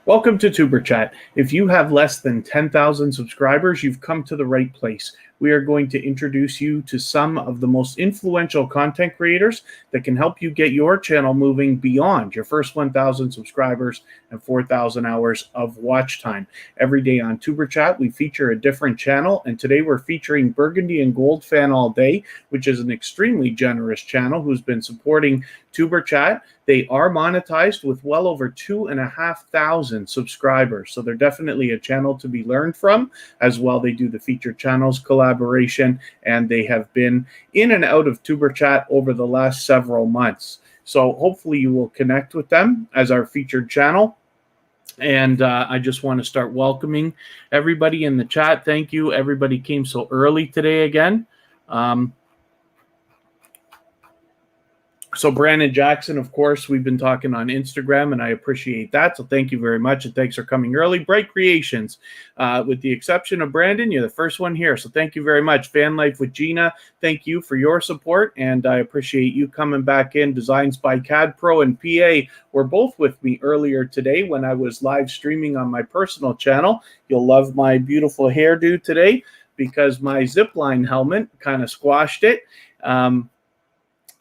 Welcome to TuberChat. If you have less than 10,000 subscribers, you've come to the right place. We are going to introduce you to some of the most influential content creators that can help you get your channel moving beyond your first 1,000 subscribers and 4,000 hours of watch time. Every day on TuberChat, we feature a different channel, and today we're featuring Burgundy and Gold Fan All Day, which is an extremely generous channel who's been supporting TuberChat. They are monetized with well over 2,500 subscribers. So they're definitely a channel to be learned from. As well, they do the featured channels collaboration, and they have been in and out of TuberChat over the last several months. So hopefully you will connect with them as our featured channel. And I just want to start welcoming everybody in the chat. Thank you. Everybody came so early today again. So Brandon Jackson, of course, we've been talking on Instagram, and I appreciate that. So thank you very much, and thanks for coming early. Bright Creations, with the exception of Brandon, you're the first one here. So thank you very much. Van Life with Gina, thank you for your support, and I appreciate you coming back in. Designs by CAD Pro and PA were both with me earlier today when I was live streaming on my personal channel. You'll love my beautiful hairdo today because my zipline helmet kind of squashed it.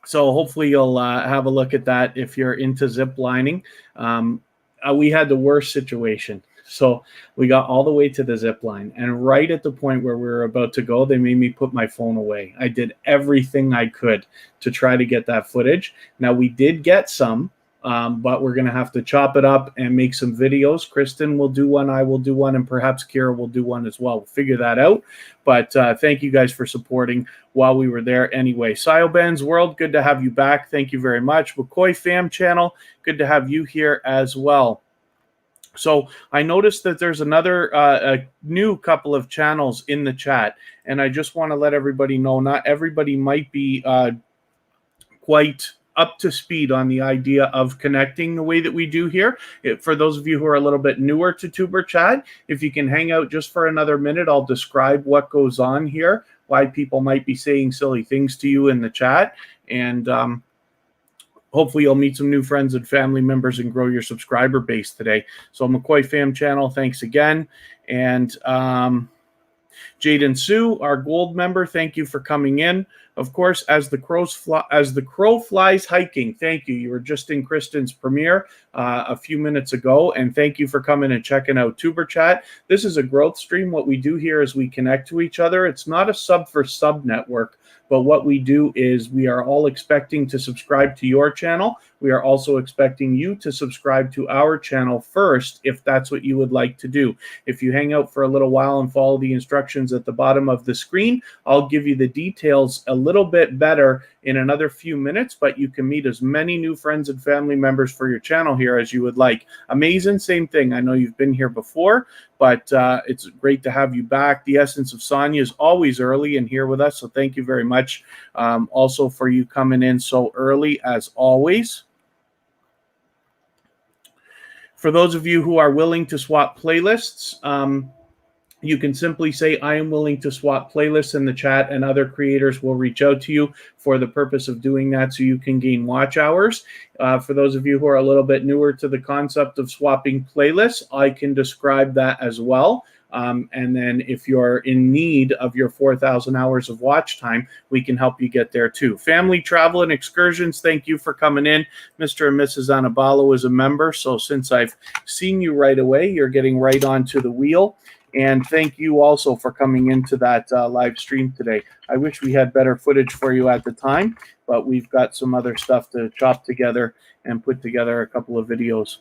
So hopefully you'll have a look at that if you're into zip lining. We had the worst situation. So we got all the way to the zip line, and right at the point where we were about to go, they made me put my phone away. I did everything I could to try to get that footage. Now, we did get some, but we're going to have to chop it up and make some videos. Kristen will do one, I will do one, and perhaps Kira will do one as well. We'll figure that out. But thank you guys for supporting while we were there anyway. Sioban's World, good to have you back. Thank you very much. McCoy Fam Channel, good to have you here as well. So I noticed that there's another a new couple of channels in the chat, and I just want to let everybody know not everybody might be quite up to speed on the idea of connecting the way that we do here. For those of you who are a little bit newer to TuberChat, if you can hang out just for another minute, I'll describe what goes on here, why people might be saying silly things to you in the chat, and hopefully you'll meet some new friends and family members and grow your subscriber base today. So McCoy Fam Channel, thanks again. And Jaden Sue, our gold member, thank you for coming in. Of course, as the crow flies hiking, thank you. You were just in Kristen's premiere a few minutes ago, and thank you for coming and checking out TuberChat. This is a growth stream. What we do here is we connect to each other. It's not a sub for sub network, but what we do is we are all expecting to subscribe to your channel. We are also expecting you to subscribe to our channel first, if that's what you would like to do. If you hang out for a little while and follow the instructions at the bottom of the screen, I'll give you the details a little bit better in another few minutes, but you can meet as many new friends and family members for your channel here as you would like. Amazing, same thing. I know you've been here before, but it's great to have you back. The Essence of Sonia is always early and here with us, so thank you very much also for you coming in so early as always. For those of you who are willing to swap playlists, you can simply say, I am willing to swap playlists in the chat, and other creators will reach out to you for the purpose of doing that so you can gain watch hours. For those of you who are a little bit newer to the concept of swapping playlists, I can describe that as well. And then if you're in need of your 4,000 hours of watch time, we can help you get there too. Family Travel and Excursions, thank you for coming in. Mr. and Mrs. Anabalo is a member, so since I've seen you right away, you're getting right onto the wheel. And thank you also for coming into that live stream today. I wish we had better footage for you at the time, but we've got some other stuff to chop together and put together a couple of videos.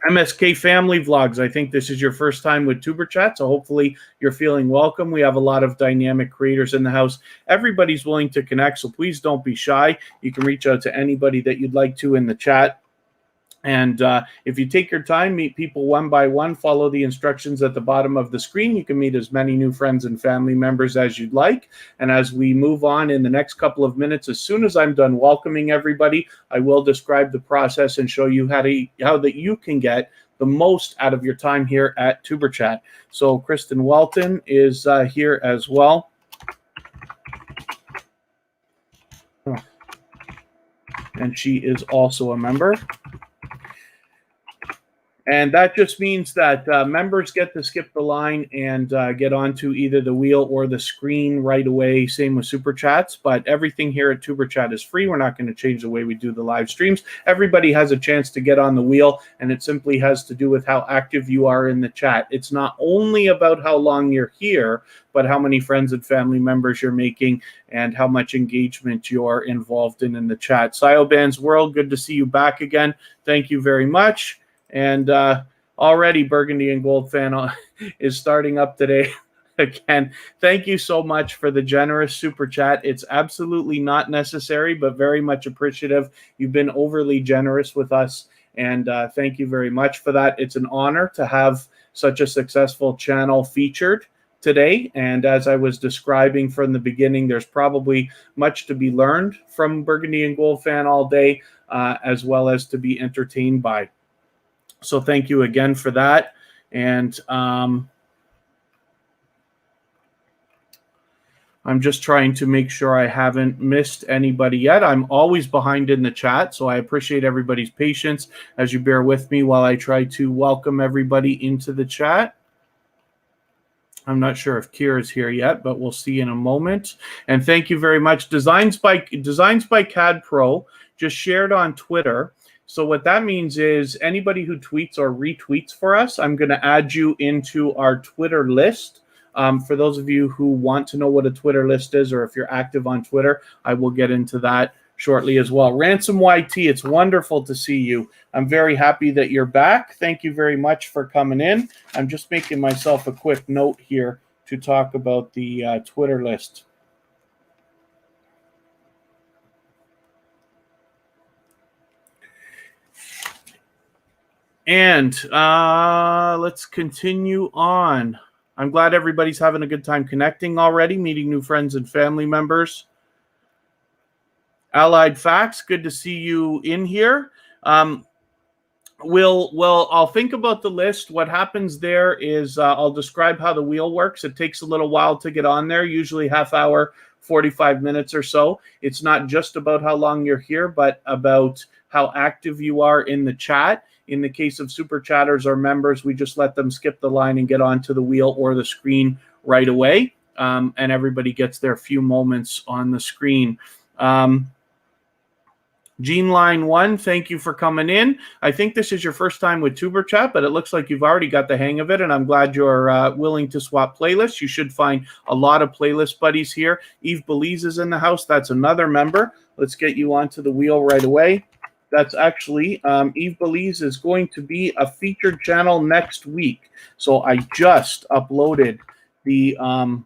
MSK Family Vlogs, I think this is your first time with TuberChat, so hopefully you're feeling welcome. We have a lot of dynamic creators in the house. Everybody's willing to connect, so please don't be shy. You can reach out to anybody that you'd like to in the chat. And if you take your time, meet people one by one, follow the instructions at the bottom of the screen. You can meet as many new friends and family members as you'd like. And as we move on in the next couple of minutes, as soon as I'm done welcoming everybody, I will describe the process and show you how that you can get the most out of your time here at TuberChat. So Kristen Welton is here as well. And she is also a member. And that just means that members get to skip the line and get onto either the wheel or the screen right away. Same with Super Chats. But everything here at TuberChat is free. We're not going to change the way we do the live streams. Everybody has a chance to get on the wheel, and it simply has to do with how active you are in the chat. It's not only about how long you're here, but how many friends and family members you're making and how much engagement you're involved in the chat. Cyoban's World, good to see you back again. Thank you very much. And already Burgundy and Gold fan is starting up today again. Thank you so much for the generous super chat. It's absolutely not necessary, but very much appreciative. You've been overly generous with us, and thank you very much for that. It's an honor to have such a successful channel featured today. And as I was describing from the beginning, there's probably much to be learned from Burgundy and Gold fan all day, as well as to be entertained by. So thank you again for that. And I'm just trying to make sure I haven't missed anybody yet. I'm always behind in the chat, so I appreciate everybody's patience as you bear with me while I try to welcome everybody into the chat. I'm not sure if Kira is here yet, but we'll see in a moment. And thank you very much. Designs by CAD Pro just shared on Twitter. So what that means is anybody who tweets or retweets for us, I'm going to add you into our Twitter list. For those of you who want to know what a Twitter list is, or if you're active on Twitter, I will get into that shortly as well. Ransom YT, it's wonderful to see you. I'm very happy that you're back. Thank you very much for coming in. I'm just making myself a quick note here to talk about the Twitter list. And let's continue on. I'm glad everybody's having a good time connecting already, meeting new friends and family members. Allied Facts, good to see you in here. I'll think about the list. What happens there is I'll describe how the wheel works. It takes a little while to get on there, usually half hour, 45 minutes or so. It's not just about how long you're here, but about how active you are in the chat. In the case of super chatters or members, we just let them skip the line and get onto the wheel or the screen right away. And everybody gets their few moments on the screen. Gene Line 1, thank you for coming in. I think this is your first time with TuberChat, but it looks like you've already got the hang of it, and I'm glad you're willing to swap playlists. You should find a lot of playlist buddies here. Eve Belize is in the house. That's another member. Let's get you onto the wheel right away. That's actually, Eve Belize is going to be a featured channel next week. So I just uploaded the, I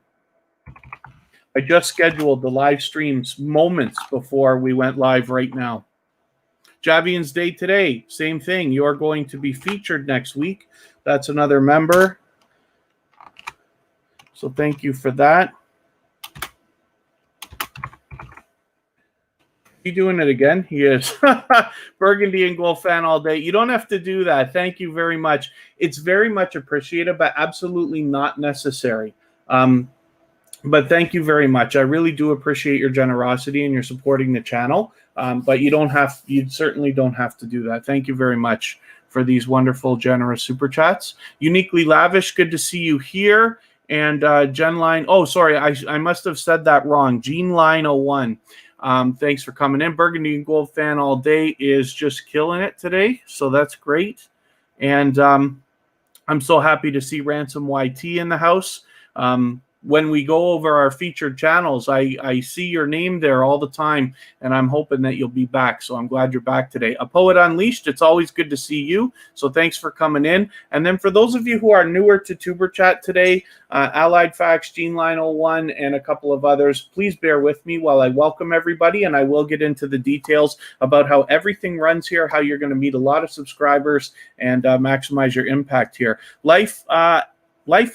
just scheduled the live streams moments before we went live right now. Javian's Day today, same thing. You're going to be featured next week. That's another member. So thank you for that. He doing it again? He is. Burgundy and Gold fan all day. You don't have to do that. Thank you very much. It's very much appreciated, but absolutely not necessary. But thank you very much. I really do appreciate your generosity and your supporting the channel. But you certainly don't have to do that. Thank you very much for these wonderful, generous super chats. Uniquely Lavish, good to see you here. And Genline, oh, sorry, I must have said that wrong. GeneLine01. Thanks for coming in. Burgundy and Gold fan all day is just killing it today, so that's great. And I'm so happy to see Ransom YT in the house. When we go over our featured channels, I see your name there all the time, and I'm hoping that you'll be back. So I'm glad you're back today. A Poet Unleashed, it's always good to see you. So thanks for coming in. And then for those of you who are newer to TuberChat today, Allied Facts, GeneLine01, and a couple of others, please bear with me while I welcome everybody, and I will get into the details about how everything runs here, how you're going to meet a lot of subscribers and maximize your impact here. Life,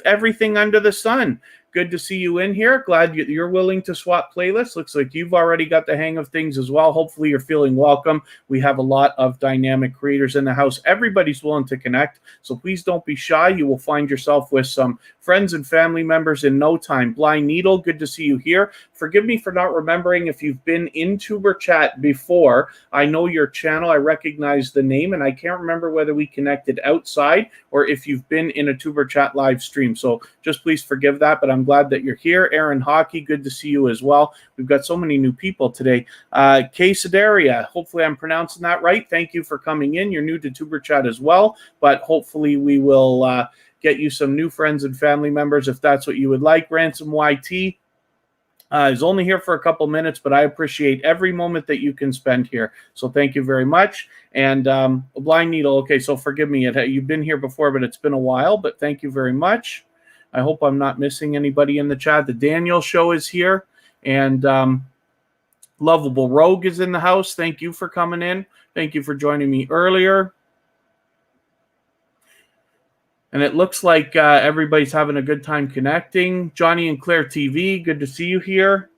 everything under the sun. Good to see you in here. Glad you're willing to swap playlists. Looks like you've already got the hang of things as well. Hopefully you're feeling welcome. We have a lot of dynamic creators in the house. Everybody's willing to connect, so please don't be shy. You will find yourself with some friends and family members in no time. Blind Needle, good to see you here. Forgive me for not remembering if you've been in TuberChat before. I know your channel. I recognize the name, and I can't remember whether we connected outside or if you've been in a TuberChat live stream. So just please forgive that, but I'm glad that you're here. Aaron Hockey, good to see you as well. We've got so many new people today. Quesadaria, hopefully I'm pronouncing that right. Thank you for coming in. You're new to TuberChat as well, but hopefully we will get you some new friends and family members if that's what you would like. Ransom YT is only here for a couple minutes, but I appreciate every moment that you can spend here. So thank you very much. And Blind Needle, okay, so forgive me. You've been here before, but it's been a while, but thank you very much. I hope I'm not missing anybody in the chat. The Daniel Show is here, and Lovable Rogue is in the house. Thank you for coming in. Thank you for joining me earlier. And it looks like everybody's having a good time connecting. Johnny and Claire TV, good to see you here.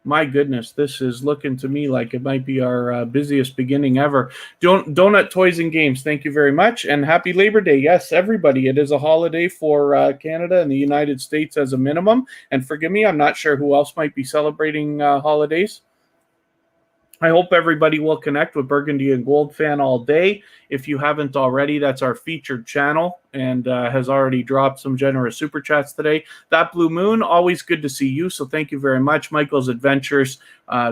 My goodness, this is looking to me like it might be our busiest beginning ever. Donut Toys and Games, thank you very much. And happy Labor Day. Yes, everybody. It is a holiday for Canada and the United States as a minimum. And forgive me, I'm not sure who else might be celebrating holidays. I hope everybody will connect with Burgundy and Gold Fan all day. If you haven't already, that's our featured channel and has already dropped some generous super chats today. That Blue Moon, always good to see you. So thank you very much. Michael's Adventures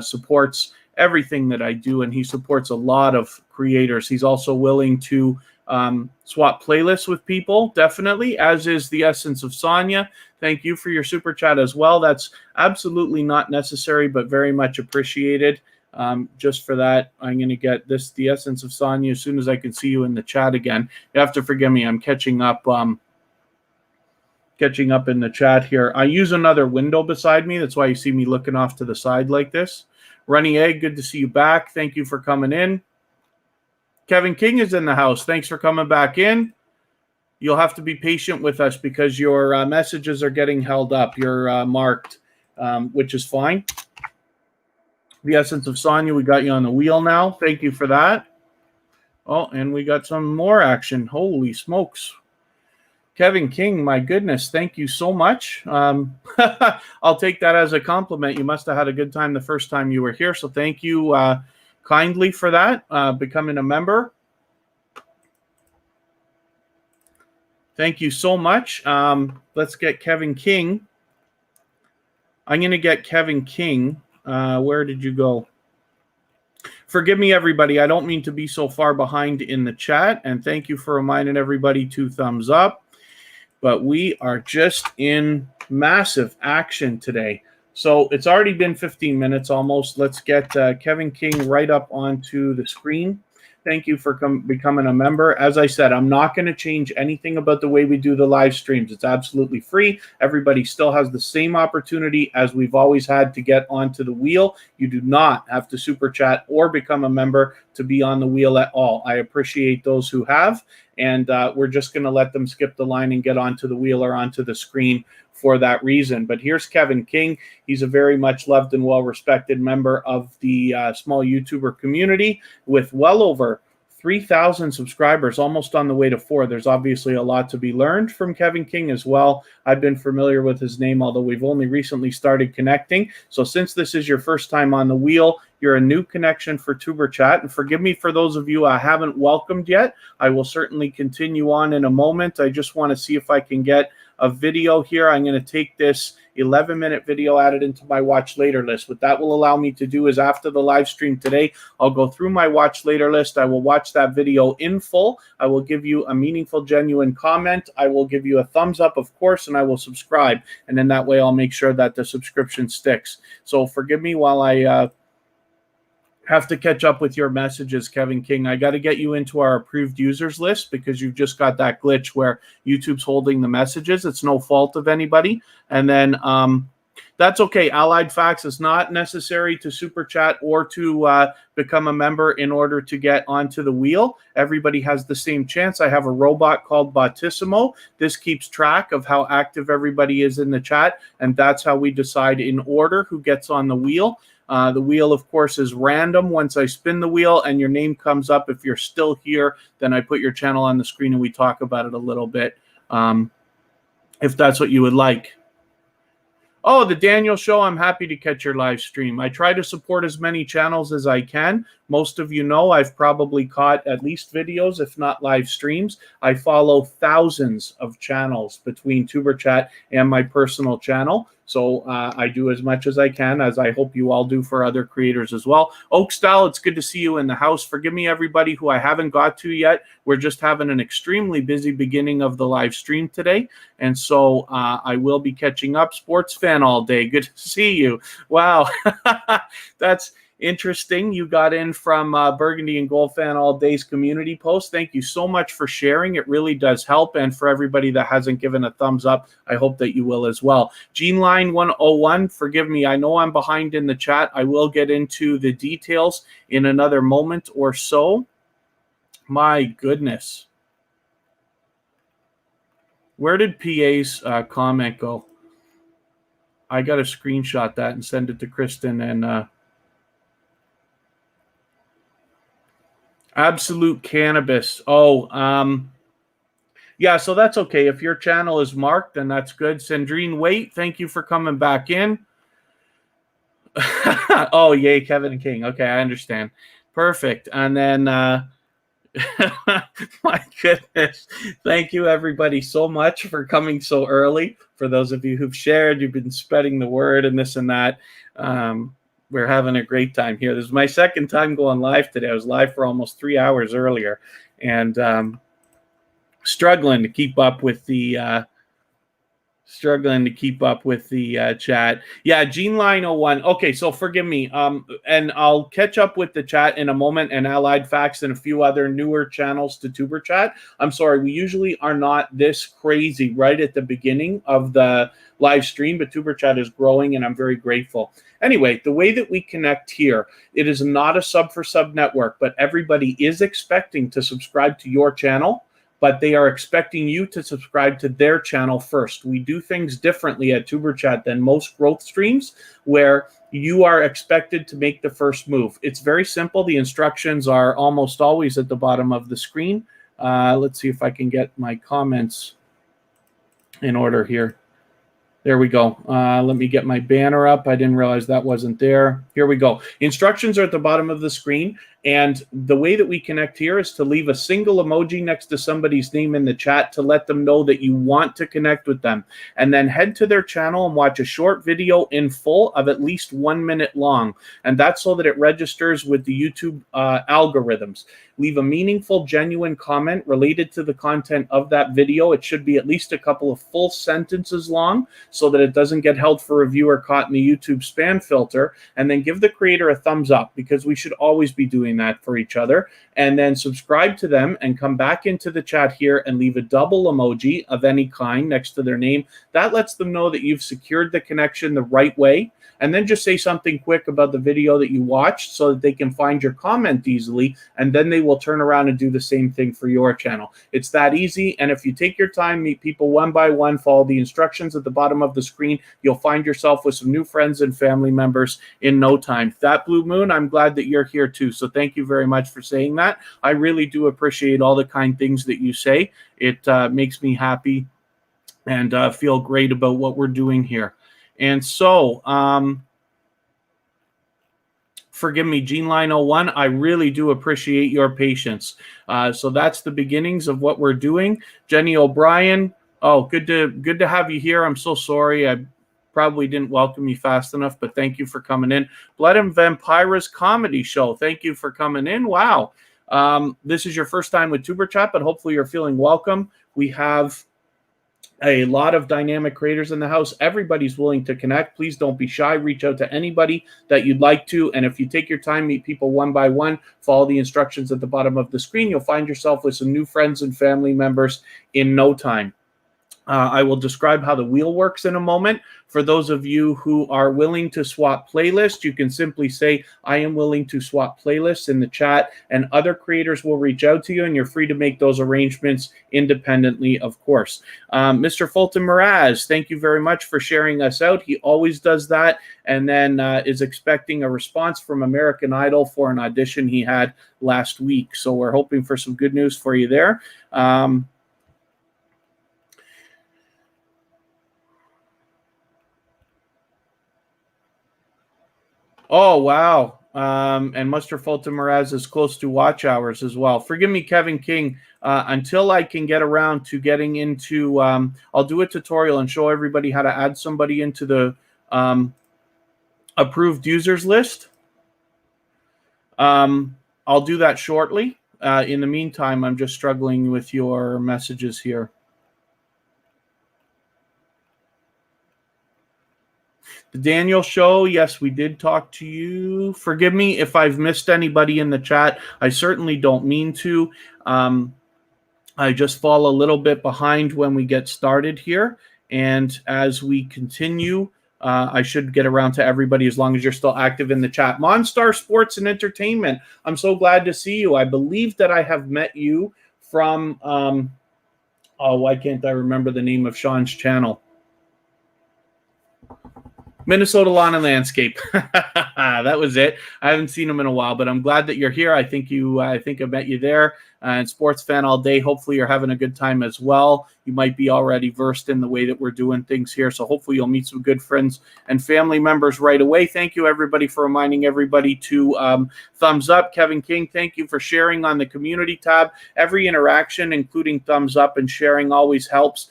supports everything that I do, and he supports a lot of creators. He's also willing to swap playlists with people, definitely, as is the Essence of Sonia. Thank you for your super chat as well. That's absolutely not necessary, but very much appreciated. Just for that, I'm going to get the Essence of Sonia as soon as I can see you in the chat again. You have to forgive me. I'm catching up in the chat here. I use another window beside me. That's why you see me looking off to the side like this. Runny Egg, good to see you back. Thank you for coming in. Kevin King is in the house. Thanks for coming back in. You'll have to be patient with us because your messages are getting held up. You're marked, which is fine. The Essence of Sonia, we got you on the wheel now. Thank you for that. Oh, and we got some more action. Holy smokes. Kevin King, my goodness, thank you so much. I'll take that as a compliment. You must have had a good time the first time you were here, so thank you kindly for that, becoming a member. Thank you so much. Let's get Kevin King. I'm going to get Kevin King. Where did you go? Forgive me, everybody. I don't mean to be so far behind in the chat. And thank you for reminding everybody 2 thumbs up. But we are just in massive action today. So it's already been 15 minutes almost. Let's get Kevin King right up onto the screen. Thank you for becoming a member. As I said, I'm not going to change anything about the way we do the live streams. It's absolutely free. Everybody still has the same opportunity as we've always had to get onto the wheel. You do not have to super chat or become a member to be on the wheel at all. I appreciate those who have, and we're just going to let them skip the line and get onto the wheel or onto the screen for that reason. But here's Kevin King. He's a very much loved and well-respected member of the small YouTuber community with well over 3,000 subscribers, almost on the way to 4. There's obviously a lot to be learned from Kevin King as well. I've been familiar with his name, although we've only recently started connecting. So since this is your first time on the wheel, you're a new connection for TuberChat. And forgive me for those of you I haven't welcomed yet. I will certainly continue on in a moment. I just want to see if I can get a video here. I'm going to take this 11-minute video, add it into my watch later list. What that will allow me to do is after the live stream today, I'll go through my watch later list. I will watch that video in full. I will give you a meaningful, genuine comment. I will give you a thumbs up, of course, and I will subscribe. And then that way I'll make sure that the subscription sticks. So forgive me while I have to catch up with your messages, Kevin King. I got to get you into our approved users list because you've just got that glitch where YouTube's holding the messages. It's no fault of anybody. And then that's okay. Allied Facts is not necessary to super chat or to become a member in order to get onto the wheel. Everybody has the same chance. I have a robot called Bautissimo. This keeps track of how active everybody is in the chat, and that's how we decide in order who gets on the wheel. The wheel, of course, is random. Once I spin the wheel and your name comes up, if you're still here, then I put your channel on the screen and we talk about it a little bit, if that's what you would like. Oh, the Daniel Show, I'm happy to catch your live stream. I try to support as many channels as I can. Most of you know I've probably caught at least videos, if not live streams. I follow thousands of channels between TuberChat and my personal channel. So I do as much as I can, as I hope you all do for other creators as well. Oakstyle, it's good to see you in the house. Forgive me, everybody who I haven't got to yet. We're just having an extremely busy beginning of the live stream today. And so I will be catching up. Sports fan all day. Good to see you. Wow. That's interesting. You got in from Burgundy and Gold Fan All Day's community post. Thank you so much for sharing. It really does help. And for everybody that hasn't given a thumbs up, I hope that you will as well. GeneLine101, forgive me. I know I'm behind in the chat. I will get into the details in another moment or so. My goodness. Where did PA's comment go? I got to screenshot that and send it to Kristen and Absolute Cannabis. Oh, yeah, so that's okay. If your channel is marked, then that's good. Sandrine Wait, thank you for coming back in. Oh, yay, Kevin King. Okay, I understand. Perfect. And then, my goodness. Thank you, everybody, so much for coming so early. For those of you who've shared, you've been spreading the word and this and that. We're having a great time here. This is my second time going live today. I was live for almost 3 hours earlier, and struggling to keep up with the chat. Yeah, GeneLine01. Okay, so forgive me. And I'll catch up with the chat in a moment, and Allied Facts and a few other newer channels to TuberChat. I'm sorry, we usually are not this crazy right at the beginning of the live stream, but TuberChat is growing, and I'm very grateful. Anyway, the way that we connect here, it is not a sub for sub network, but everybody is expecting to subscribe to your channel, but they are expecting you to subscribe to their channel first. We do things differently at TuberChat than most growth streams, where you are expected to make the first move. It's very simple. The instructions are almost always at the bottom of the screen. Let's see if I can get my comments in order here. There we go. Let me get my banner up. I didn't realize that wasn't there. Here we go. Instructions are at the bottom of the screen. And the way that we connect here is to leave a single emoji next to somebody's name in the chat to let them know that you want to connect with them. And then head to their channel and watch a short video in full of at least 1 minute long. And that's so that it registers with the YouTube algorithms. Leave a meaningful, genuine comment related to the content of that video. It should be at least a couple of full sentences long so that it doesn't get held for review or caught in the YouTube spam filter. And then give the creator a thumbs up, because we should always be doing that for each other. And then subscribe to them and come back into the chat here and leave a double emoji of any kind next to their name. That lets them know that you've secured the connection the right way. And then just say something quick about the video that you watched so that they can find your comment easily, and then they will turn around and do the same thing for your channel. It's that easy, and if you take your time, meet people one by one, follow the instructions at the bottom of the screen, you'll find yourself with some new friends and family members in no time. That Blue Moon, I'm glad that you're here too, so thank you very much for saying that. I really do appreciate all the kind things that you say. It makes me happy and feel great about what we're doing here. And so, forgive me, GeneLine01, I really do appreciate your patience. So that's the beginnings of what we're doing. Jenny O'Brien, oh, good to have you here. I'm so sorry. I probably didn't welcome you fast enough, but thank you for coming in. Blood and Vampires Comedy Show, thank you for coming in. Wow. This is your first time with TuberChat, but hopefully you're feeling welcome. We have a lot of dynamic creators in the house. Everybody's willing to connect. Please don't be shy. Reach out to anybody that you'd like to. And if you take your time, meet people one by one, follow the instructions at the bottom of the screen, you'll find yourself with some new friends and family members in no time. I will describe how the wheel works in a moment. For those of you who are willing to swap playlists, you can simply say, I am willing to swap playlists in the chat, and other creators will reach out to you, and you're free to make those arrangements independently, of course. Mr. Fulton Mraz, thank you very much for sharing us out. He always does that, and then is expecting a response from American Idol for an audition he had last week. So we're hoping for some good news for you there. Oh, wow. And Mr. Fulton Mraz is close to watch hours as well. Forgive me, Kevin King. Until I can get around to getting into, I'll do a tutorial and show everybody how to add somebody into the approved users list. I'll do that shortly. In the meantime, I'm just struggling with your messages here. The Daniel Show, yes, we did talk to you. Forgive me if I've missed anybody in the chat. I certainly don't mean to. I just fall a little bit behind when we get started here. And as we continue, I should get around to everybody as long as you're still active in the chat. Monstar Sports and Entertainment, I'm so glad to see you. I believe that I have met you from, oh, why can't I remember the name of Sean's channel? Minnesota Lawn and Landscape. That was it. I haven't seen him in a while, but I'm glad that you're here. I think I met you there. And Sports Fan All Day. Hopefully you're having a good time as well. You might be already versed in the way that we're doing things here. So hopefully you'll meet some good friends and family members right away. Thank you, everybody, for reminding everybody to thumbs up. Kevin King, thank you for sharing on the community tab. Every interaction, including thumbs up and sharing, always helps.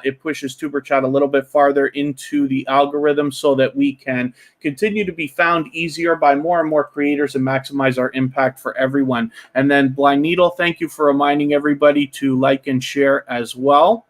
It pushes TuberChat a little bit farther into the algorithm so that we can continue to be found easier by more and more creators and maximize our impact for everyone. And then Blind Needle, thank you for reminding everybody to like and share as well.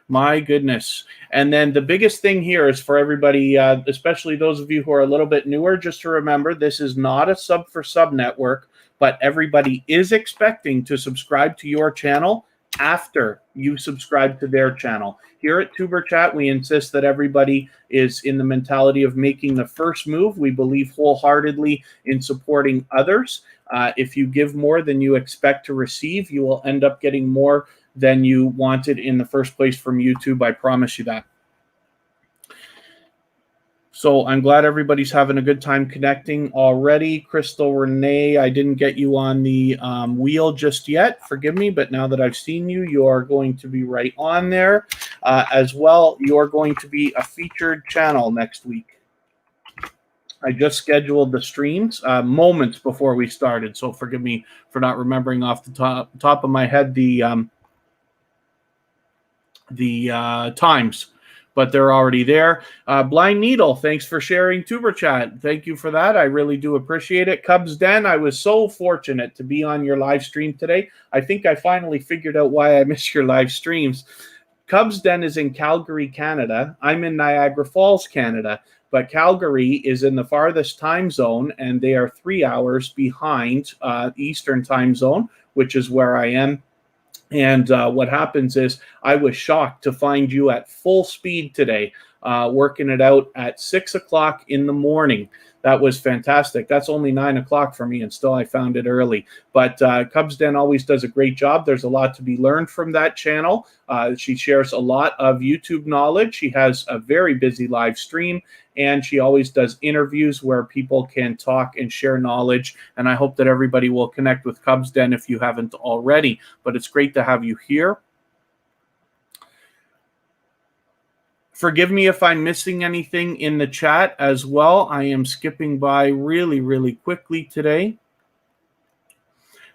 My goodness. And then the biggest thing here is for everybody, especially those of you who are a little bit newer, just to remember, this is not a sub for sub network, but everybody is expecting to subscribe to your channel after you subscribe to their channel. Here at TuberChat, we insist that everybody is in the mentality of making the first move. We believe wholeheartedly in supporting others. If you give more than you expect to receive, you will end up getting more than you wanted in the first place from YouTube. I promise you that. So I'm glad everybody's having a good time connecting already. Crystal Renee, I didn't get you on the wheel just yet. Forgive me, but now that I've seen you, you are going to be right on there. As well, you're going to be a featured channel next week. I just scheduled the streams moments before we started, so forgive me for not remembering off the top of my head the times, but they're already there. Blind Needle, thanks for sharing TuberChat. Thank you for that. I really do appreciate it. Cubs Den, I was so fortunate to be on your live stream today. I think I finally figured out why I miss your live streams. Cubs Den is in Calgary, Canada. I'm in Niagara Falls, Canada. But Calgary is in the farthest time zone, and they are 3 hours behind Eastern time zone, which is where I am. And what happens is I was shocked to find you at full speed today, working it out at 6 o'clock in the morning. That was fantastic. That's only 9 o'clock for me, and still I found it early. But Cubs Den always does a great job. There's a lot to be learned from that channel. She shares a lot of YouTube knowledge. She has a very busy live stream, and she always does interviews where people can talk and share knowledge. And I hope that everybody will connect with Cubs Den if you haven't already. But it's great to have you here. Forgive me if I'm missing anything in the chat as well. I am skipping by really, really quickly today.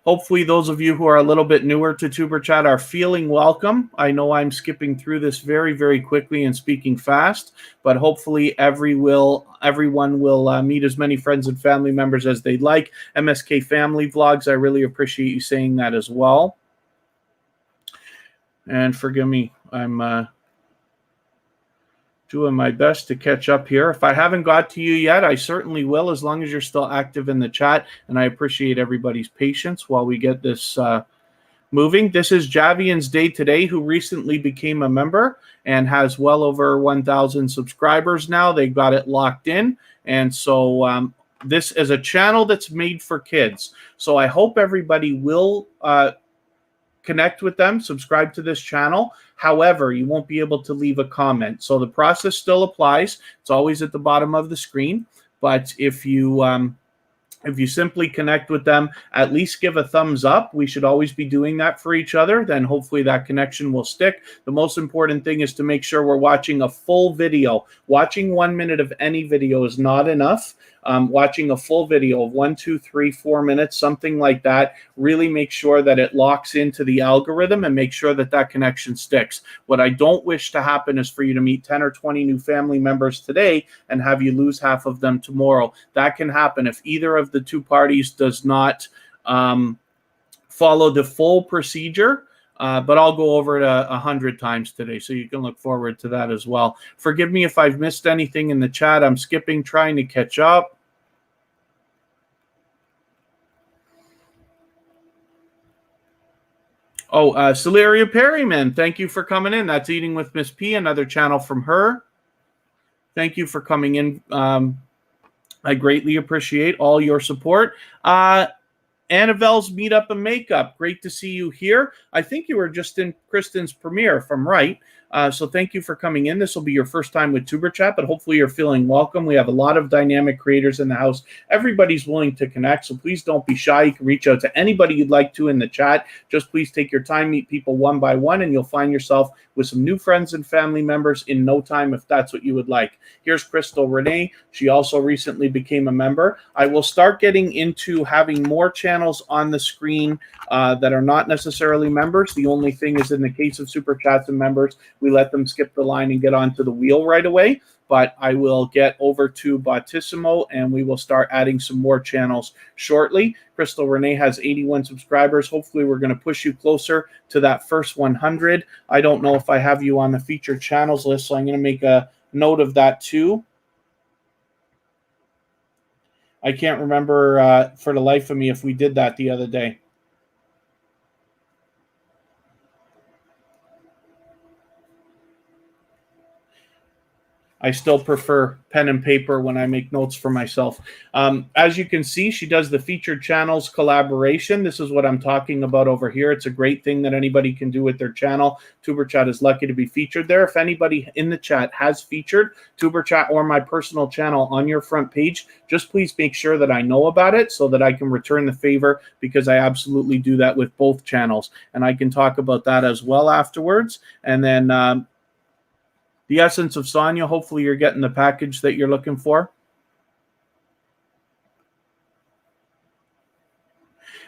Hopefully those of you who are a little bit newer to TuberChat are feeling welcome. I know I'm skipping through this very, very quickly and speaking fast, but hopefully everyone will meet as many friends and family members as they'd like. MSK Family Vlogs, I really appreciate you saying that as well. And forgive me, I'm doing my best to catch up here. If I haven't got to you yet, I certainly will, as long as you're still active in the chat. And I appreciate everybody's patience while we get this moving. This is Javian's day today, who recently became a member and has well over 1,000 subscribers now. They got it locked in. And so this is a channel that's made for kids. So I hope everybody will connect with them, subscribe to this channel. However, you won't be able to leave a comment. So the process still applies. It's always at the bottom of the screen. But if you simply connect with them, at least give a thumbs up. We should always be doing that for each other. Then hopefully that connection will stick. The most important thing is to make sure we're watching a full video. Watching 1 minute of any video is not enough. Watching a full video of 1, 2, 3, 4 minutes, something like that, really make sure that it locks into the algorithm and make sure that that connection sticks. What I don't wish to happen is for you to meet 10 or 20 new family members today and have you lose half of them tomorrow. That can happen if either of the two parties does not follow the full procedure. But I'll go over it 100 times today, so you can look forward to that as well. Forgive me if I've missed anything in the chat. I'm skipping, trying to catch up. Oh, Celeria Perryman, thank you for coming in. That's Eating with Miss P, another channel from her. Thank you for coming in. I greatly appreciate all your support. Annabelle's Meetup and Makeup, great to see you here. I think you were just in Kristen's premiere, if I'm right. So thank you for coming in. This will be your first time with TuberChat, but hopefully you're feeling welcome. We have a lot of dynamic creators in the house. Everybody's willing to connect, so please don't be shy. You can reach out to anybody you'd like to in the chat. Just please take your time, meet people one by one, and you'll find yourself with some new friends and family members in no time if that's what you would like. Here's Crystal Renee. She also recently became a member. I will start getting into having more channels on the screen that are not necessarily members. The only thing is in the case of Super Chats and members, we let them skip the line and get onto the wheel right away. But I will get over to Bautissimo and we will start adding some more channels shortly. Crystal Renee has 81 subscribers. Hopefully we're going to push you closer to that first 100. I don't know if I have you on the featured channels list, so I'm going to make a note of that too. I can't remember for the life of me if we did that the other day. I still prefer pen and paper when I make notes for myself. As you can see, she does the featured channels collaboration. This is what I'm talking about over here. It's a great thing that anybody can do with their channel. TuberChat is lucky to be featured there. If anybody in the chat has featured TuberChat or my personal channel on your front page, just please make sure that I know about it so that I can return the favor, because I absolutely do that with both channels. And I can talk about that as well afterwards. And then the Essence of Sonia, hopefully you're getting the package that you're looking for.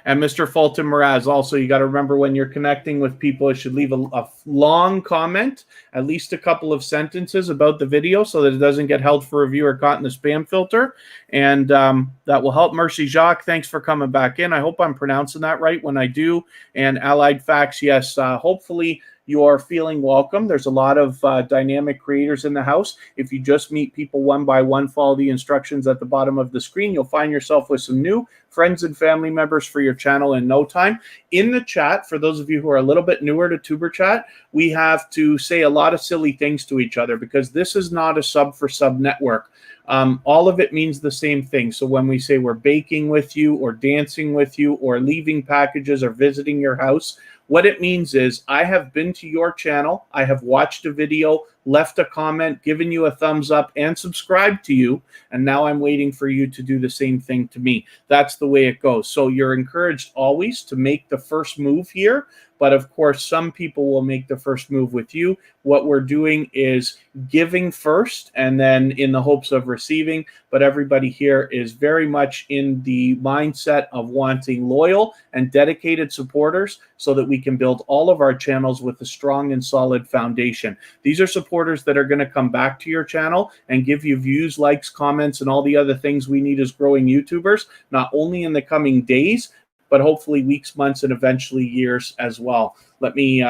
And Mr. Fulton Mraz, also, you got to remember when you're connecting with people, you should leave a long comment, at least a couple of sentences about the video so that it doesn't get held for review or caught in the spam filter. And that will help. Mercy Jacques, thanks for coming back in. I hope I'm pronouncing that right when I do. And Allied Facts, yes, hopefully you are feeling welcome. There's a lot of dynamic creators in the house. If you just meet people one by one, follow the instructions at the bottom of the screen, you'll find yourself with some new friends and family members for your channel in no time. In the chat, for those of you who are a little bit newer to TuberChat, we have to say a lot of silly things to each other because this is not a sub for sub network. All of it means the same thing. So when we say we're baking with you or dancing with you or leaving packages or visiting your house, what it means is I have been to your channel, I have watched a video, left a comment, given you a thumbs up, and subscribed to you, and now I'm waiting for you to do the same thing to me. That's the way it goes. So you're encouraged always to make the first move here, but of course, some people will make the first move with you. What we're doing is giving first and then in the hopes of receiving, but everybody here is very much in the mindset of wanting loyal and dedicated supporters so that we can build all of our channels with a strong and solid foundation. These are supporters that are going to come back to your channel and give you views, likes, comments, and all the other things we need as growing YouTubers, not only in the coming days, but hopefully weeks, months, and eventually years as well. Let me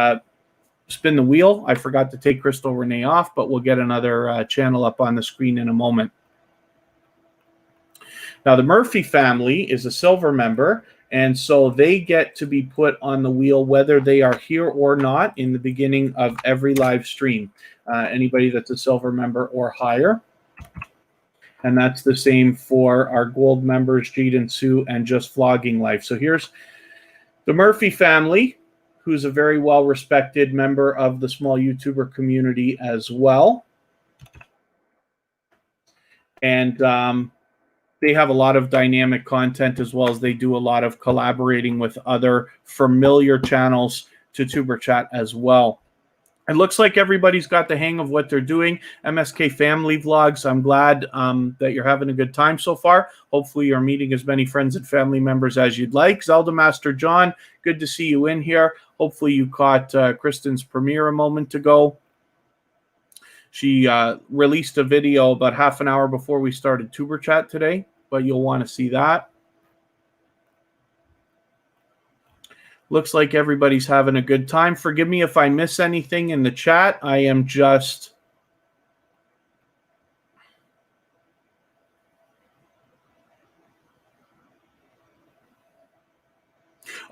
spin the wheel. I forgot to take Crystal Renee off, but we'll get another channel up on the screen in a moment. Now, the Murphy family is a silver member, And so they get to be put on the wheel whether they are here or not in the beginning of every live stream. Anybody that's a silver member or higher. And that's the same for our gold members, Jade and Sue, and Just Vlogging Life. So here's the Murphy family, who's a very well-respected member of the small YouTuber community as well. And they have a lot of dynamic content, as well as they do a lot of collaborating with other familiar channels to tuberchat as well. It looks like everybody's got the hang of what they're doing. MSK Family Vlogs, I'm glad that you're having a good time so far. Hopefully you're meeting as many friends and family members as you'd like. Zelda Master John, good to see you in here. Hopefully you caught Kristen's premiere a moment ago. She released a video about half an hour before we started tuberchat today, but you'll want to see that. Looks like everybody's having a good time. Forgive me if I miss anything in the chat. I am just...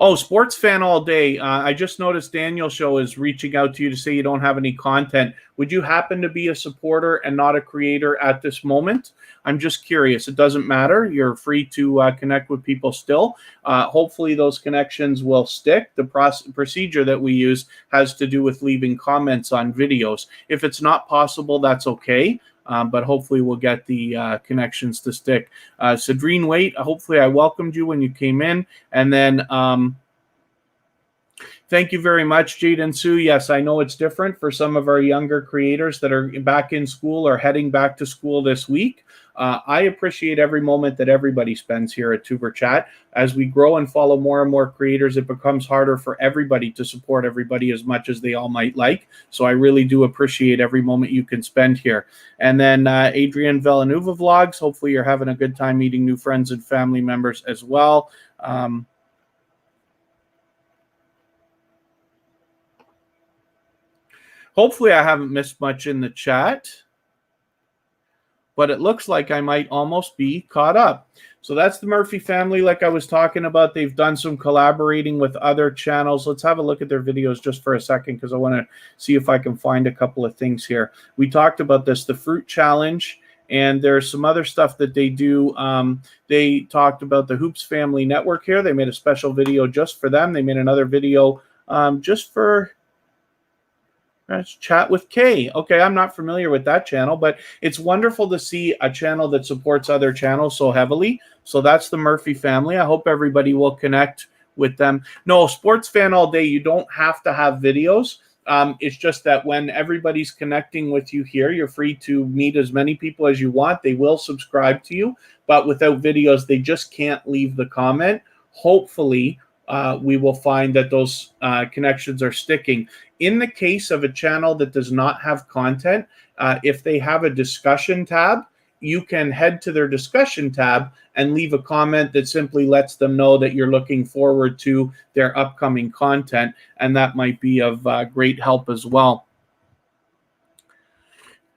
Oh, Sports Fan All Day. I just noticed Daniel Show is reaching out to you to say you don't have any content. Would you happen to be a supporter and not a creator at this moment? I'm just curious. It doesn't matter. You're free to connect with people still. Hopefully those connections will stick. The procedure that we use has to do with leaving comments on videos. If it's not possible, that's okay. But hopefully we'll get the connections to stick. Cedrine Waite, hopefully I welcomed you when you came in. And then thank you very much, Jade and Sue. Yes, I know it's different for some of our younger creators that are back in school or heading back to school this week. I appreciate every moment that everybody spends here at tuberchat. As we grow and follow more and more creators, it becomes harder for everybody to support everybody as much as they all might like. So I really do appreciate every moment you can spend here. And then Adrienne Villanueva Vlogs, hopefully you're having a good time meeting new friends and family members as well. Hopefully I haven't missed much in the chat, but it looks like I might almost be caught up. So that's the Murphy family like I was talking about. They've done some collaborating with other channels. Let's have a look at their videos just for a second because I want to see if I can find a couple of things here. We talked about this, the fruit challenge, and there's some other stuff that they do. They talked about the Hoops Family Network here. They made a special video just for them. They made another video just for... Let's Chat with Kay. Okay, I'm not familiar with that channel, but it's wonderful to see a channel that supports other channels so heavily. So that's the Murphy family. I hope everybody will connect with them. No, Sports Fan All Day, you don't have to have videos. It's just that when everybody's connecting with you here, you're free to meet as many people as you want. They will subscribe to you, but without videos, they just can't leave the comment. Hopefully, we will find that those connections are sticking. In the case of a channel that does not have content, if they have a discussion tab, you can head to their discussion tab and leave a comment that simply lets them know that you're looking forward to their upcoming content, and that might be of great help as well.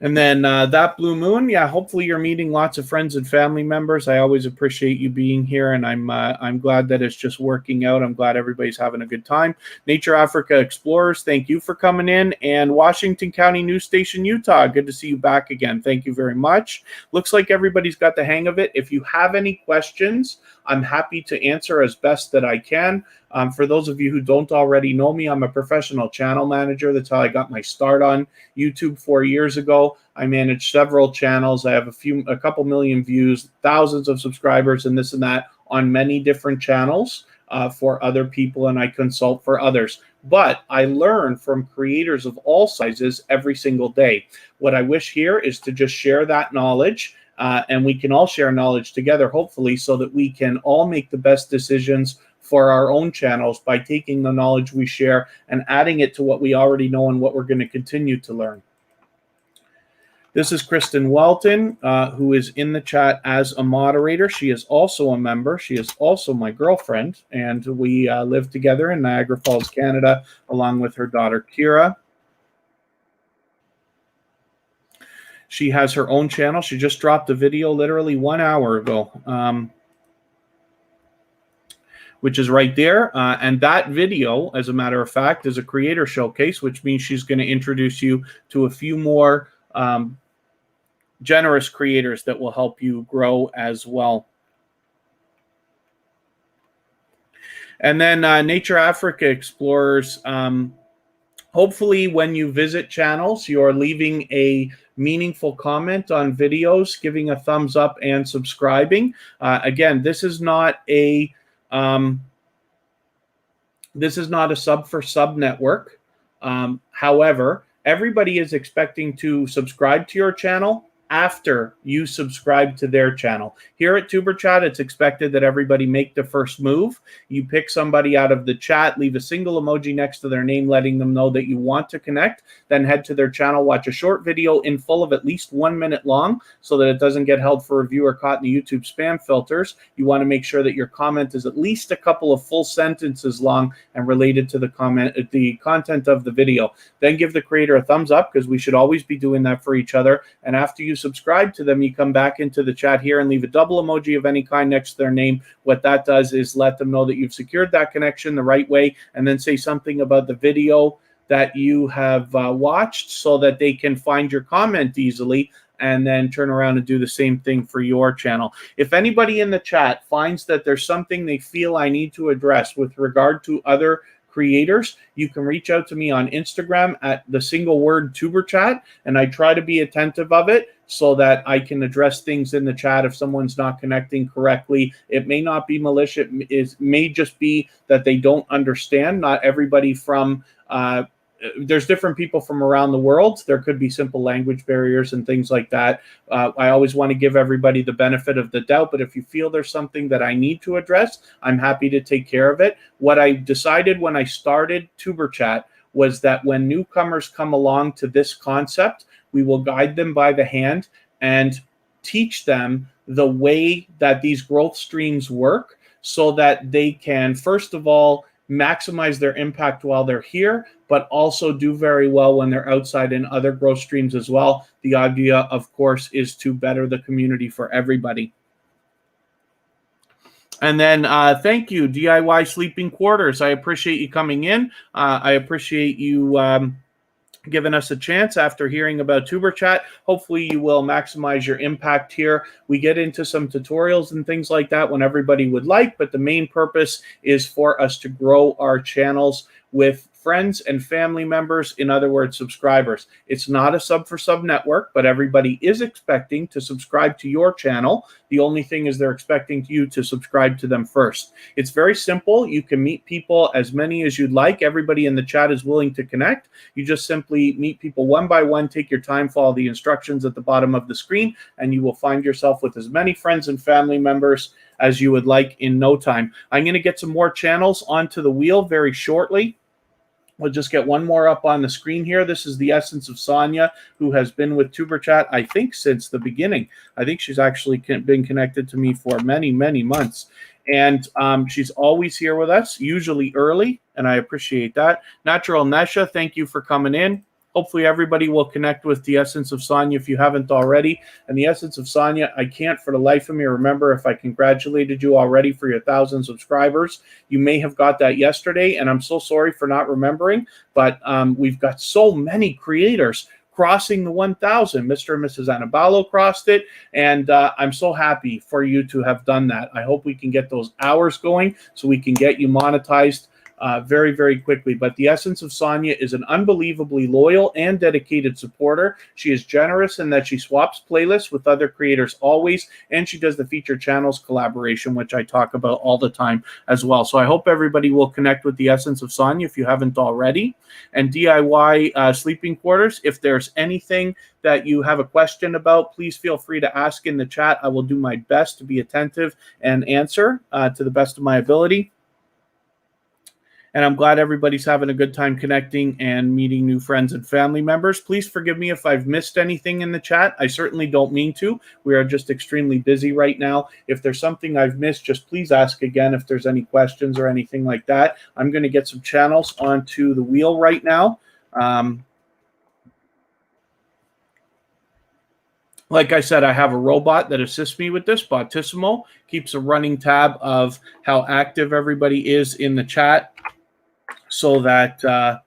And then That Blue Moon, yeah, hopefully you're meeting lots of friends and family members. I always appreciate you being here, and I'm glad that it's just working out. I'm glad everybody's having a good time. Nature Africa Explorers, thank you for coming in. And Washington County News Station, Utah, good to see you back again. Thank you very much. Looks like everybody's got the hang of it. If you have any questions, I'm happy to answer as best that I can. For those of you who don't already know me, I'm a professional channel manager. That's how I got my start on YouTube 4 years ago. I manage several channels. I have a couple million views, thousands of subscribers, and this and that on many different channels for other people, and I consult for others. But I learn from creators of all sizes every single day. What I wish here is to just share that knowledge, and we can all share knowledge together, hopefully, so that we can all make the best decisions for our own channels by taking the knowledge we share and adding it to what we already know and what we're going to continue to learn. This is Kristen Welton, who is in the chat as a moderator. She is also a member. She is also my girlfriend, and we live together in Niagara Falls, Canada, along with her daughter, Kira. She has her own channel. She just dropped a video literally 1 hour ago. which is right there. And that video, as a matter of fact, is a creator showcase, which means she's going to introduce you to a few more generous creators that will help you grow as well. And then Nature Africa Explorers, hopefully when you visit channels, you're leaving a meaningful comment on videos, giving a thumbs up and subscribing. Again, this is not a sub for sub network. However, everybody is expecting to subscribe to your channel after you subscribe to their channel. Here at TuberChat, it's expected that everybody make the first move. You pick somebody out of the chat, leave a single emoji next to their name, letting them know that you want to connect, then head to their channel, watch a short video in full of at least 1 minute long so that it doesn't get held for review or caught in the YouTube spam filters. You want to make sure that your comment is at least a couple of full sentences long and related to the content of the video. Then give the creator a thumbs up, because we should always be doing that for each other. And after you subscribe to them, you come back into the chat here and leave a double emoji of any kind next to their name. What that does is let them know that you've secured that connection the right way, and then say something about the video that you have watched so that they can find your comment easily, and then turn around and do the same thing for your channel. If anybody in the chat finds that there's something they feel I need to address with regard to other creators, you can reach out to me on Instagram at the single word tuberchat, and I try to be attentive of it so that I can address things in the chat if someone's not connecting correctly. It may not be malicious. It may just be that they don't understand. Not everybody from there's different people from around the world. There could be simple language barriers and things like that. I always want to give everybody the benefit of the doubt, but if you feel there's something that I need to address, I'm happy to take care of it. What I decided when I started TuberChat was that when newcomers come along to this concept, we will guide them by the hand and teach them the way that these growth streams work so that they can, first of all, maximize their impact while they're here, but also do very well when they're outside in other growth streams as well. The idea, of course, is to better the community for everybody. And then thank you, DIY Sleeping Quarters. I appreciate you coming in. I appreciate you giving us a chance after hearing about TuberChat. Hopefully you will maximize your impact here. We get into some tutorials and things like that when everybody would like, but the main purpose is for us to grow our channels with friends and family members, in other words, subscribers. It's not a sub for sub network, but everybody is expecting to subscribe to your channel. The only thing is they're expecting you to subscribe to them first. It's very simple. You can meet people, as many as you'd like. Everybody in the chat is willing to connect. You just simply meet people one by one, take your time, follow the instructions at the bottom of the screen, and you will find yourself with as many friends and family members as you would like in no time. I'm going to get some more channels onto the wheel very shortly. We'll just get one more up on the screen here. This is the Essence of Sonia, who has been with TuberChat, I think, since the beginning. I think she's actually been connected to me for many, many months. And she's always here with us, usually early, and I appreciate that. Natural Nesha, thank you for coming in. Hopefully everybody will connect with the Essence of Sonia if you haven't already. And the Essence of Sonia, I can't for the life of me remember if I congratulated you already for your 1,000 subscribers. You may have got that yesterday, and I'm so sorry for not remembering. But we've got so many creators crossing the 1,000. Mr. and Mrs. Anabalo crossed it, and I'm so happy for you to have done that. I hope we can get those hours going so we can get you monetized very, very quickly. But the Essence of Sonia is an unbelievably loyal and dedicated supporter. She is generous in that she swaps playlists with other creators always, and she does the featured channels collaboration, which I talk about all the time as well. So I hope everybody will connect with the Essence of Sonia if you haven't already. And DIY Sleeping Quarters, if there's anything that you have a question about, please feel free to ask in the chat. I will do my best to be attentive and answer to the best of my ability. And I'm glad everybody's having a good time connecting and meeting new friends and family members. Please forgive me if I've missed anything in the chat. I certainly don't mean to. We are just extremely busy right now. If there's something I've missed, just please ask again if there's any questions or anything like that. I'm going to get some channels onto the wheel right now. Like I said, I have a robot that assists me with this. Botissimo keeps a running tab of how active everybody is in the chat so that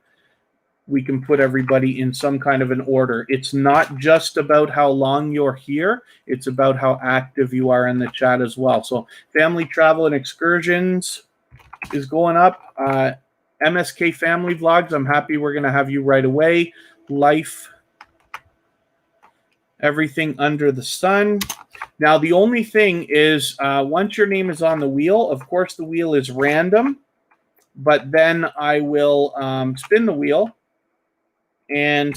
we can put everybody in some kind of an order. It's not just about how long you're here. It's about how active you are in the chat as well. So family travel and excursions is going up. MSK family vlogs, I'm happy we're going to have you right away. Life, everything under the sun. Now, the only thing is once your name is on the wheel, of course, the wheel is random, but then I will spin the wheel. And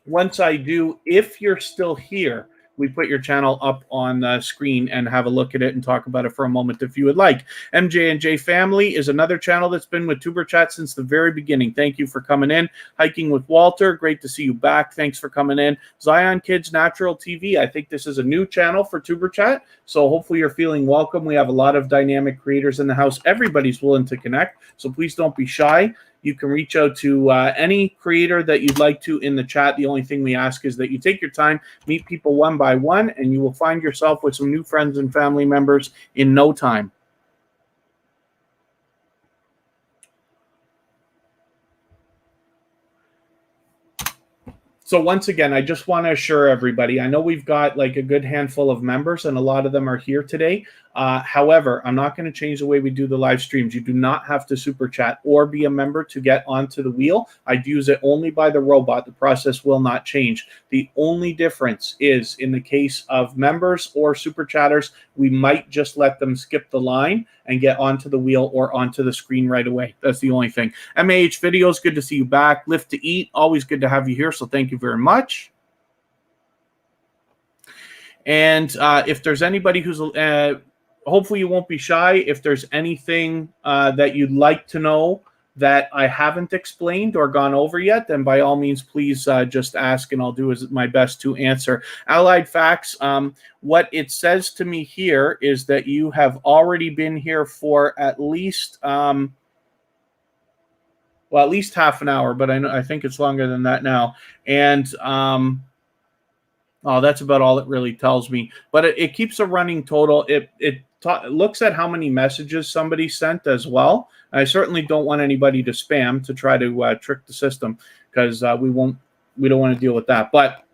once I do, if you're still here, we put your channel up on the screen and have a look at it and talk about it for a moment if you would like. MJ&J Family is another channel that's been with TuberChat since the very beginning. Thank you for coming in. Hiking with Walter, great to see you back. Thanks for coming in. Zion Kids Natural TV, I think this is a new channel for TuberChat, so hopefully you're feeling welcome. We have a lot of dynamic creators in the house. Everybody's willing to connect, so please don't be shy. You can reach out to any creator that you'd like to in the chat. The only thing we ask is that you take your time, meet people one by one, and you will find yourself with some new friends and family members in no time. So once again, I just want to assure everybody, I know we've got like a good handful of members and a lot of them are here today. However, I'm not going to change the way we do the live streams. You do not have to super chat or be a member to get onto the wheel. I'd use it only by the robot. The process will not change. The only difference is in the case of members or super chatters, we might just let them skip the line and get onto the wheel or onto the screen right away. That's the only thing. MAH Videos, good to see you back. Lift to Eat, always good to have you here, so thank you very much. And if there's anybody who's hopefully you won't be shy. If there's anything that you'd like to know that I haven't explained or gone over yet, then by all means, please just ask and I'll do my best to answer. Allied Facts, what it says to me here is that you have already been here for at least, well, at least half an hour, but I think it's longer than that now. And oh, that's about all it really tells me. But it keeps a running total. It looks at how many messages somebody sent as well. I certainly don't want anybody to spam to try to trick the system because we don't want to deal with that. But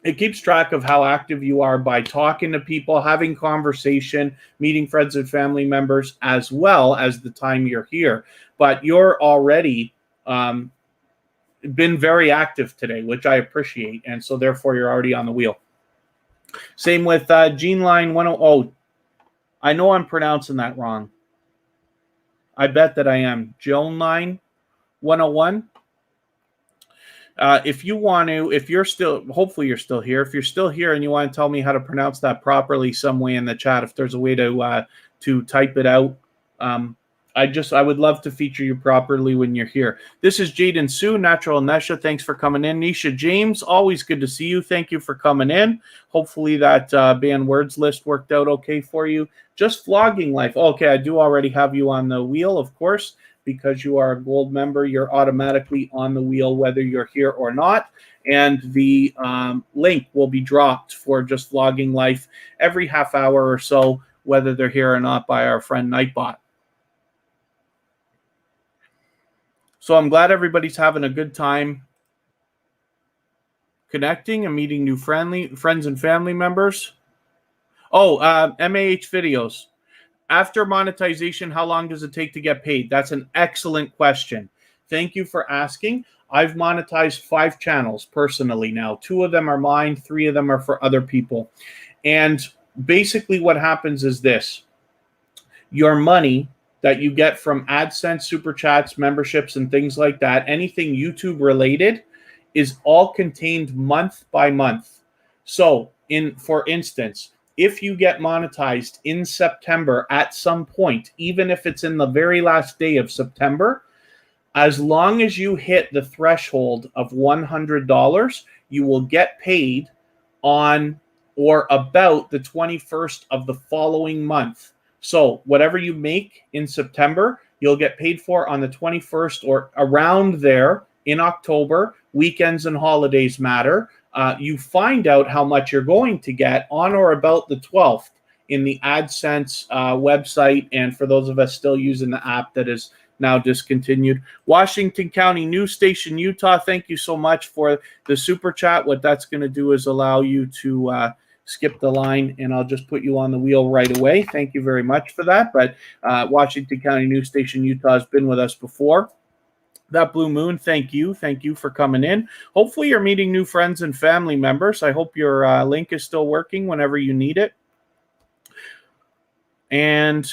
it keeps track of how active you are by talking to people, having conversation, meeting friends and family members, as well as the time you're here. But you're already been very active today, which I appreciate, and so therefore you're already on the wheel. Same with Geneline 100. Oh, I know I'm pronouncing that wrong. I bet that I am. Joneline 101. If you want to, if you're still, hopefully you're still here. If you're still here and you want to tell me how to pronounce that properly some way in the chat, if there's a way to type it out, I would love to feature you properly when you're here. This is Jaden Sue, Natural Nesha. Thanks for coming in. Nisha James, always good to see you. Thank you for coming in. Hopefully that banned words list worked out okay for you. Just Vlogging Life. Okay, I do already have you on the wheel, of course. Because you are a gold member, you're automatically on the wheel whether you're here or not. And the link will be dropped for Just Vlogging Life every half hour or so, whether they're here or not, by our friend Nightbot. So I'm glad everybody's having a good time connecting and meeting new friends and family members. Oh, MAH Videos. After monetization, how long does it take to get paid? That's an excellent question. Thank you for asking. I've monetized 5 channels personally now. 2 of them are mine. 3 of them are for other people. And basically what happens is this. Your money that you get from AdSense, Super Chats, memberships, and things like that, anything YouTube related, is all contained month by month. So, for instance, if you get monetized in September at some point, even if it's in the very last day of September, as long as you hit the threshold of $100, you will get paid on or about the 21st of the following month. So whatever you make in September, you'll get paid for on the 21st or around there in October. Weekends and holidays matter. you find out how much you're going to get on or about the 12th in the AdSense website. And for those of us still using the app that is now discontinued. Washington County News Station, Utah, thank you so much for the super chat. What that's going to do is allow you to skip the line, and I'll just put you on the wheel right away. Thank you very much for that. But Washington County News Station, Utah has been with us before. That Blue Moon, thank you. Thank you for coming in. Hopefully you're meeting new friends and family members. I hope your link is still working whenever you need it. And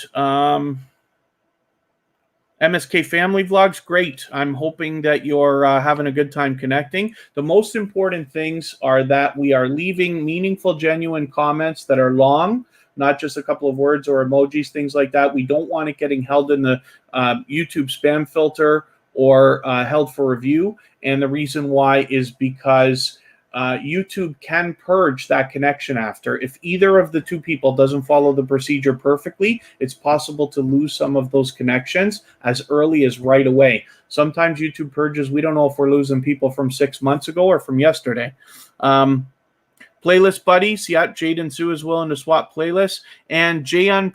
MSK Family Vlogs, great. I'm hoping that you're having a good time connecting. The most important things are that we are leaving meaningful, genuine comments that are long, not just a couple of words or emojis, things like that. We don't want it getting held in the YouTube spam filter or held for review. And the reason why is because YouTube can purge that connection after. If either of the two people doesn't follow the procedure perfectly, it's possible to lose some of those connections as early as right away. Sometimes YouTube purges, we don't know if we're losing people from 6 months ago or from yesterday. Playlist buddies, yeah, Jaden Sue is willing to swap playlists. And JJN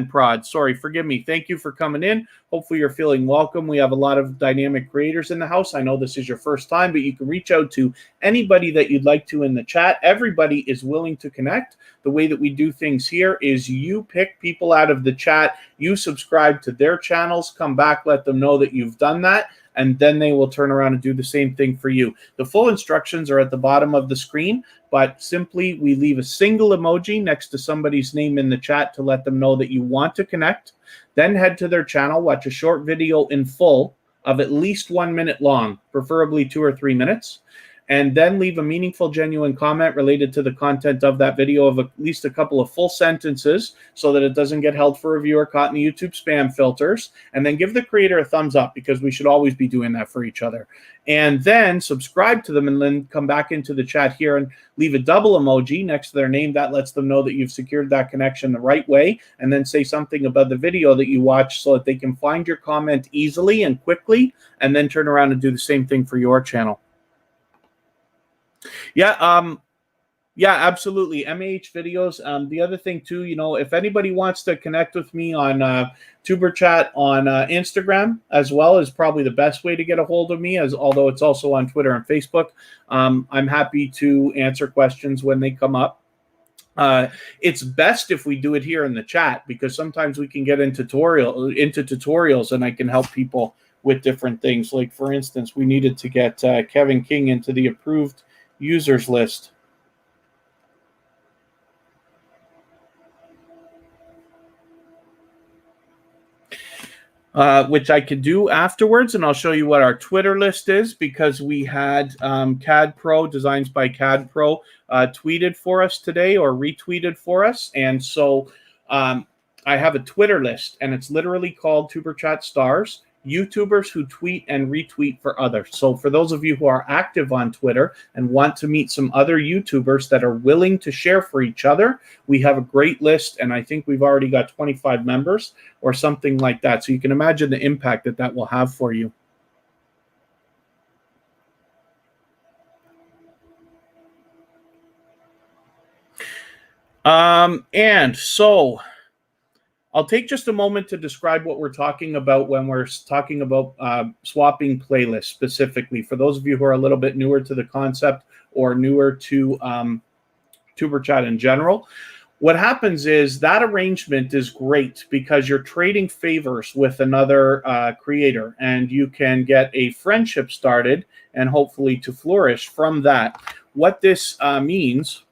Prods, sorry, forgive me. Thank you for coming in. Hopefully you're feeling welcome. We have a lot of dynamic creators in the house. I know this is your first time, but you can reach out to anybody that you'd like to in the chat. Everybody is willing to connect. The way that we do things here is you pick people out of the chat, you subscribe to their channels, come back, let them know that you've done that, and then they will turn around and do the same thing for you. The full instructions are at the bottom of the screen, but simply we leave a single emoji next to somebody's name in the chat to let them know that you want to connect. Then head to their channel, watch a short video in full of at least 1 minute long, preferably 2 or 3 minutes, and then leave a meaningful, genuine comment related to the content of that video of at least a couple of full sentences so that it doesn't get held for review or caught in the YouTube spam filters. And then give the creator a thumbs up, because we should always be doing that for each other. And then subscribe to them, and then come back into the chat here and leave a double emoji next to their name. That lets them know that you've secured that connection the right way. And then say something about the video that you watch so that they can find your comment easily and quickly, and then turn around and do the same thing for your channel. Yeah, absolutely. MAH videos. The other thing too, you know, if anybody wants to connect with me on tuberchat on Instagram as well, is probably the best way to get a hold of me, as although it's also on Twitter and Facebook. I'm happy to answer questions when they come up. It's best if we do it here in the chat, because sometimes we can get into tutorials and I can help people with different things. Like for instance, we needed to get Kevin King into the approved users list. Which I could do afterwards, and I'll show you what our Twitter list is, because we had CAD Pro, Designs by CAD Pro, tweeted for us today, or retweeted for us. And so I have a Twitter list, and it's literally called TuberChat Stars, YouTubers who tweet and retweet for others. So for those of you who are active on Twitter and want to meet some other YouTubers that are willing to share for each other, we have a great list, and I think we've already got 25 members or something like that. So you can imagine the impact that that will have for you. And so I'll take just a moment to describe what we're talking about when we're talking about swapping playlists specifically. For those of you who are a little bit newer to the concept or newer to TuberChat in general, what happens is that arrangement is great because you're trading favors with another creator, and you can get a friendship started and hopefully to flourish from that. What this means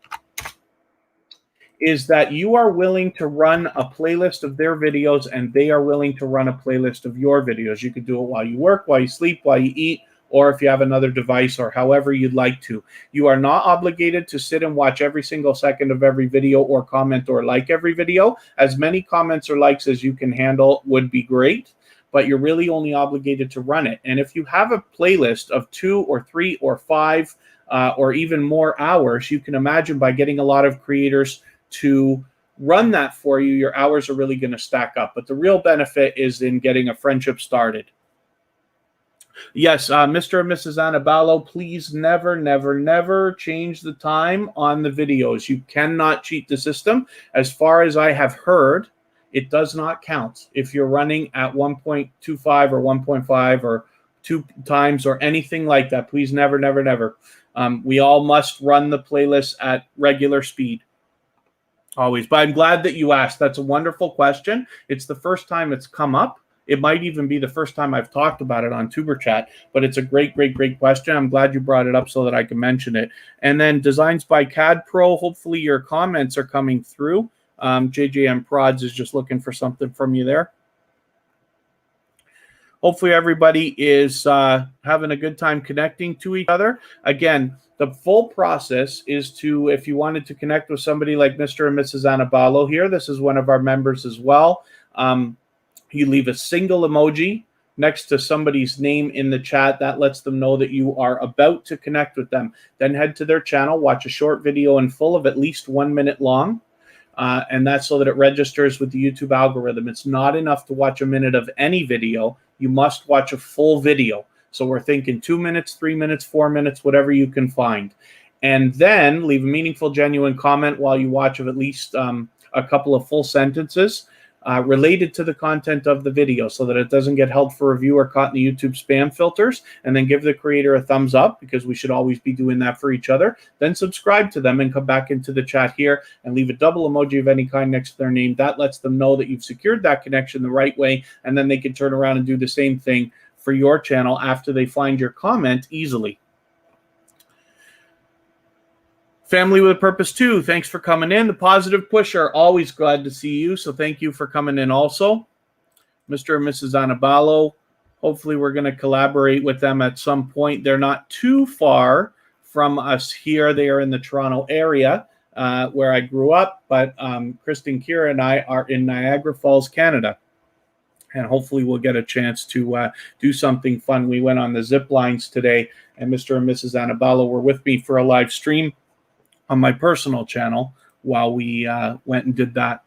is that you are willing to run a playlist of their videos, and they are willing to run a playlist of your videos. You could do it while you work, while you sleep, while you eat, or if you have another device, or however you'd like to. You are not obligated to sit and watch every single second of every video or comment or like every video. As many comments or likes as you can handle would be great, but you're really only obligated to run it. And if you have a playlist of 2 or 3 or 5 or even more hours, you can imagine by getting a lot of creators to run that for you, your hours are really going to stack up. But the real benefit is in getting a friendship started. Yes, Mr. and Mrs. Annabalo, please never, never, never change the time on the videos. You cannot cheat the system. As far as I have heard, it does not count if you're running at 1.25 or 1.5 or 2 times or anything like that. Please never, never, never. We all must run the playlist at regular speed. Always. But I'm glad that you asked. That's a wonderful question. It's the first time it's come up. It might even be the first time I've talked about it on TuberChat, but it's a great, great, great question. I'm glad you brought it up so that I can mention it. And then Designs by CAD Pro, hopefully your comments are coming through. JJM Prods is just looking for something from you there. Hopefully everybody is having a good time connecting to each other. Again, the full process is to, if you wanted to connect with somebody like Mr. and Mrs. Annabalo here, this is one of our members as well. You leave a single emoji next to somebody's name in the chat. That lets them know that you are about to connect with them. Then head to their channel, watch a short video in full of at least 1 minute long. And that's so that it registers with the YouTube algorithm. It's not enough to watch a minute of any video. You must watch a full video. So we're thinking 2 minutes, 3 minutes, 4 minutes, whatever you can find. And then leave a meaningful, genuine comment while you watch of at least a couple of full sentences related to the content of the video so that it doesn't get held for review or caught in the YouTube spam filters. And then give the creator a thumbs up, because we should always be doing that for each other. Then subscribe to them and come back into the chat here and leave a double emoji of any kind next to their name. That lets them know that you've secured that connection the right way, and then they can turn around and do the same thing for your channel after they find your comment easily. Family with a Purpose too, thanks for coming in. The Positive Pusher, always glad to see you, so thank you for coming in also. Mr. and Mrs. Annabalo, hopefully we're going to collaborate with them at some point. They're not too far from us here. They are in the Toronto area where I grew up, but Kristen, Kira, and I are in Niagara Falls, Canada. And hopefully we'll get a chance to do something fun. We went on the zip lines today, and Mr. and Mrs. Annabalo were with me for a live stream on my personal channel while we went and did that.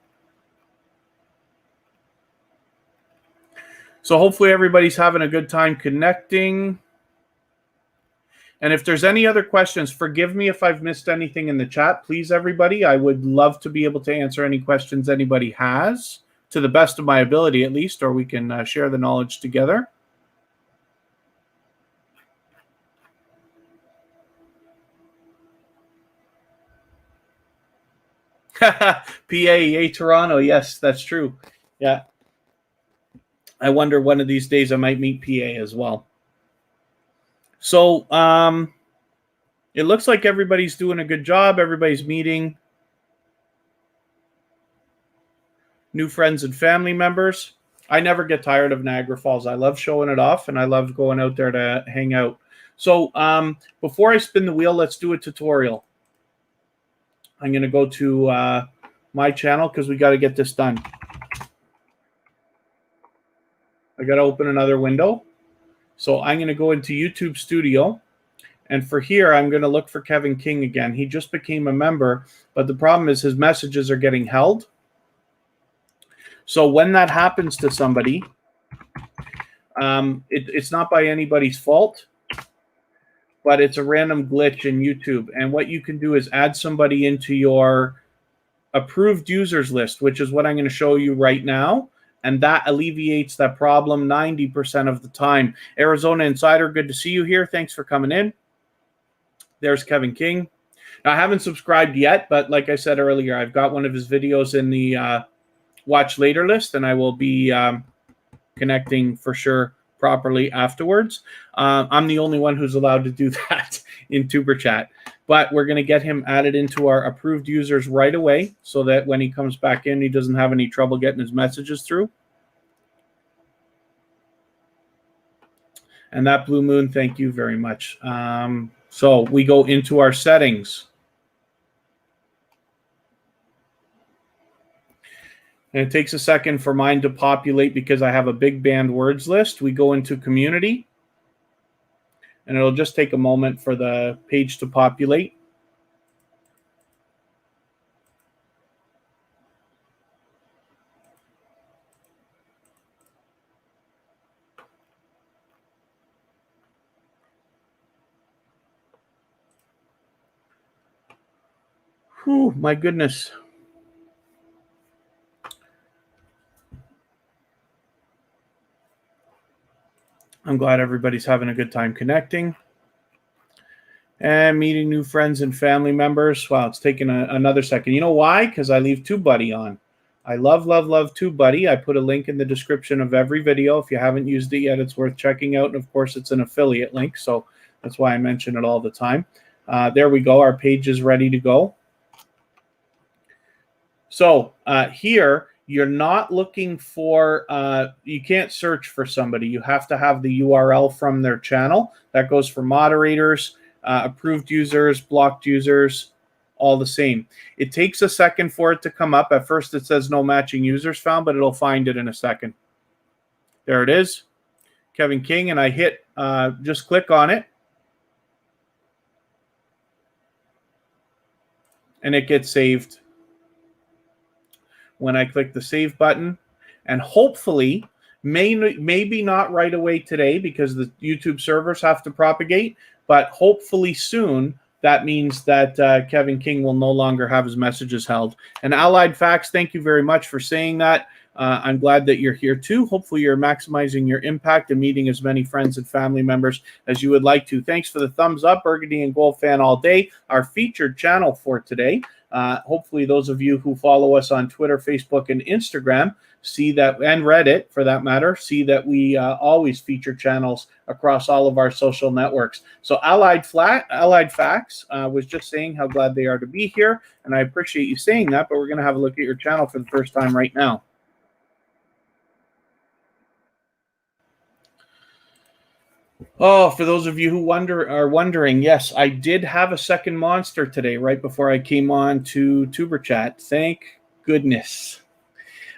So hopefully everybody's having a good time connecting. And if there's any other questions, forgive me if I've missed anything in the chat. Please, everybody, I would love to be able to answer any questions anybody has, to the best of my ability at least, or we can share the knowledge together. PA, Toronto. Yes, that's true. Yeah. I wonder one of these days I might meet PA as well. So it looks like everybody's doing a good job. Everybody's meeting new friends and family members. I never get tired of Niagara Falls. I love showing it off, and I love going out there to hang out. So before I spin the wheel, let's do a tutorial. I'm going to go to my channel because we got to get this done. I got to open another window. So I'm going to go into YouTube Studio. And for here, I'm going to look for Kevin King again. He just became a member, but the problem is his messages are getting held. So when that happens to somebody, it's not by anybody's fault, but it's a random glitch in YouTube. And what you can do is add somebody into your approved users list, which is what I'm going to show you right now. And that alleviates that problem 90% of the time. Arizona Insider, good to see you here. Thanks for coming in. There's Kevin King. Now, I haven't subscribed yet, but like I said earlier, I've got one of his videos in the watch later list, and I will be connecting for sure properly afterwards. I'm the only one who's allowed to do that in TuberChat, but we're going to get him added into our approved users right away so that when he comes back in, he doesn't have any trouble getting his messages through. And that Blue Moon, thank you very much. So we go into our settings. And it takes a second for mine to populate because I have a big banned words list. We go into community. And it'll just take a moment for the page to populate. Whew, my goodness. I'm glad everybody's having a good time connecting and meeting new friends and family members. Wow, it's taken another second. You know why? Because I leave TubeBuddy on. I love, love, love TubeBuddy. I put a link in the description of every video. If you haven't used it yet, it's worth checking out. And of course, it's an affiliate link, so that's why I mention it all the time. There we go. Our page is ready to go. So here, you're not looking for, you can't search for somebody. You have to have the URL from their channel. That goes for moderators, approved users, blocked users, all the same. It takes a second for it to come up. At first it says no matching users found, but it'll find it in a second. There it is, Kevin King, and I hit, just click on it. And it gets saved when I click the save button. And hopefully, maybe not right away today because the YouTube servers have to propagate, but hopefully soon. That means that Kevin King will no longer have his messages held. And Allied Facts, thank you very much for saying that. I'm glad that you're here too. Hopefully you're maximizing your impact and meeting as many friends and family members as you would like to. Thanks for the thumbs up, Burgundy and Gold Fan All Day, our featured channel for today. Hopefully those of you who follow us on Twitter, Facebook, and Instagram see that, and Reddit for that matter, see that we always feature channels across all of our social networks. So Allied Facts was just saying how glad they are to be here, and I appreciate you saying that, but we're going to have a look at your channel for the first time right now. Oh, for those of you who are wondering, yes, I did have a second monster today right before I came on to TuberChat. Thank goodness.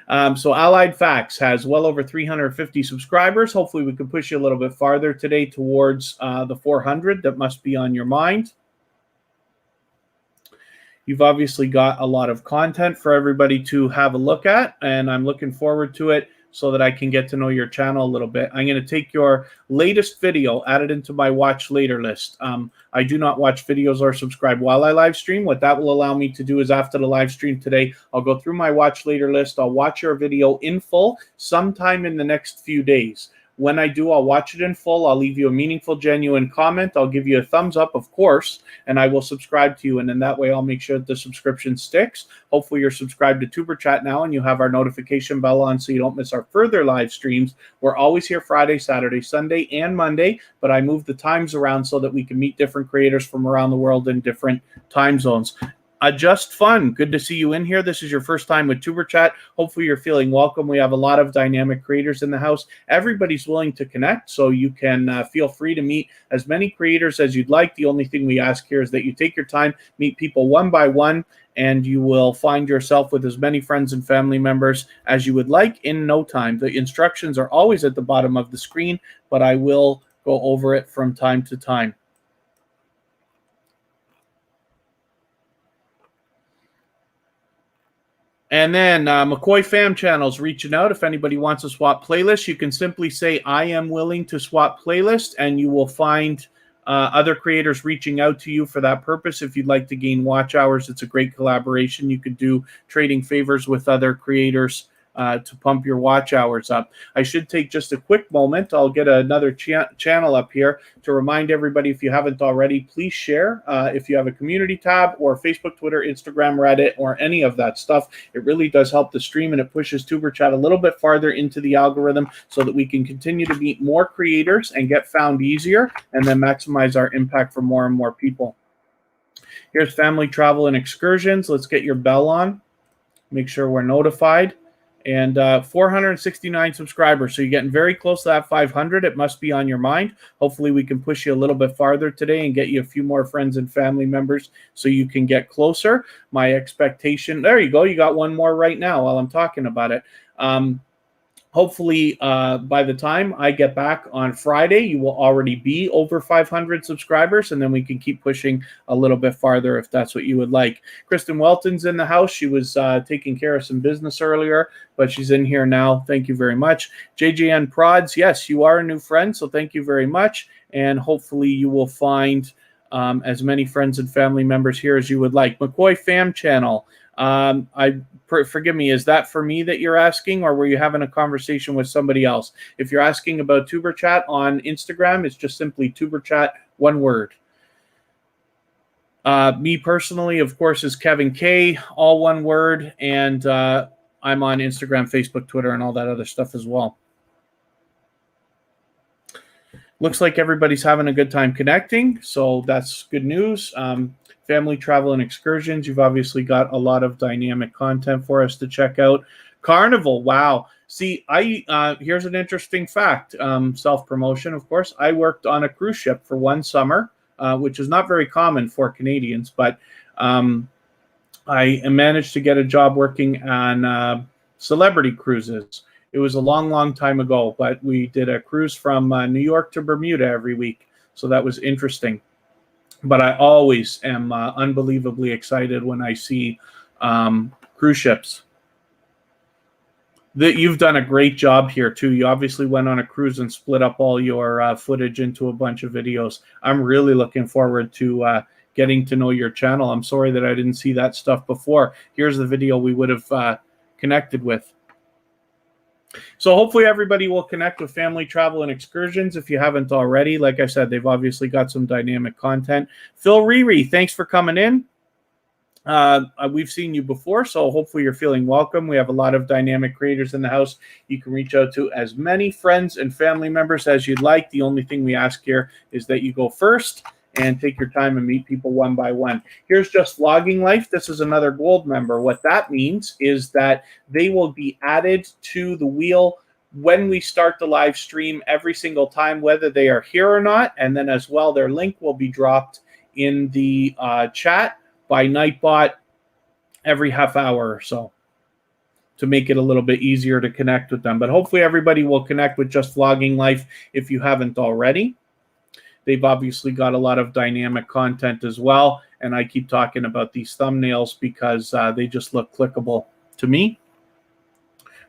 So Allied Facts has well over 350 subscribers. Hopefully we can push you a little bit farther today towards the 400 that must be on your mind. You've obviously got a lot of content for everybody to have a look at, and I'm looking forward to it so that I can get to know your channel a little bit. I'm going to take your latest video, add it into my watch later list. I do not watch videos or subscribe while I live stream. What that will allow me to do is after the live stream today, I'll go through my watch later list. I'll watch your video in full sometime in the next few days. When I do, I'll watch it in full. I'll leave you a meaningful, genuine comment. I'll give you a thumbs up, of course, and I will subscribe to you. And in that way, I'll make sure that the subscription sticks. Hopefully, you're subscribed to TuberChat now, and you have our notification bell on so you don't miss our further live streams. We're always here Friday, Saturday, Sunday, and Monday, but I move the times around so that we can meet different creators from around the world in different time zones. Just fun. Good to see you in here. This is your first time with TuberChat. Hopefully you're feeling welcome. We have a lot of dynamic creators in the house. Everybody's willing to connect, so you can feel free to meet as many creators as you'd like. The only thing we ask here is that you take your time, meet people one by one, and you will find yourself with as many friends and family members as you would like in no time. The instructions are always at the bottom of the screen, but I will go over it from time to time. And then McCoy Fam Channel's reaching out. If anybody wants to swap playlists, you can simply say, I am willing to swap playlist, and you will find other creators reaching out to you for that purpose. If you'd like to gain watch hours, it's a great collaboration. You could do trading favors with other creators to pump your watch hours up. I should take just a quick moment. I'll get another channel up here to remind everybody, if you haven't already, please share. If you have a community tab or Facebook, Twitter, Instagram, Reddit, or any of that stuff, it really does help the stream, and it pushes TuberChat a little bit farther into the algorithm so that we can continue to meet more creators and get found easier, and then maximize our impact for more and more people. Here's family, travel, and excursions. Let's get your bell on. Make sure we're notified. And 469 subscribers. So you're getting very close to that 500. It must be on your mind. Hopefully we can push you a little bit farther today and get you a few more friends and family members so you can get closer. My expectation, there you go. You got one more right now while I'm talking about it. Hopefully, by the time I get back on Friday, you will already be over 500 subscribers, and then we can keep pushing a little bit farther if that's what you would like. Kristen Welton's in the house. She was taking care of some business earlier, but she's in here now. Thank you very much. JJN Prods, yes, you are a new friend, so thank you very much, and hopefully you will find as many friends and family members here as you would like. McCoy Fam Channel. Forgive me, is that for me that you're asking, or were you having a conversation with somebody else? If you're asking about tuberchat on Instagram, it's just simply tuberchat, one word. Me personally, of course, is Kevin K, all one word, and I'm on Instagram, Facebook, Twitter, and all that other stuff as well. Looks like everybody's having a good time connecting, so that's good news. Family travel and excursions, you've obviously got a lot of dynamic content for us to check out. Carnival, wow. See, here's an interesting fact, self-promotion, of course. I worked on a cruise ship for one summer, which is not very common for Canadians, but I managed to get a job working on celebrity cruises. It was a long, long time ago, but we did a cruise from New York to Bermuda every week, so that was interesting. But I always am unbelievably excited when I see cruise ships. You've done a great job here, too. You obviously went on a cruise and split up all your footage into a bunch of videos. I'm really looking forward to getting to know your channel. I'm sorry that I didn't see that stuff before. Here's the video we would have connected with. So hopefully everybody will connect with Family Travel and Excursions if you haven't already. Like I said, they've obviously got some dynamic content. Phil Riri, thanks for coming in. We've seen you before, so hopefully you're feeling welcome. We have a lot of dynamic creators in the house. You can reach out to as many friends and family members as you'd like. The only thing we ask here is that you go first and take your time and meet people one by one. Here's Just Vlogging Life. This is another gold member. What that means is that they will be added to the wheel when we start the live stream every single time, whether they are here or not. And then as well, their link will be dropped in the chat by Nightbot every half hour or so to make it a little bit easier to connect with them. But hopefully everybody will connect with Just Vlogging Life if you haven't already. They've obviously got a lot of dynamic content as well. And I keep talking about these thumbnails because they just look clickable to me.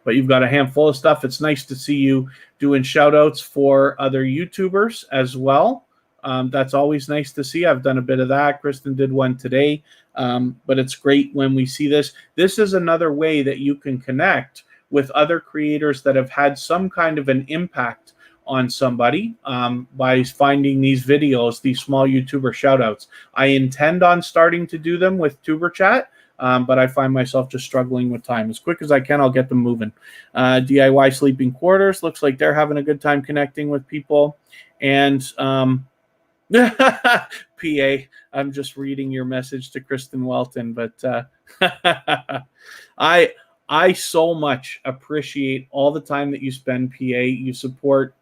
But you've got a handful of stuff. It's nice to see you doing shout outs for other YouTubers as well. That's always nice to see. I've done a bit of that. Kristen did one today. But it's great when we see this. This is another way that you can connect with other creators that have had some kind of an impact on somebody by finding these videos, these small YouTuber shoutouts. I intend on starting to do them with tuberchat, but I find myself just struggling with time. As quick as I can, I'll get them moving. DIY Sleeping Quarters, looks like they're having a good time connecting with people. And PA, I'm just reading your message to Kristen Welton, but I so much appreciate all the time that you spend, PA. You support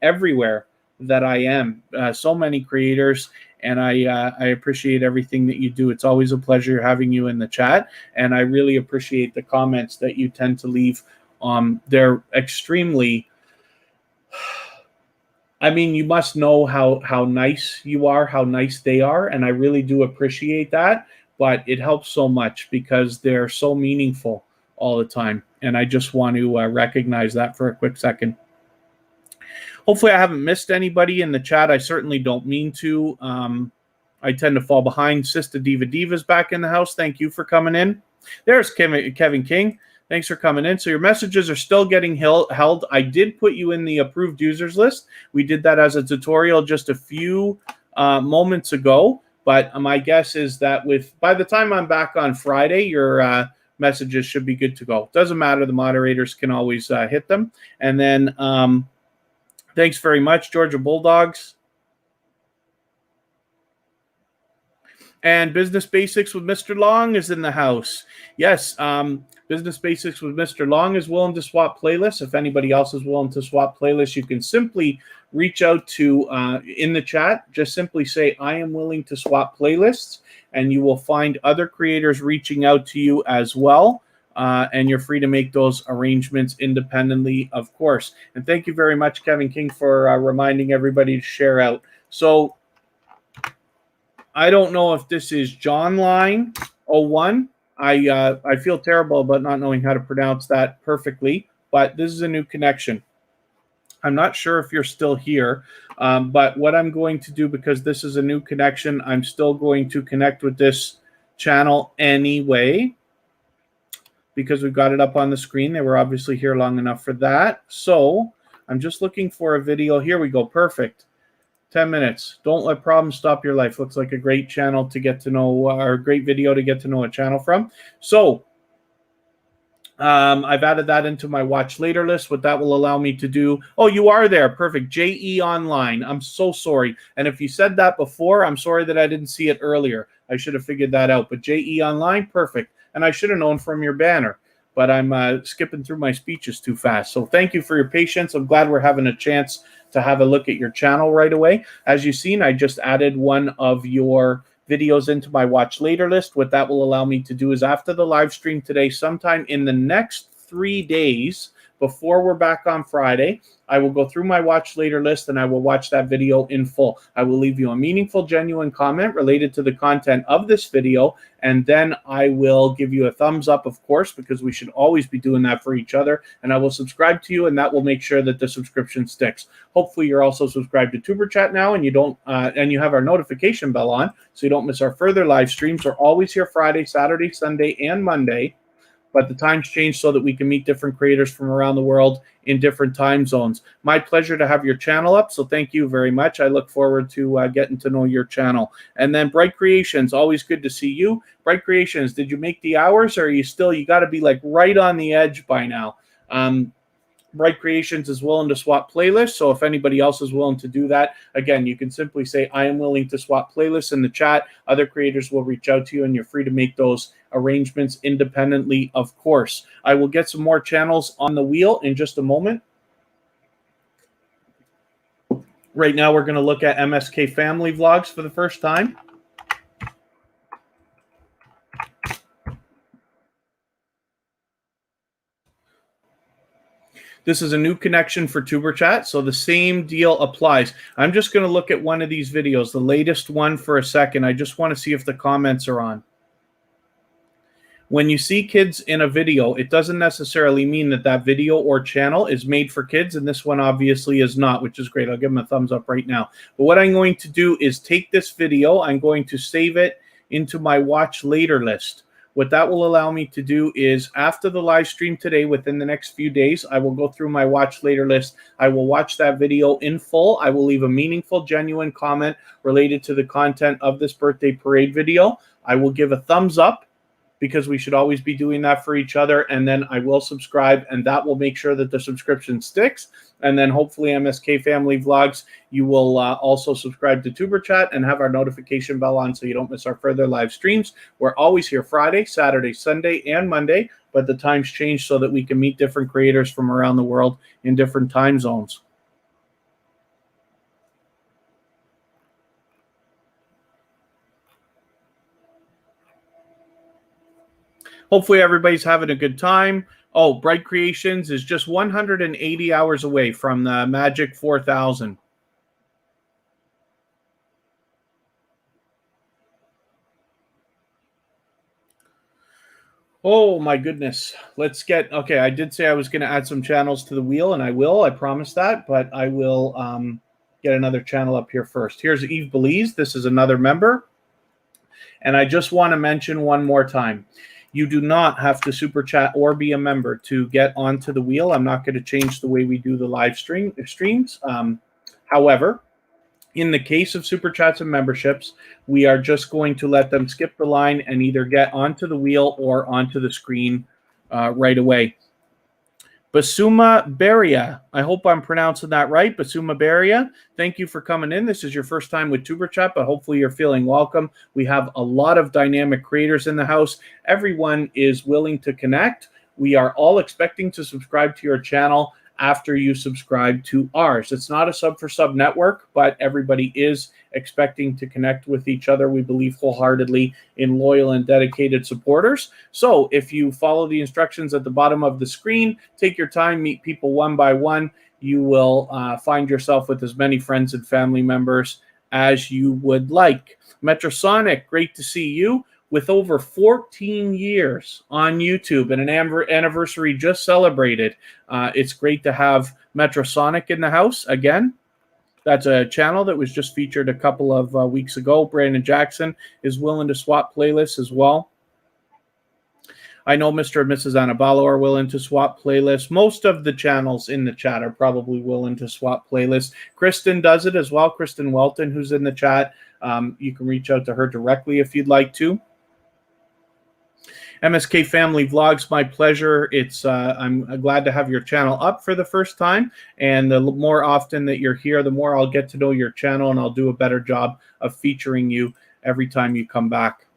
everywhere that I am. So many creators, and I appreciate everything that you do. It's always a pleasure having you in the chat, and I really appreciate the comments that you tend to leave. They're extremely... I mean, you must know how nice you are, how nice they are, and I really do appreciate that, but it helps so much because they're so meaningful all the time, and I just want to recognize that for a quick second. Hopefully I haven't missed anybody in the chat. I certainly don't mean to. I tend to fall behind. Sister Diva Diva's back in the house. Thank you for coming in. There's Kevin King. Thanks for coming in. So your messages are still getting held. I did put you in the approved users list. We did that as a tutorial just a few moments ago, but my guess is that by the time I'm back on Friday, your messages should be good to go. Doesn't matter. The moderators can always hit them. And then thanks very much, Georgia Bulldogs. And Business Basics with Mr. Long is in the house. Yes, Business Basics with Mr. Long is willing to swap playlists. If anybody else is willing to swap playlists, you can simply reach out to, in the chat, just simply say, I am willing to swap playlists, and you will find other creators reaching out to you as well. And you're free to make those arrangements independently, of course. And thank you very much, Kevin King, for reminding everybody to share out. So I don't know if this is John Line 01. I feel terrible about not knowing how to pronounce that perfectly, but this is a new connection. I'm not sure if you're still here, but what I'm going to do, because this is a new connection, I'm still going to connect with this channel anyway, because we've got it up on the screen. They were obviously here long enough for that. So I'm just looking for a video. Here we go. Perfect. 10 minutes. Don't let problems stop your life. Looks like a great channel to get to know, or a great video to get to know a channel from. So I've added that into my watch later list. What that will allow me to do. Oh, you are there. Perfect. JE Online. I'm so sorry. And if you said that before, I'm sorry that I didn't see it earlier. I should have figured that out. But JE Online, perfect. And I should have known from your banner, but I'm skipping through my speeches too fast. So thank you for your patience. I'm glad we're having a chance to have a look at your channel right away. As you've seen, I just added one of your videos into my watch later list. What that will allow me to do is, after the live stream today, sometime in the next 3 days before we're back on Friday, I will go through my watch later list and I will watch that video in full. I will leave you a meaningful, genuine comment related to the content of this video, and then I will give you a thumbs up, of course, because we should always be doing that for each other, and I will subscribe to you, and that will make sure that the subscription sticks. Hopefully you're also subscribed to TuberChat now, and you have our notification bell on so you don't miss our further live streams. We're always here Friday, Saturday, Sunday, and Monday. But the times change so that we can meet different creators from around the world in different time zones. My pleasure to have your channel up, so thank you very much. I look forward to getting to know your channel. And then Bright Creations, always good to see you. Bright Creations, did you make the hours, or are you still, you got to be like right on the edge by now. Bright Creations is willing to swap playlists, so if anybody else is willing to do that, again, you can simply say, I am willing to swap playlists in the chat. Other creators will reach out to you, and you're free to make those arrangements independently, of course. I will get some more channels on the wheel in just a moment. Right now, we're going to look at MSK family vlogs for the first time. This is a new connection for TuberChat, so the same deal applies. I'm just going to look at one of these videos, the latest one, for a second. I just want to see if the comments are on. When you see kids in a video, it doesn't necessarily mean that that video or channel is made for kids, and this one obviously is not, which is great. I'll give them a thumbs up right now. But what I'm going to do is take this video, I'm going to save it into my watch later list. What that will allow me to do is, after the live stream today, within the next few days, I will go through my watch later list. I will watch that video in full. I will leave a meaningful, genuine comment related to the content of this birthday parade video. I will give a thumbs up, because we should always be doing that for each other. And then I will subscribe, and that will make sure that the subscription sticks. And then hopefully MSK Family Vlogs, you will also subscribe to TuberChat and have our notification bell on so you don't miss our further live streams. We're always here Friday, Saturday, Sunday, and Monday, but the times change so that we can meet different creators from around the world in different time zones. Hopefully everybody's having a good time. Oh, Bright Creations is just 180 hours away from the magic 4,000. Oh my goodness. Let's get, okay, I did say I was going to add some channels to the wheel, and I will, I promise that, but I will get another channel up here first. Here's Eve Belize. This is another member. And I just want to mention one more time. You do not have to super chat or be a member to get onto the wheel. I'm not going to change the way we do the live streams. However, in the case of super chats and memberships, we are just going to let them skip the line and either get onto the wheel or onto the screen right away. Basuma Beria, I hope I'm pronouncing that right. Basuma Beria, thank you for coming in. This is your first time with TuberChat, but hopefully you're feeling welcome. We have a lot of dynamic creators in the house. Everyone is willing to connect. We are all expecting to subscribe to your channel after you subscribe to ours. It's not a sub for sub network, but everybody is expecting to connect with each other. We believe wholeheartedly in loyal and dedicated supporters. So if you follow the instructions at the bottom of the screen, take your time, meet people one by one, you will find yourself with as many friends and family members as you would like. Metrosonic, great to see you. with over 14 years on YouTube and an anniversary just celebrated. It's great to have Metrosonic in the house again. That's a channel that was just featured a couple of weeks ago. Brandon Jackson is willing to swap playlists as well. I know Mr. and Mrs. Anabalo are willing to swap playlists. Most of the channels in the chat are probably willing to swap playlists. Kristen does it as well. Kristen Welton, who's in the chat. You can reach out to her directly if you'd like to. MSK Family Vlogs, my pleasure. I'm glad to have your channel up for the first time. And the more often that you're here, the more I'll get to know your channel, and I'll do a better job of featuring you every time you come back.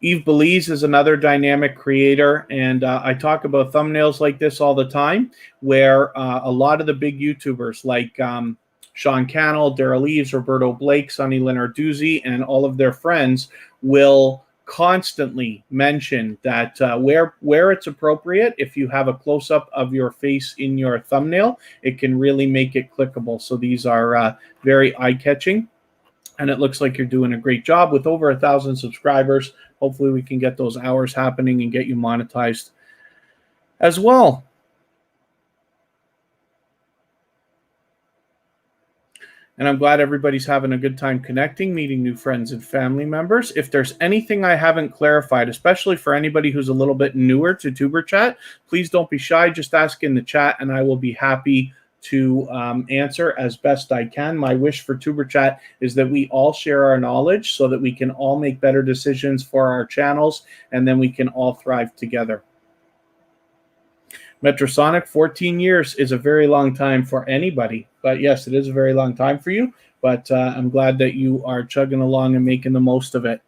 Eve Belize is another dynamic creator, and I talk about thumbnails like this all the time, where a lot of the big YouTubers like Sean Cannell, Daryl Eves, Roberto Blake, Sonny Lenarduzzi, and all of their friends will constantly mention that where it's appropriate, if you have a close-up of your face in your thumbnail, it can really make it clickable. So these are very eye-catching, and it looks like you're doing a great job with over 1,000 subscribers. Hopefully we can get those hours happening and get you monetized as well. And I'm glad everybody's having a good time connecting, meeting new friends and family members. If there's anything I haven't clarified, especially for anybody who's a little bit newer to TuberChat, please don't be shy. Just ask in the chat, and I will be happy to answer as best I can. My wish for TuberChat is that we all share our knowledge so that we can all make better decisions for our channels, and then we can all thrive together. Metrosonic, 14 years is a very long time for anybody. But yes, it is a very long time for you. But I'm glad that you are chugging along and making the most of it.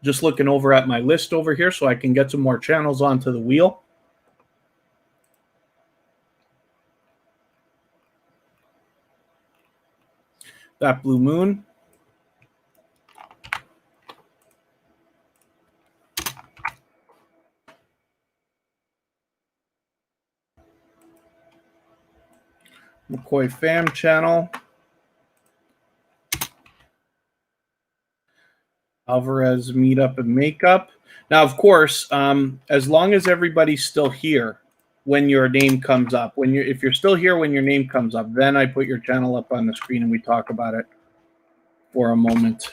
Just looking over at my list over here so I can get some more channels onto the wheel. That Blue Moon. McCoy Fam channel. Alvarez Meetup and Makeup. Now, of course, as long as everybody's still here when your name comes up, if you're still here when your name comes up, then I put your channel up on the screen and we talk about it for a moment.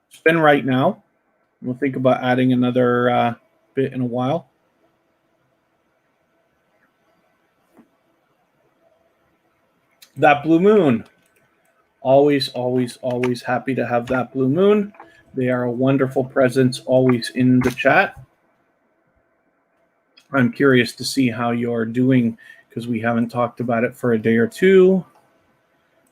Spin right now. We'll think about adding another bit in a while. That Blue Moon. Always, always, always happy to have That Blue Moon. They are a wonderful presence always in the chat. I'm curious to see how you're doing because we haven't talked about it for a day or two.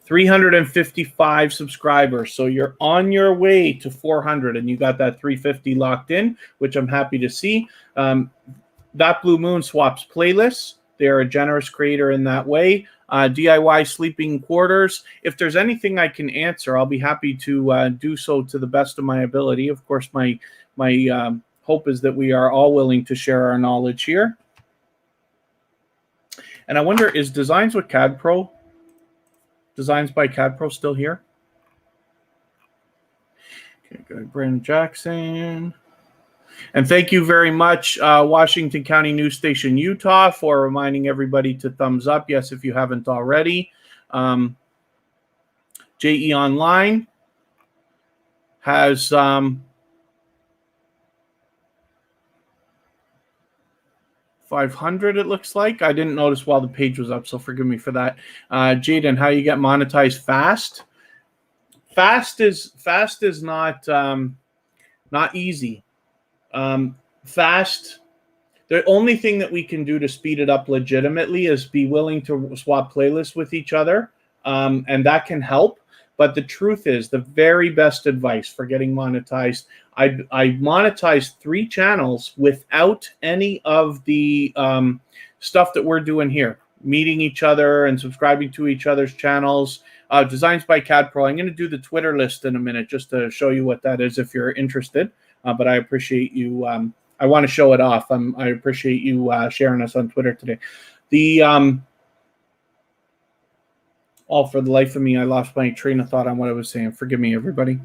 355 subscribers. So you're on your way to 400 and you got that 350 locked in, which I'm happy to see. That Blue Moon swaps playlists. They're a generous creator in that way. DIY sleeping quarters. If there's anything I can answer, I'll be happy to do so to the best of my ability. Of course, my hope is that we are all willing to share our knowledge here. And I wonder, is Designs with CAD Pro, Designs by CAD Pro still here? Okay, good. Brandon Jackson. And thank you very much, Washington County News Station, Utah, for reminding everybody to thumbs up. Yes, if you haven't already. JE Online has 500, it looks like. I didn't notice while the page was up, so forgive me for that. Jaden, how you get monetized fast? Fast is not easy. Fast, the only thing that we can do to speed it up legitimately is be willing to swap playlists with each other, and that can help. But the truth is, the very best advice for getting monetized, I monetized 3 channels without any of the stuff that we're doing here, meeting each other and subscribing to each other's channels. Designs by CAD Pro. I'm going to do the Twitter list in a minute just to show you what that is if you're interested. But I appreciate you I want to show it off. I appreciate you sharing us on Twitter today. For the life of me, I lost my train of thought on what I was saying. Forgive me, everybody.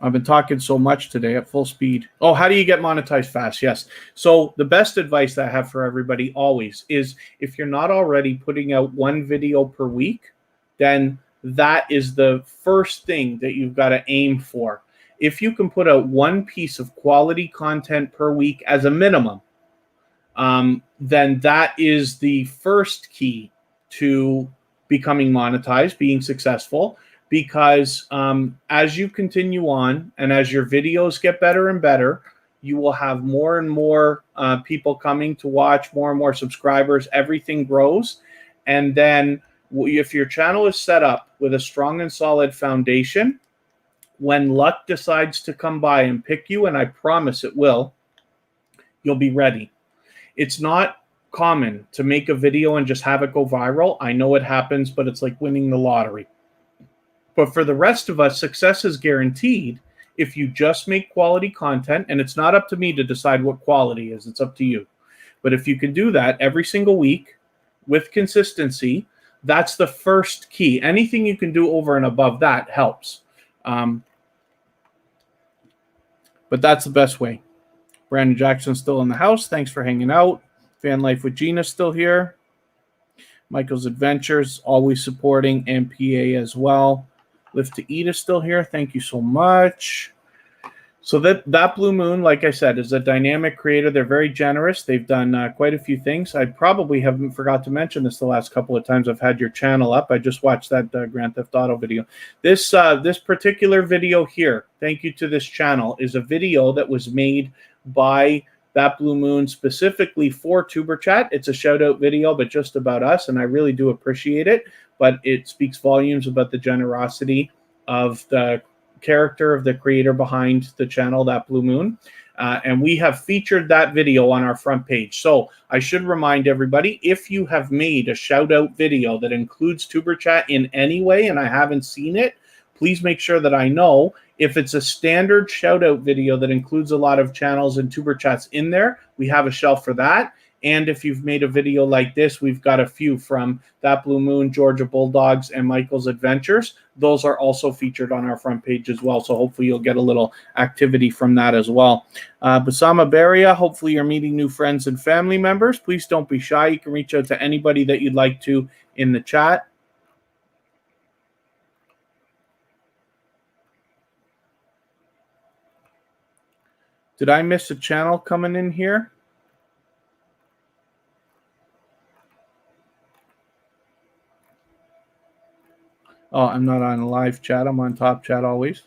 I've been talking so much today at full speed. Oh, how do you get monetized fast? Yes. So the best advice that I have for everybody always is if you're not already putting out one video per week, then that is the first thing that you've got to aim for. If you can put out one piece of quality content per week as a minimum, then that is the first key to becoming monetized, being successful. Because as you continue on and as your videos get better and better, you will have more and more people coming to watch, more and more subscribers. Everything grows. And then if your channel is set up with a strong and solid foundation, when luck decides to come by and pick you, and I promise it will, you'll be ready. It's not common to make a video and just have it go viral. I know it happens, but it's like winning the lottery. But for the rest of us, success is guaranteed if you just make quality content, and it's not up to me to decide what quality is. It's up to you. But if you can do that every single week with consistency, that's the first key. Anything you can do over and above that helps. But that's the best way. Brandon Jackson's still in the house. Thanks for hanging out. Fan Life with Gina's still here. Michael's Adventures, always supporting MPA as well. Live to Eat is still here. Thank you so much. So that Blue Moon, like I said, is a dynamic creator. They're very generous. They've done quite a few things. I probably haven't forgot to mention this the last couple of times I've had your channel up. I just watched that Grand Theft Auto video. This particular video here, thank you to this channel, is a video that was made by That Blue Moon specifically for TuberChat. It's a shout out video, but just about us, and I really do appreciate it. But it speaks volumes about the generosity of the character of the creator behind the channel, That Blue Moon. And we have featured that video on our front page. So I should remind everybody, if you have made a shout out video that includes TuberChat in any way, and I haven't seen it, please make sure that I know. If it's a standard shout out video that includes a lot of channels and TuberChats in there, we have a shelf for that. And if you've made a video like this, we've got a few from That Blue Moon, Georgia Bulldogs, and Michael's Adventures. Those are also featured on our front page as well. So hopefully you'll get a little activity from that as well. Basama Beria, hopefully you're meeting new friends and family members. Please don't be shy. You can reach out to anybody that you'd like to in the chat. Did I miss a channel coming in here? Oh, I'm not on live chat. I'm on top chat always.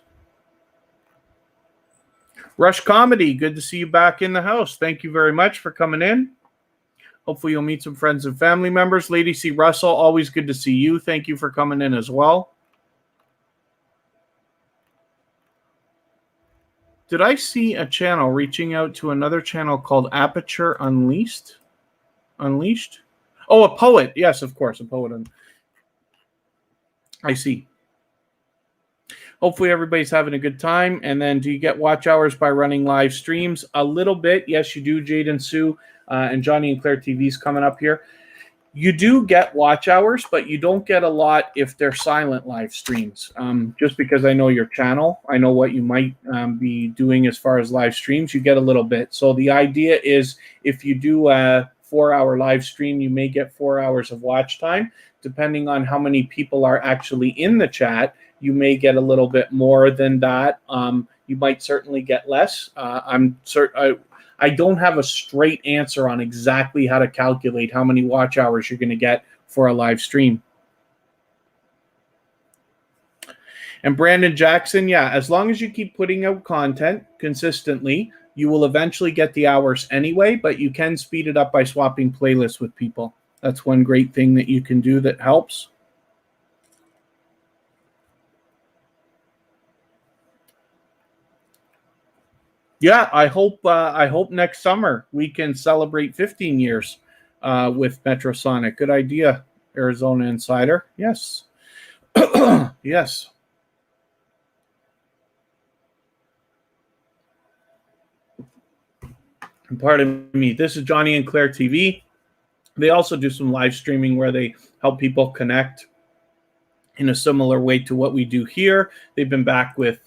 Rush Comedy, good to see you back in the house. Thank you very much for coming in. Hopefully you'll meet some friends and family members. Lady C. Russell, always good to see you. Thank you for coming in as well. Did I see a channel reaching out to another channel called Aperture Unleashed? Oh, a poet. Yes, of course, a poet. I see. Hopefully everybody's having a good time. And then do you get watch hours by running live streams? A little bit. Yes, you do, Jade and Sue. And Johnny and Claire TV's coming up here. You do get watch hours, but you don't get a lot if they're silent live streams. Just because I know your channel, I know what you might be doing as far as live streams, you get a little bit. So the idea is if you do a 4-hour live stream, you may get 4 hours of watch time. Depending on how many people are actually in the chat, you may get a little bit more than that. You might certainly get less. I don't have a straight answer on exactly how to calculate how many watch hours you're going to get for a live stream. And Brandon Jackson, yeah, as long as you keep putting out content consistently, you will eventually get the hours anyway, but you can speed it up by swapping playlists with people. That's one great thing that you can do that helps. Yeah, I hope next summer we can celebrate 15 years with Metrosonic. Good idea, Arizona Insider. Yes. Yes. Pardon me. This is Johnny and Claire TV. They also do some live streaming where they help people connect in a similar way to what we do here. They've been back with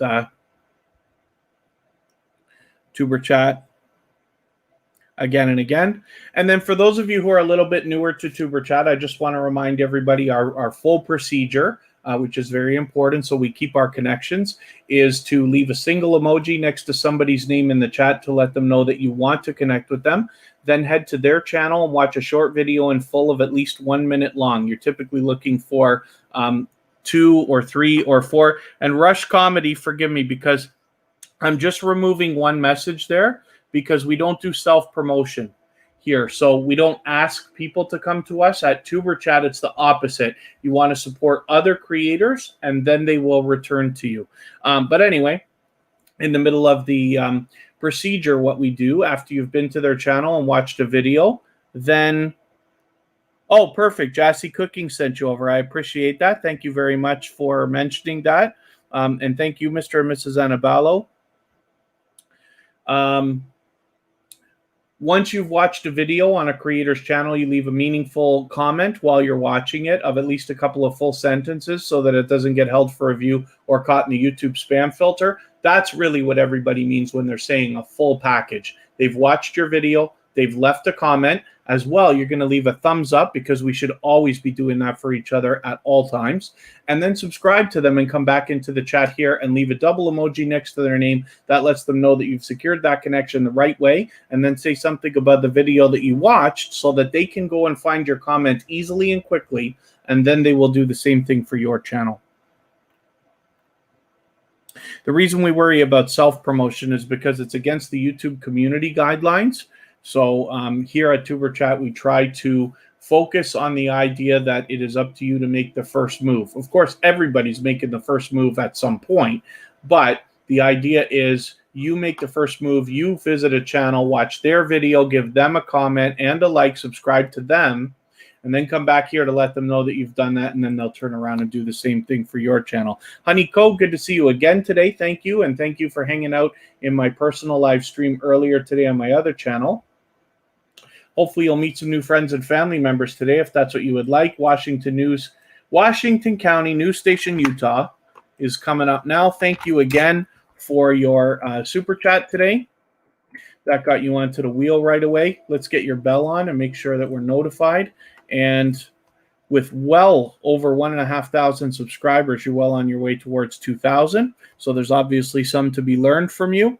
tuberchat again and again. And then for those of you who are a little bit newer to tuberchat, I just want to remind everybody our full procedure, which is very important so we keep our connections, is to leave a single emoji next to somebody's name in the chat to let them know that you want to connect with them. Then head to their channel and watch a short video in full of at least 1 minute long. You're typically looking for 2 or 3 or 4. And Rush Comedy, forgive me, because I'm just removing one message there because we don't do self-promotion here. So we don't ask people to come to us. At tuberchat, it's the opposite. You want to support other creators, and then they will return to you. But anyway, in the middle of the procedure, what we do after you've been to their channel and watched a video, then... Oh, perfect. Jassy Cooking sent you over. I appreciate that. Thank you very much for mentioning that. And thank you, Mr. and Mrs. Annabalo. Once you've watched a video on a creator's channel, you leave a meaningful comment while you're watching it of at least a couple of full sentences so that it doesn't get held for review or caught in the YouTube spam filter. That's really what everybody means when they're saying a full package. They've watched your video, they've left a comment. As well, you're going to leave a thumbs up because we should always be doing that for each other at all times. And then subscribe to them and come back into the chat here and leave a double emoji next to their name. That lets them know that you've secured that connection the right way. And then say something about the video that you watched so that they can go and find your comment easily and quickly. And then they will do the same thing for your channel. The reason we worry about self-promotion is because it's against the YouTube community guidelines. So here at tuberchat, we try to focus on the idea that it is up to you to make the first move. Of course, everybody's making the first move at some point, but the idea is you make the first move, you visit a channel, watch their video, give them a comment and a like, subscribe to them, and then come back here to let them know that you've done that, and then they'll turn around and do the same thing for your channel. Honey Code, good to see you again today. Thank you, and thank you for hanging out in my personal live stream earlier today on my other channel. Hopefully you'll meet some new friends and family members today if that's what you would like. Washington County News Station, Utah is coming up now. Thank you again for your super chat today. That got you onto the wheel right away. Let's get your bell on and make sure that we're notified. And with well over 1,500 subscribers, you're well on your way towards 2,000. So there's obviously some to be learned from you.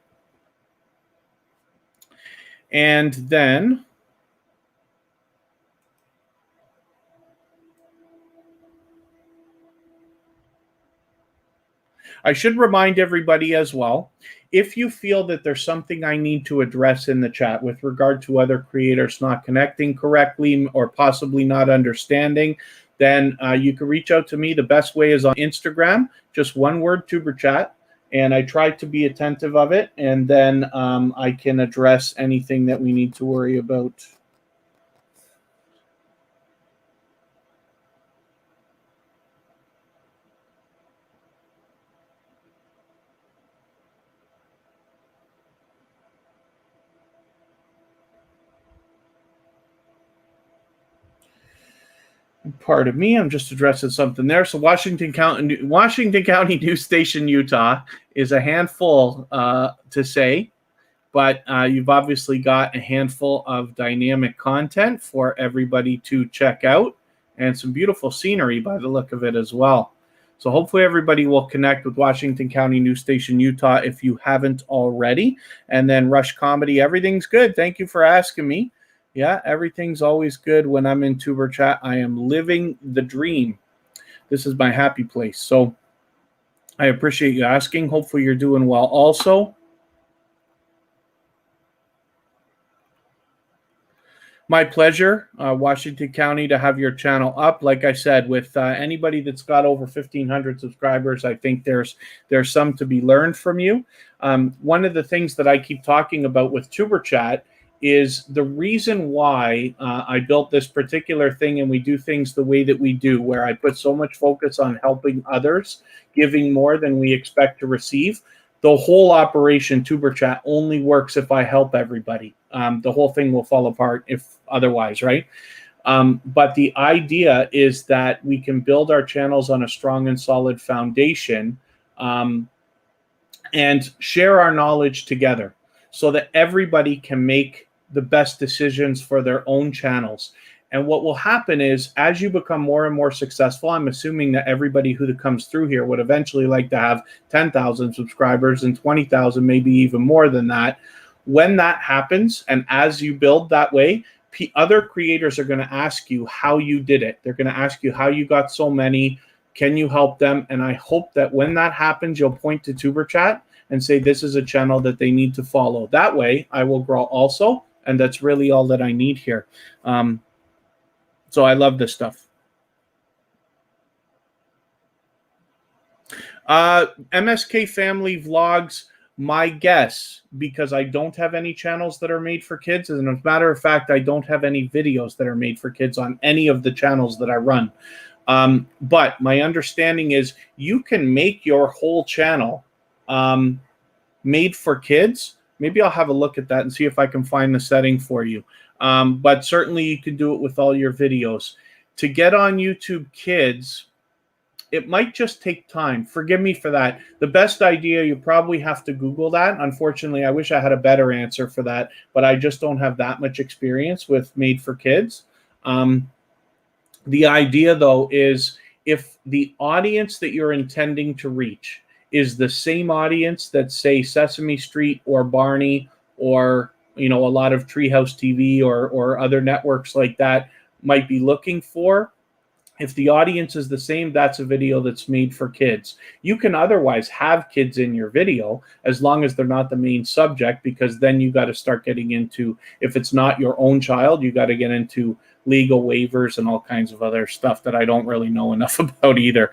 And then... I should remind everybody as well, if you feel that there's something I need to address in the chat with regard to other creators not connecting correctly or possibly not understanding, then you can reach out to me. The best way is on Instagram, just one word, tuberchat, and I try to be attentive of it, and then I can address anything that we need to worry about. Pardon me, I'm just addressing something there. So Washington County News Station, Utah is a handful to say, but you've obviously got a handful of dynamic content for everybody to check out and some beautiful scenery by the look of it as well. So hopefully everybody will connect with Washington County News Station, Utah if you haven't already. And then Rush Comedy, everything's good. Thank you for asking me. Yeah, everything's always good when I'm in tuberchat. I am living the dream. This is my happy place. So I appreciate you asking. Hopefully you're doing well also. My pleasure, Washington County, to have your channel up. Like I said, with anybody that's got over 1,500 subscribers, I think there's some to be learned from you. One of the things that I keep talking about with tuberchat is the reason why I built this particular thing and we do things the way that we do, where I put so much focus on helping others, giving more than we expect to receive. the whole operation tuberchat only works if I help everybody. The whole thing will fall apart if otherwise, right? But the idea is that we can build our channels on a strong and solid foundation, and share our knowledge together so that everybody can make the best decisions for their own channels. And what will happen is, as you become more and more successful, I'm assuming that everybody who comes through here would eventually like to have 10,000 subscribers and 20,000, maybe even more than that. When that happens, and as you build that way, other creators are going to ask you how you did it. They're going to ask you how you got so many. Can you help them? And I hope that when that happens, you'll point to tuberchat and say this is a channel that they need to follow. That way, I will grow also, and that's really all that I need here. So I love this stuff. MSK Family Vlogs, my guess, because I don't have any channels that are made for kids, and as a matter of fact, I don't have any videos that are made for kids on any of the channels that I run. But my understanding is you can make your whole channel made for kids. Maybe I'll have a look at that and see if I can find the setting for you. But certainly you can do it with all your videos. To get on YouTube Kids, it might just take time. Forgive me for that. The best idea, you probably have to Google that. Unfortunately, I wish I had a better answer for that, but I just don't have that much experience with made for kids. The idea, though, is if the audience that you're intending to reach is the same audience that, say, Sesame Street or Barney or, you know, a lot of Treehouse TV or other networks like that might be looking for, if the audience is the same, that's a video that's made for kids. You can otherwise have kids in your video as long as they're not the main subject, because then you got to start getting into, if it's not your own child, you got to get into legal waivers and all kinds of other stuff that I don't really know enough about either.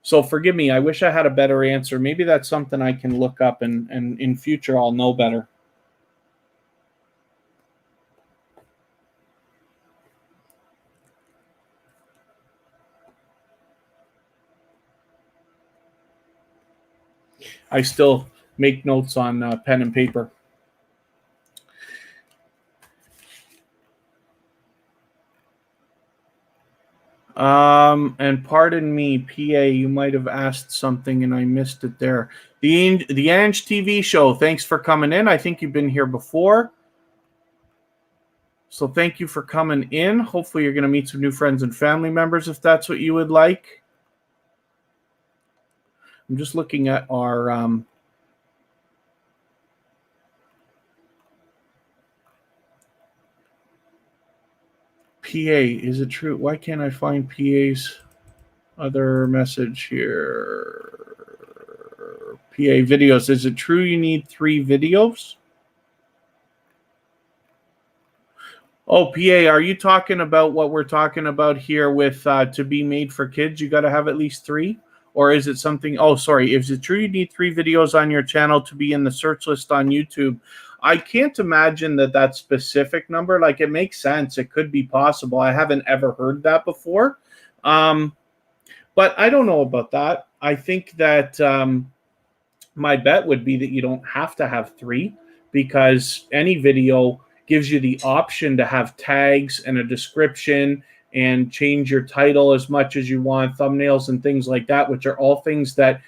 So forgive me. I wish I had a better answer. Maybe that's something I can look up, and in future I'll know better. I still make notes on pen and paper. And pardon me, PA, you might have asked something and I missed it there. The Ange TV show, thanks for coming in. I think you've been here before. So thank you for coming in. Hopefully you're going to meet some new friends and family members if that's what you would like. I'm just looking at our PA. Is it true? Why can't I find PA's other message here? PA videos. Is it true you need 3 videos? Oh, PA, are you talking about what we're talking about here with to be made for kids? You got to have at least 3? Or is it something? Oh, sorry. Is it true you need 3 videos on your channel to be in the search list on YouTube? I can't imagine that specific number. Like, it makes sense. It could be possible. I haven't ever heard that before. But I don't know about that. I think that my bet would be that you don't have to have 3, because any video gives you the option to have tags and a description and change your title as much as you want, thumbnails and things like that, which are all things that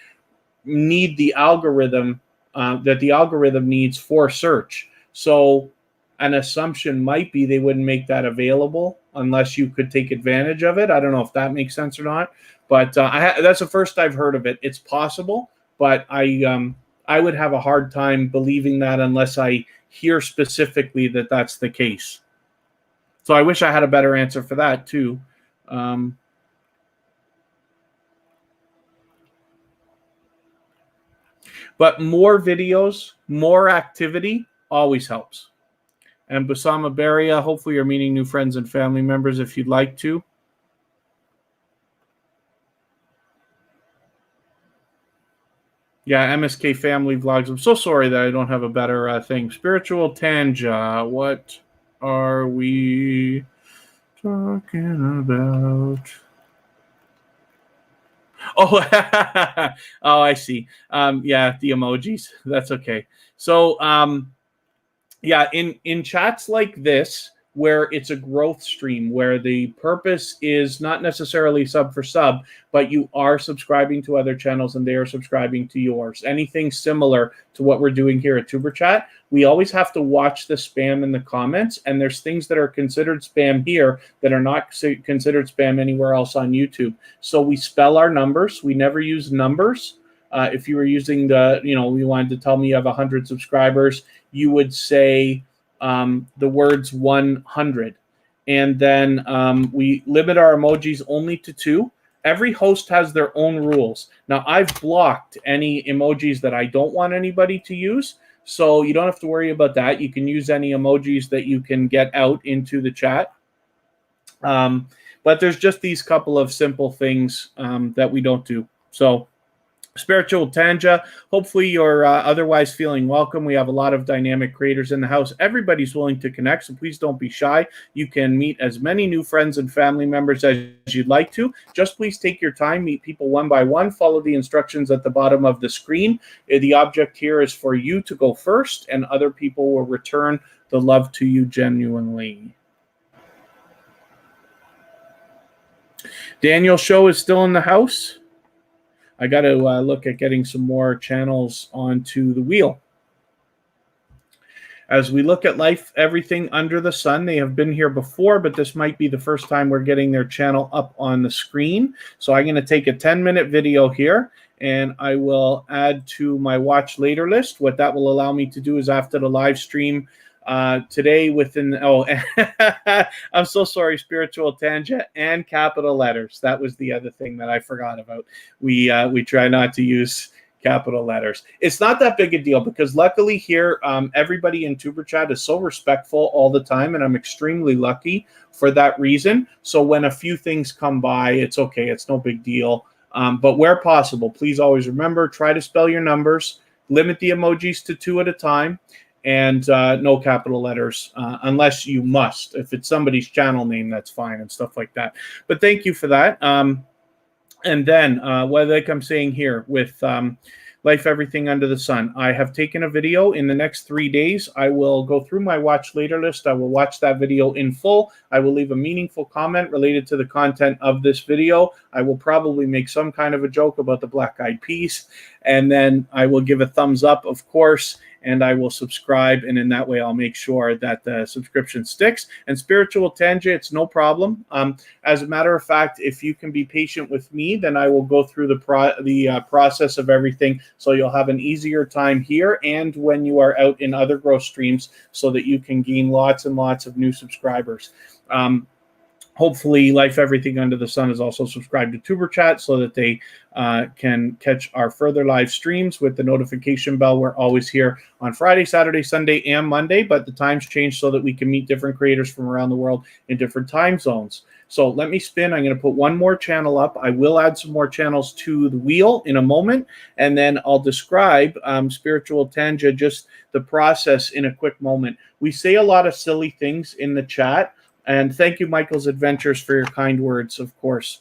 need the algorithm, that the algorithm needs for search. So an assumption might be they wouldn't make that available unless you could take advantage of it. I don't know if that makes sense or not, but that's the first I've heard of it. It's possible, but I would have a hard time believing that unless I hear specifically that that's the case. So I wish I had a better answer for that too. But more videos, more activity always helps. And Basama Beria, hopefully you're meeting new friends and family members if you'd like to. Yeah, MSK Family Vlogs. I'm so sorry that I don't have a better thing. Spiritual Tanja, what are we talking about? Oh, oh, I see. Yeah, the emojis. That's okay. So, yeah, in chats like this, where it's a growth stream, where the purpose is not necessarily sub for sub, but you are subscribing to other channels and they are subscribing to yours. Anything similar to what we're doing here at tuberchat, we always have to watch the spam in the comments, and there's things that are considered spam here that are not considered spam anywhere else on YouTube. So we spell our numbers. We never use numbers. If you were using the, you wanted to tell me you have 100 subscribers, you would say the words 100. And then we limit our emojis only to 2. Every host has their own rules. Now, I've blocked any emojis that I don't want anybody to use, so you don't have to worry about that. You can use any emojis that you can get out into the chat. But there's just these couple of simple things that we don't do. So, Spiritual Tanja, hopefully you're otherwise feeling welcome. We have a lot of dynamic creators in the house. Everybody's willing to connect, so please don't be shy. You can meet as many new friends and family members as you'd like to. Just please take your time, meet people one by one, follow the instructions at the bottom of the screen. The object here is for you to go first, and other people will return the love to you genuinely. Daniel Show is still in the house. I got to look at getting some more channels onto the wheel. As we look at Life, Everything Under the Sun, they have been here before, but this might be the first time we're getting their channel up on the screen. So I'm going to take a 10-minute video here, and I will add to my watch later list. What that will allow me to do is after the live stream today I'm so sorry, Spiritual Tanja, and capital letters. That was the other thing that I forgot about. We try not to use capital letters. It's not that big a deal because luckily here, everybody in tuberchat is so respectful all the time, and I'm extremely lucky for that reason. So when a few things come by, it's okay. It's no big deal. But where possible, please always remember, try to spell your numbers, limit the emojis to 2 at a time, and no capital letters unless you must. If it's somebody's channel name, that's fine, and stuff like that. But thank you for that. And then, like I'm saying here with Life, Everything Under the Sun, I have taken a video. In the next 3 days, I will go through my watch later list. I will watch that video in full. I will leave a meaningful comment related to the content of this video. I will probably make some kind of a joke about the Black Eyed Peas. And then I will give a thumbs up, of course, and I will subscribe, and in that way I'll make sure that the subscription sticks. And Spiritual Tanja, it's no problem. As a matter of fact, if you can be patient with me, then I will go through the process of everything, so you'll have an easier time here and when you are out in other growth streams, so that you can gain lots and lots of new subscribers. Hopefully, Life, Everything Under the Sun is also subscribed to tuberchat so that they can catch our further live streams with the notification bell. We're always here on Friday, Saturday, Sunday, and Monday, but the times change so that we can meet different creators from around the world in different time zones. So let me spin. I'm going to put one more channel up. I will add some more channels to the wheel in a moment, and then I'll describe Spiritual Tanja, just the process in a quick moment. We say a lot of silly things in the chat. And thank you, Michael's Adventures, for your kind words, of course.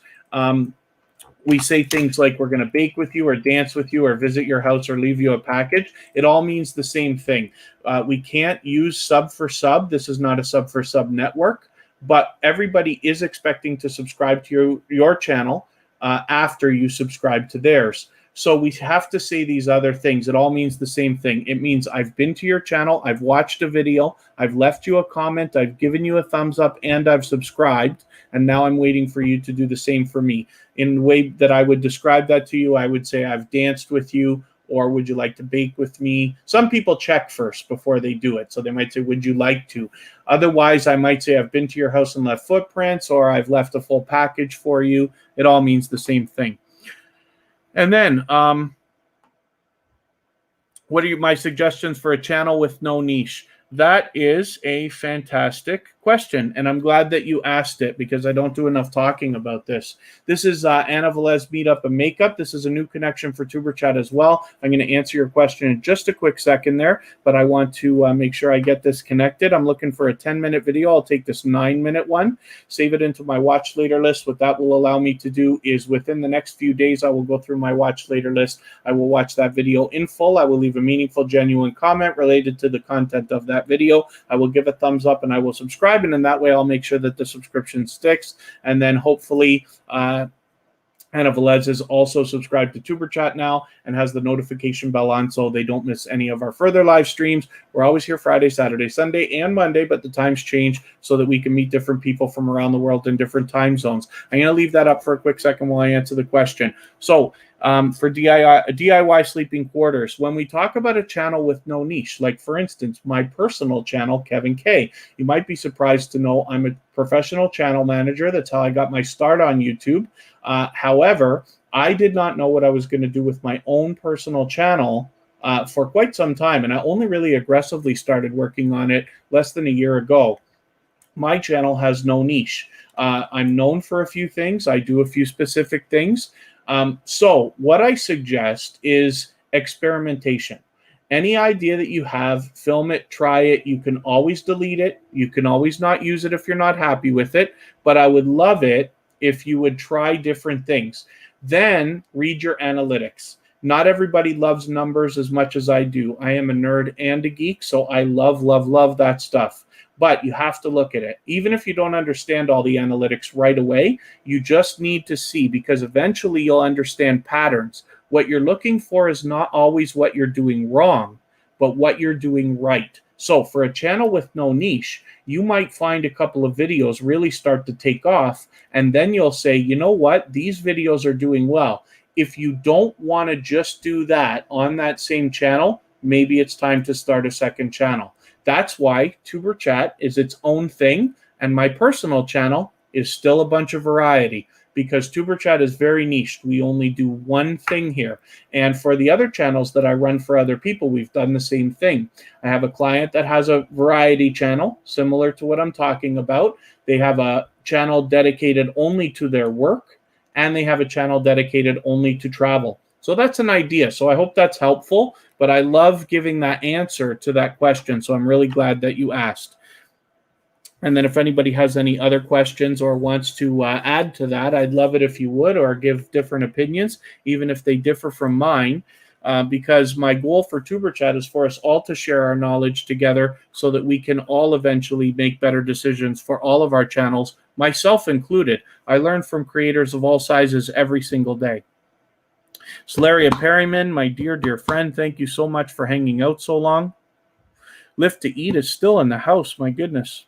We say things like we're going to bake with you or dance with you or visit your house or leave you a package. It all means the same thing. We can't use sub for sub. This is not a sub for sub network, but everybody is expecting to subscribe to your channel after you subscribe to theirs. So we have to say these other things. It all means the same thing. It means I've been to your channel, I've watched a video, I've left you a comment, I've given you a thumbs up, and I've subscribed. And now I'm waiting for you to do the same for me. In the way that I would describe that to you, I would say I've danced with you, or would you like to bake with me? Some people check first before they do it. So they might say, would you like to? Otherwise, I might say I've been to your house and left footprints, or I've left a full package for you. It all means the same thing. And then, what are my suggestions for a channel with no niche? That is a fantastic question, and I'm glad that you asked it because I don't do enough talking about this. This is Anna Velez Meetup and Makeup. This is a new connection for TuberChat as well. I'm going to answer your question in just a quick second there, but I want to make sure I get this connected. I'm looking for a 10-minute video. I'll take this 9-minute one, save it into my watch later list. What that will allow me to do is within the next few days, I will go through my watch later list. I will watch that video in full. I will leave a meaningful, genuine comment related to the content of that video. I will give a thumbs up and I will subscribe, and in that way I'll make sure that the subscription sticks. And then hopefully Anna Velez is also subscribed to TuberChat now and has the notification bell on so they don't miss any of our further live streams. We're always here Friday, Saturday, Sunday, and Monday, but the times change so that we can meet different people from around the world in different time zones. I'm going to leave that up for a quick second while I answer the question. So for DIY sleeping quarters, when we talk about a channel with no niche, like for instance, my personal channel, Kevin K, you might be surprised to know I'm a professional channel manager. That's how I got my start on YouTube. However, I did not know what I was going to do with my own personal channel for quite some time, and I only really aggressively started working on it less than a year ago. My channel has no niche. I'm known for a few things. I do a few specific things. So what I suggest is experimentation. Any idea that you have, film it, try it. You can always delete it. You can always not use it if you're not happy with it. But I would love it if you would try different things. Then read your analytics. Not everybody loves numbers as much as I do. I am a nerd and a geek, so I love, love, love that stuff. But you have to look at it. Even if you don't understand all the analytics right away, you just need to see, because eventually you'll understand patterns. What you're looking for is not always what you're doing wrong, but what you're doing right. So for a channel with no niche, you might find a couple of videos really start to take off, and then you'll say, you know what, these videos are doing well. If you don't want to just do that on that same channel, maybe it's time to start a second channel. That's why TuberChat is its own thing, and my personal channel is still a bunch of variety, because TuberChat is very niched. We only do one thing here. And for the other channels that I run for other people, we've done the same thing. I have a client that has a variety channel, similar to what I'm talking about. They have a channel dedicated only to their work, and they have a channel dedicated only to travel. So that's an idea. So I hope that's helpful, but I love giving that answer to that question. So I'm really glad that you asked. And then if anybody has any other questions or wants to add to that, I'd love it if you would, or give different opinions, even if they differ from mine, because my goal for TuberChat is for us all to share our knowledge together so that we can all eventually make better decisions for all of our channels, myself included. I learn from creators of all sizes every single day. Solaria Perryman, my dear, dear friend, thank you so much for hanging out so long. Lift to Eat is still in the house, my goodness.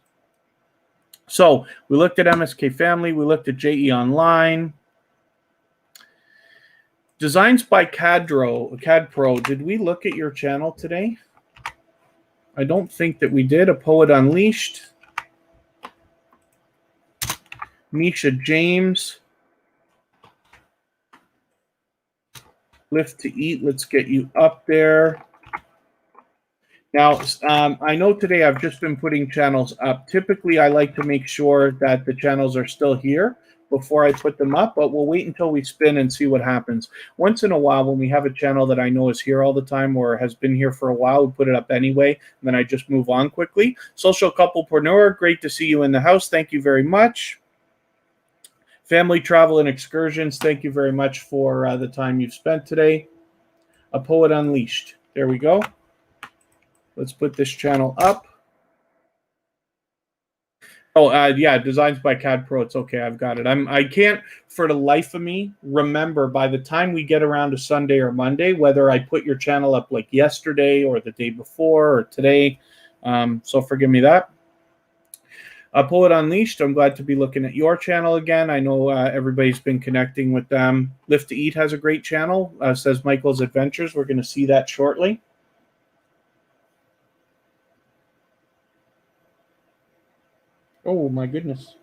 So we looked at MSK Family. We looked at JE Online. Designs by CAD Pro. Did we look at your channel today? I don't think that we did. A Poet Unleashed. Misha James. Lift to Eat. Let's get you up there. Now, I know today I've just been putting channels up. Typically, I like to make sure that the channels are still here before I put them up, but we'll wait until we spin and see what happens. Once in a while, when we have a channel that I know is here all the time or has been here for a while, we put it up anyway, and then I just move on quickly. Social Couplepreneur, great to see you in the house. Thank you very much. Family Travel and Excursions, thank you very much for the time you've spent today. A Poet Unleashed. There we go. Let's put this channel up. Oh, yeah, Designs by CAD Pro. It's okay. I've got it. I can't, for the life of me, remember by the time we get around to Sunday or Monday, whether I put your channel up like yesterday or the day before or today. So forgive me that. Poet Unleashed, I'm glad to be looking at your channel again. I know everybody's been connecting with them. Lift to Eat has a great channel, says Michael's Adventures. We're going to see that shortly. Oh, my goodness.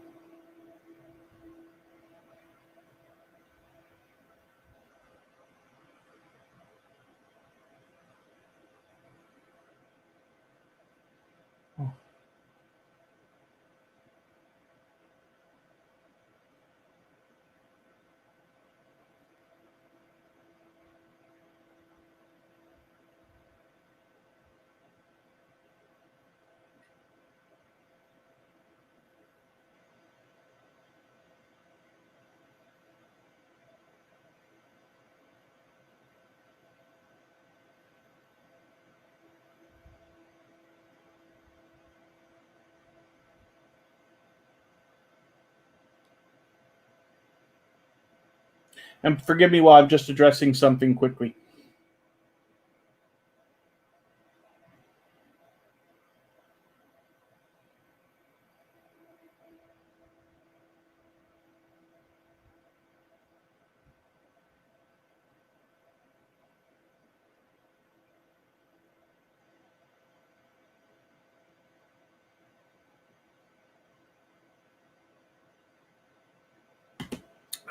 And forgive me while I'm just addressing something quickly.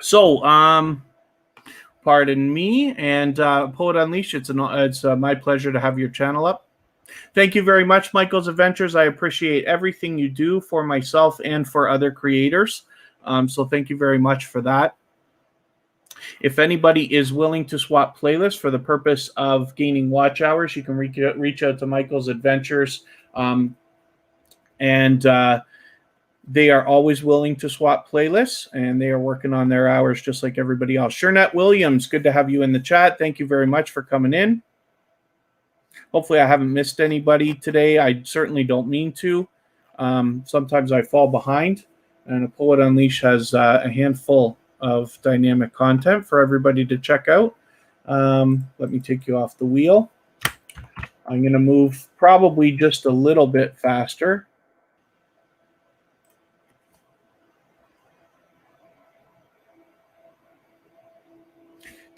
So, pardon me, and Poet Unleashed, it's my pleasure to have your channel up. Thank you very much, Michael's Adventures. I appreciate everything you do for myself and for other creators. So thank you very much for that. If anybody is willing to swap playlists for the purpose of gaining watch hours, you can reach out to Michael's Adventures. They are always willing to swap playlists, and they are working on their hours just like everybody else. Shernette Williams, good to have you in the chat. Thank you very much for coming in. Hopefully I haven't missed anybody today. I certainly don't mean to. Sometimes I fall behind, and A Poet Unleashed has a handful of dynamic content for everybody to check out. Let me take you off the wheel. I'm going to move probably just a little bit faster.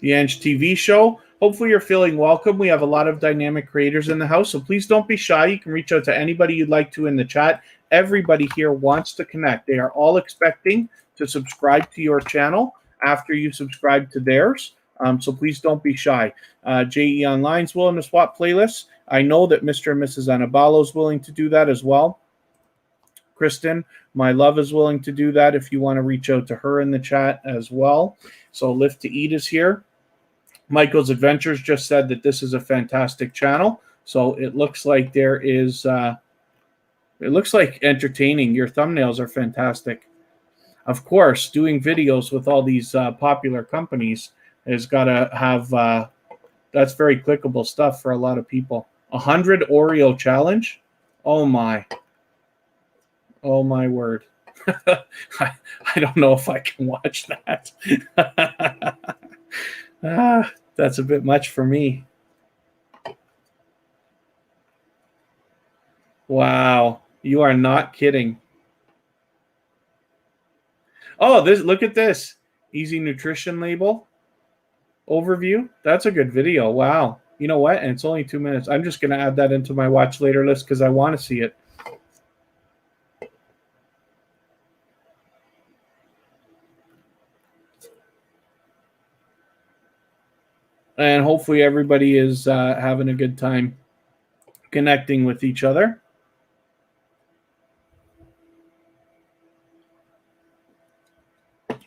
The Ange TV show. Hopefully you're feeling welcome. We have a lot of dynamic creators in the house, so please don't be shy. You can reach out to anybody you'd like to in the chat. Everybody here wants to connect. They are all expecting to subscribe to your channel after you subscribe to theirs. So please don't be shy. JE Online's willing to swap playlists. I know that Mr. and Mrs. Anabalo is willing to do that as well. Kristen, my love, is willing to do that if you want to reach out to her in the chat as well. So Lift to Eat is here. Michael's Adventures just said that this is a fantastic channel. So it looks like there is, it looks like entertaining. Your thumbnails are fantastic. Of course, doing videos with all these popular companies has got to have, that's very clickable stuff for a lot of people. 100 Oreo challenge? Oh my. Oh my word. I don't know if I can watch that. That's a bit much for me. Wow, you are not kidding. Oh, look at this. Easy nutrition label overview. That's a good video. Wow. You know what? And it's only 2 minutes. I'm just going to add that into my watch later list because I want to see it. And hopefully everybody is having a good time connecting with each other.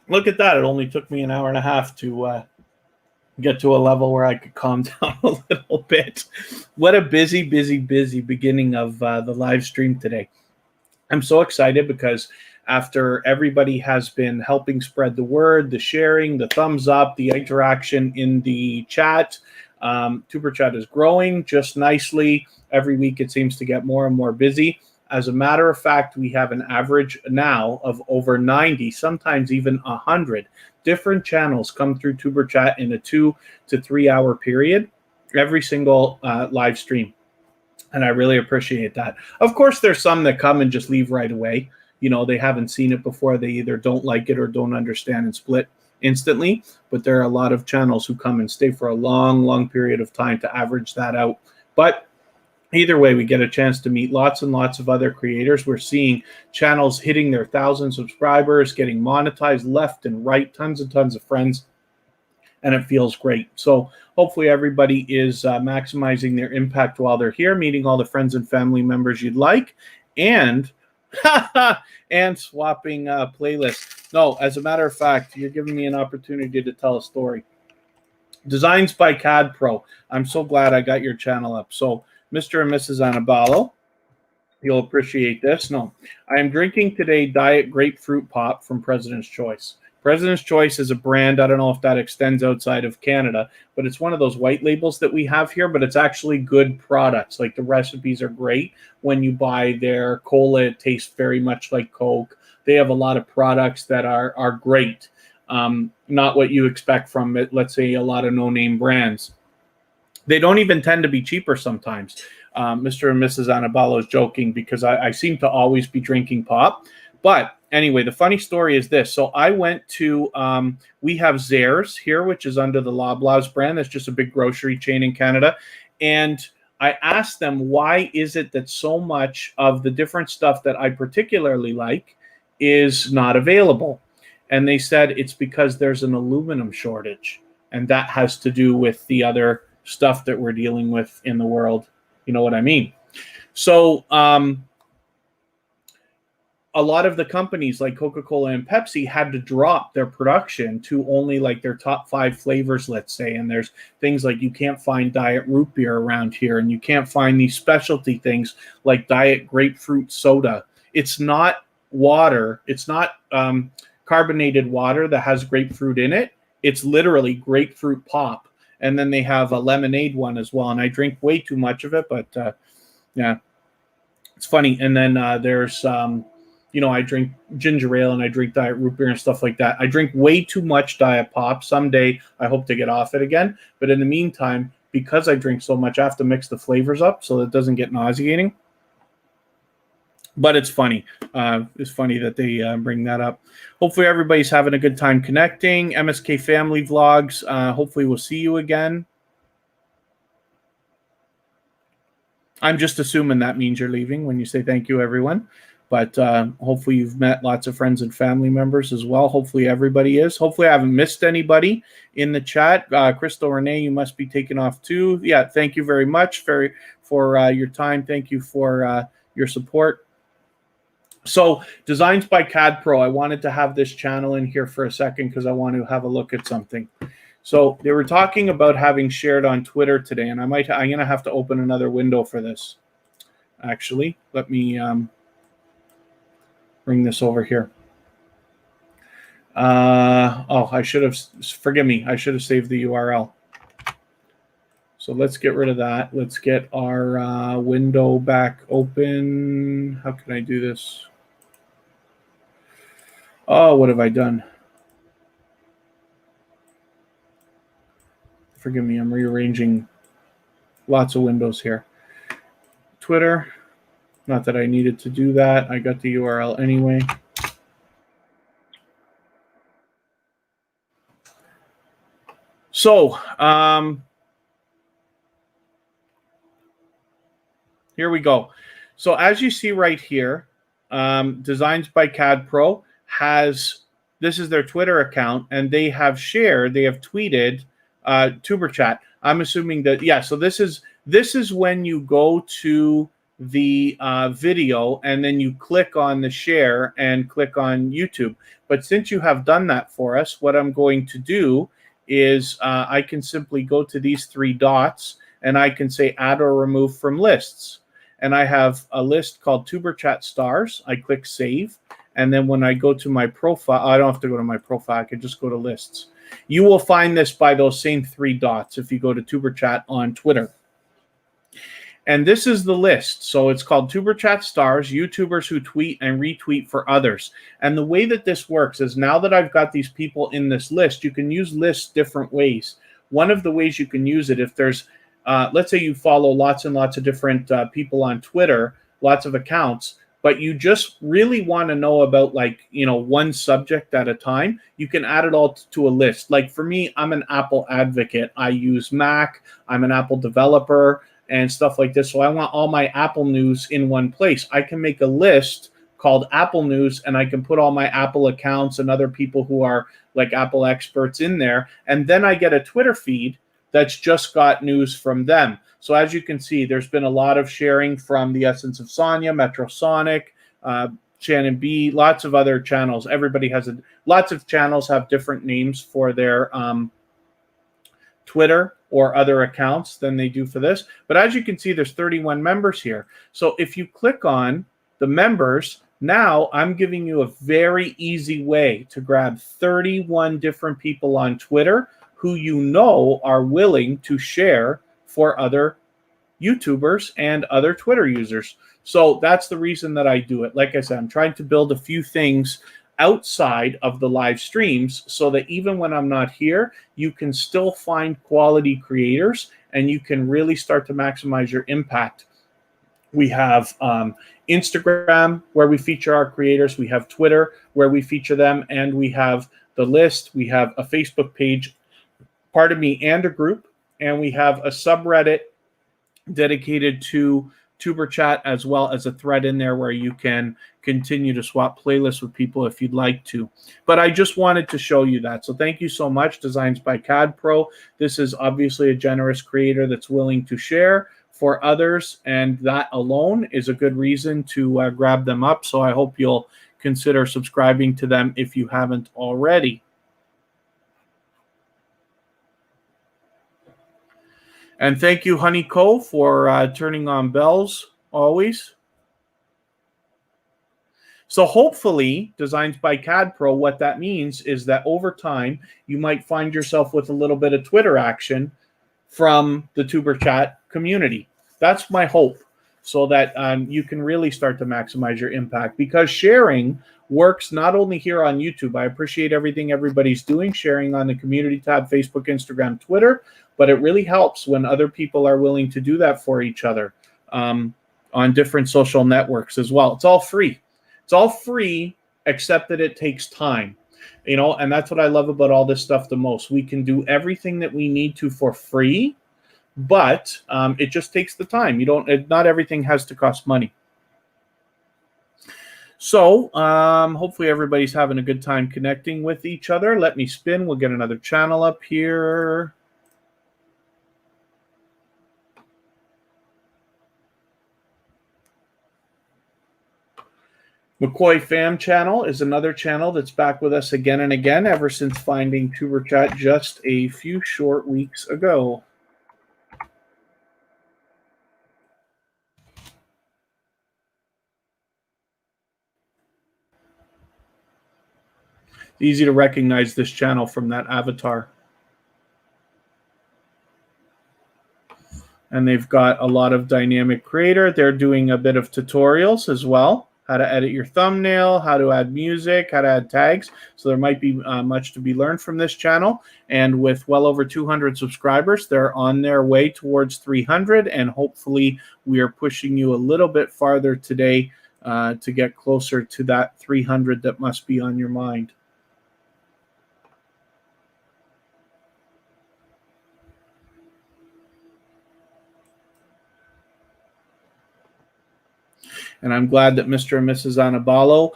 Look at that. It only took me an hour and a half to get to a level where I could calm down a little bit. What a busy beginning of the live stream today. I'm so excited because after everybody has been helping spread the word, the sharing, the thumbs up, the interaction in the chat, TuberChat is growing just nicely. Every week it seems to get more and more busy. As a matter of fact, we have an average now of over 90, sometimes even 100 different channels come through TuberChat in a 2 to 3 hour period, every single live stream. And I really appreciate that. Of course, there's some that come and just leave right away. You know, they haven't seen it before. They either don't like it or don't understand and split instantly. But there are a lot of channels who come and stay for a long period of time to average that out. But either way, we get a chance to meet lots and lots of other creators. We're seeing channels hitting their 1,000 subscribers, getting monetized left and right, tons and tons of friends. And it feels great. So hopefully everybody is maximizing their impact while they're here, meeting all the friends and family members you'd like, and and swapping playlists. No, as a matter of fact, you're giving me an opportunity to tell a story. Designs by CAD Pro. I'm so glad I got your channel up. So Mr. and Mrs. Anabalo, you'll appreciate this. No, I am drinking today Diet Grapefruit Pop from President's Choice. President's Choice is a brand. I don't know if that extends outside of Canada, but it's one of those white labels that we have here, but it's actually good products. Like the recipes are great. When you buy their cola, it tastes very much like Coke. They have a lot of products that are great. not what you expect from it. Let's say a lot of no-name brands. They don't even tend to be cheaper sometimes. Mr. and Mrs. Annabello is joking because I seem to always be drinking pop. But anyway, the funny story is this. So I went to, we have Zehrs here, which is under the Loblaws brand. That's just a big grocery chain in Canada. And I asked them, why is it that so much of the different stuff that I particularly like is not available? And they said it's because there's an aluminum shortage. And that has to do with the other stuff that we're dealing with in the world. You know what I mean? So a lot of the companies like Coca-Cola and Pepsi had to drop their production to only like their top 5 flavors, let's say. And there's things like you can't find diet root beer around here, and you can't find these specialty things like diet grapefruit soda. It's not water. It's not carbonated water that has grapefruit in it. It's literally grapefruit pop. And then they have a lemonade one as well. And I drink way too much of it, but yeah, it's funny. And then there's, I drink ginger ale and I drink diet root beer and stuff like that. I drink way too much diet pop. Someday I hope to get off it again. But in the meantime, because I drink so much, I have to mix the flavors up so that it doesn't get nauseating. But it's funny. It's funny that they bring that up. Hopefully everybody's having a good time connecting. MSK Family Vlogs. Hopefully we'll see you again. I'm just assuming that means you're leaving when you say thank you, everyone. But hopefully you've met lots of friends and family members as well. Hopefully everybody is. Hopefully I haven't missed anybody in the chat. Crystal Renee, you must be taking off too. Yeah, thank you very much for your time. Thank you for your support. So Designs by CAD Pro, I wanted to have this channel in here for a second because I want to have a look at something. So they were talking about having shared on Twitter today, and I'm going to have to open another window for this. Actually, let me bring this over here. I should have, forgive me, I should have saved the URL. So let's get rid of that. Let's get our window back open. How can I do this? Oh, what have I done? Forgive me, I'm rearranging lots of windows here. Twitter, not that I needed to do that. I got the URL anyway. So, here we go. So as you see right here, Designs by CAD Pro this is their Twitter account, and they have tweeted tuberchat. I'm assuming that, yeah, so this is when you go to the video and then you click on the share and click on YouTube. But since you have done that for us, what I'm going to do is I can simply go to these 3 dots and I can say add or remove from lists. And I have a list called tuberchat stars. I click save. And then when I go to my profile, I don't have to go to my profile. I can just go to lists. You will find this by those same 3 dots if you go to tuberchat on Twitter. And this is the list. So it's called tuberchat stars, YouTubers who tweet and retweet for others. And the way that this works is now that I've got these people in this list, you can use lists different ways. One of the ways you can use it, if there's, let's say you follow lots and lots of different people on Twitter, lots of accounts, but you just really want to know about one subject at a time, you can add it all to a list. Like for me, I'm an Apple advocate. I use Mac. I'm an Apple developer and stuff like this. So I want all my Apple news in one place. I can make a list called Apple News, and I can put all my Apple accounts and other people who are like Apple experts in there. And then I get a Twitter feed that's just got news from them. So as you can see, there's been a lot of sharing from the Essence of Sonia, Metrosonic, Shannon B, lots of other channels. Everybody has lots of channels have different names for their Twitter or other accounts than they do for this. But as you can see, there's 31 members here. So if you click on the members, now I'm giving you a very easy way to grab 31 different people on Twitter who you know are willing to share for other YouTubers and other Twitter users. So that's the reason that I do it. Like I said, I'm trying to build a few things outside of the live streams, so that even when I'm not here, you can still find quality creators and you can really start to maximize your impact. We have Instagram, where we feature our creators. We have Twitter, where we feature them. And we have the list. We have a Facebook page, and a group. And we have a subreddit dedicated to tuberchat, as well as a thread in there where you can continue to swap playlists with people if you'd like to. But I just wanted to show you that. So thank you so much, Designs by CAD Pro. This is obviously a generous creator that's willing to share for others, and that alone is a good reason to grab them up. So I hope you'll consider subscribing to them if you haven't already. And thank you, Honey Co, for turning on bells always. So hopefully, Designs by CAD Pro, what that means is that over time, you might find yourself with a little bit of Twitter action from the tuberchat community. That's my hope, so that you can really start to maximize your impact, because sharing works not only here on YouTube. I appreciate everything everybody's doing, sharing on the community tab, Facebook, Instagram, Twitter, but it really helps when other people are willing to do that for each other on different social networks as well. It's all free. It's all free, except that it takes time, you know, and that's what I love about all this stuff the most. We can do everything that we need to for free, but it just takes the time. Not everything has to cost money. So hopefully everybody's having a good time connecting with each other. Let me spin. We'll get another channel up here. McCoy Fam Channel is another channel that's back with us again and again ever since finding tuberchat just a few short weeks ago. Easy to recognize this channel from that avatar. And they've got a lot of dynamic creator. They're doing a bit of tutorials as well. How to edit your thumbnail, how to add music, how to add tags. So there might be much to be learned from this channel. And with well over 200 subscribers, they're on their way towards 300. And hopefully we are pushing you a little bit farther today to get closer to that 300 that must be on your mind. And I'm glad that Mr. and Mrs. Anabalo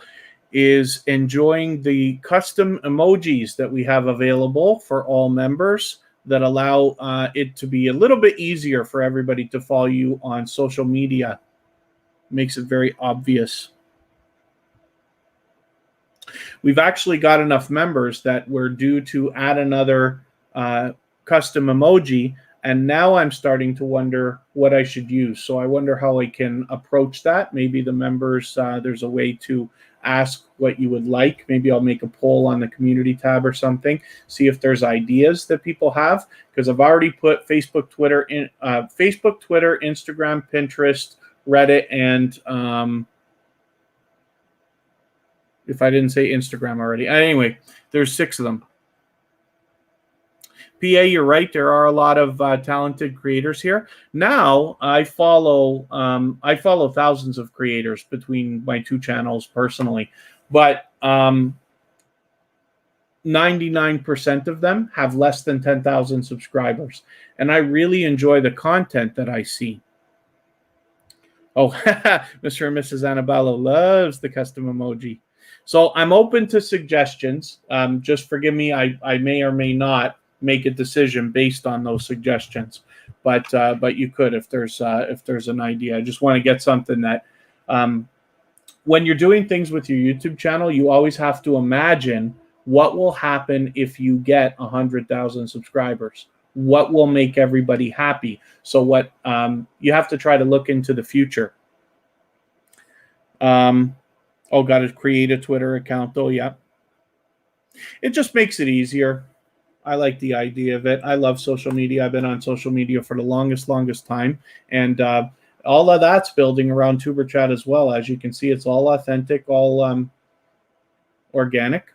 is enjoying the custom emojis that we have available for all members that allow it to be a little bit easier for everybody to follow you on social media. Makes it very obvious. We've actually got enough members that we're due to add another custom emoji. And now I'm starting to wonder what I should use. So I wonder how I can approach that. Maybe the members, there's a way to ask what you would like. Maybe I'll make a poll on the community tab or something, see if there's ideas that people have. Because I've already put Facebook, Twitter, Instagram, Pinterest, Reddit, and if I didn't say Instagram already. Anyway, there's 6 of them. PA, you're right. There are a lot of talented creators here. Now I follow thousands of creators between my 2 channels personally, but 99% of them have less than 10,000 subscribers, and I really enjoy the content that I see. Oh, Mr. and Mrs. Annabella loves the custom emoji. So I'm open to suggestions. Just forgive me. I may or may not make a decision based on those suggestions, but you could if there's an idea. I just want to get something that when you're doing things with your YouTube channel, you always have to imagine what will happen if you get 100,000 subscribers. What will make everybody happy? So what you have to try to look into the future. Oh, got to create a Twitter account though. Yeah, it just makes it easier. I like the idea of it. I love social media. I've been on social media for the longest time. And all of that's building around tuberchat as well. As you can see, it's all authentic, all organic.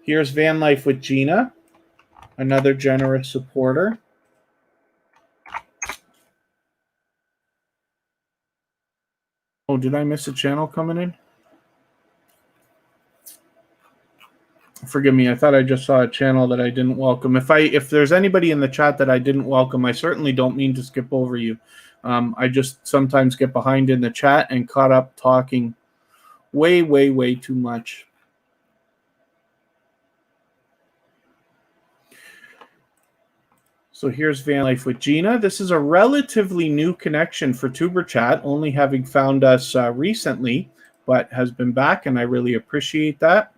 Here's Van Life with Gina, another generous supporter. Oh, did I miss a channel coming in? Forgive me. I thought I just saw a channel that I didn't welcome. If there's anybody in the chat that I didn't welcome, I certainly don't mean to skip over you. I just sometimes get behind in the chat and caught up talking way, way, way too much. So here's Van Life with Gina. This is a relatively new connection for TuberChat, only having found us recently, but has been back, and I really appreciate that.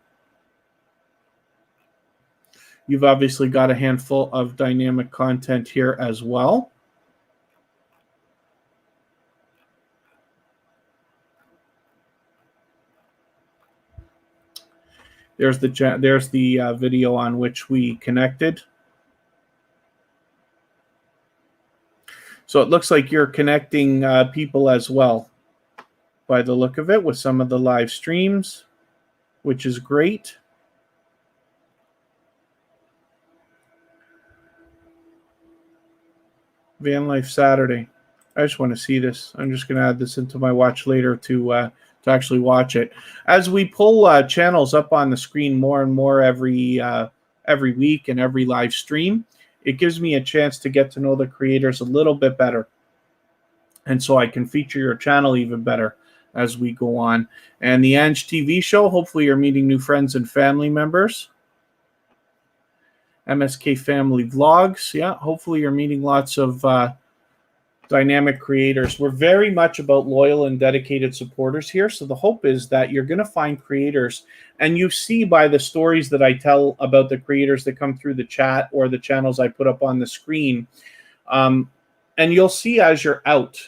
You've obviously got a handful of dynamic content here as well. There's the video on which we connected. So it looks like you're connecting people as well, by the look of it, with some of the live streams, which is great. Van Life Saturday. I just want to see this. I'm just going to add this into my watch later to actually watch it. As we pull channels up on the screen more and more every week and every live stream, it gives me a chance to get to know the creators a little bit better. And so I can feature your channel even better as we go on. And the Ange TV show, hopefully you're meeting new friends and family members. MSK Family Vlogs, yeah, hopefully you're meeting lots of dynamic creators. We're very much about loyal and dedicated supporters here. So the hope is that you're going to find creators, and you see by the stories that I tell about the creators that come through the chat or the channels I put up on the screen. And you'll see as you're out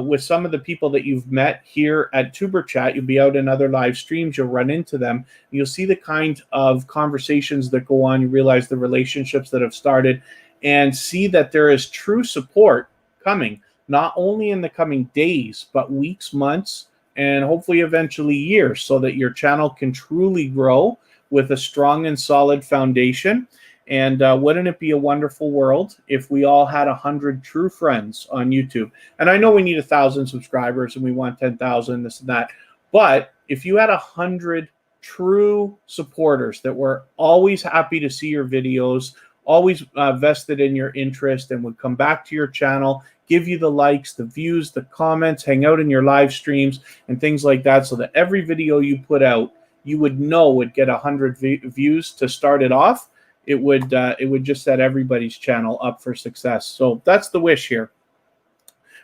with some of the people that you've met here at TuberChat, you'll be out in other live streams, you'll run into them. You'll see the kind of conversations that go on. You realize the relationships that have started, and see that there is true support coming, not only in the coming days, but weeks, months, and hopefully eventually years, so that your channel can truly grow with a strong and solid foundation. And wouldn't it be a wonderful world if we all had 100 true friends on YouTube? And I know we need 1,000 subscribers and we want 10,000, this and that. But if you had 100 true supporters that were always happy to see your videos, always vested in your interest, and would come back to your channel, give you the likes, the views, the comments, hang out in your live streams and things like that, so that every video you put out, you would know would get 100 views to start it off, it would just set everybody's channel up for success. So that's the wish here.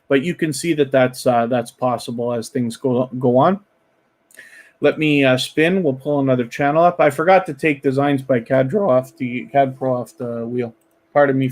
But you can see that that's possible as things go on. Let me spin. We'll pull another channel up. I forgot to take Designs by CAD Pro off the wheel. Pardon me.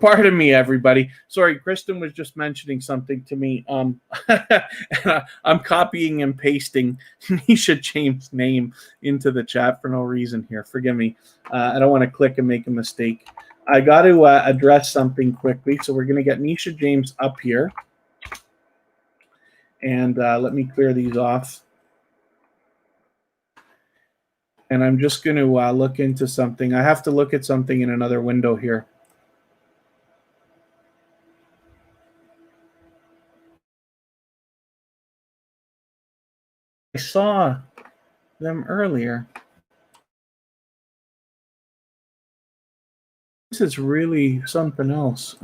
Pardon me, everybody. Sorry, Kristen was just mentioning something to me. I'm copying and pasting Nisha James' name into the chat for no reason here. Forgive me. I don't want to click and make a mistake. I got to address something quickly. So we're going to get Nisha James up here. And let me clear these off. And I'm just going to look into something. I have to look at something in another window here. I saw them earlier. This is really something else.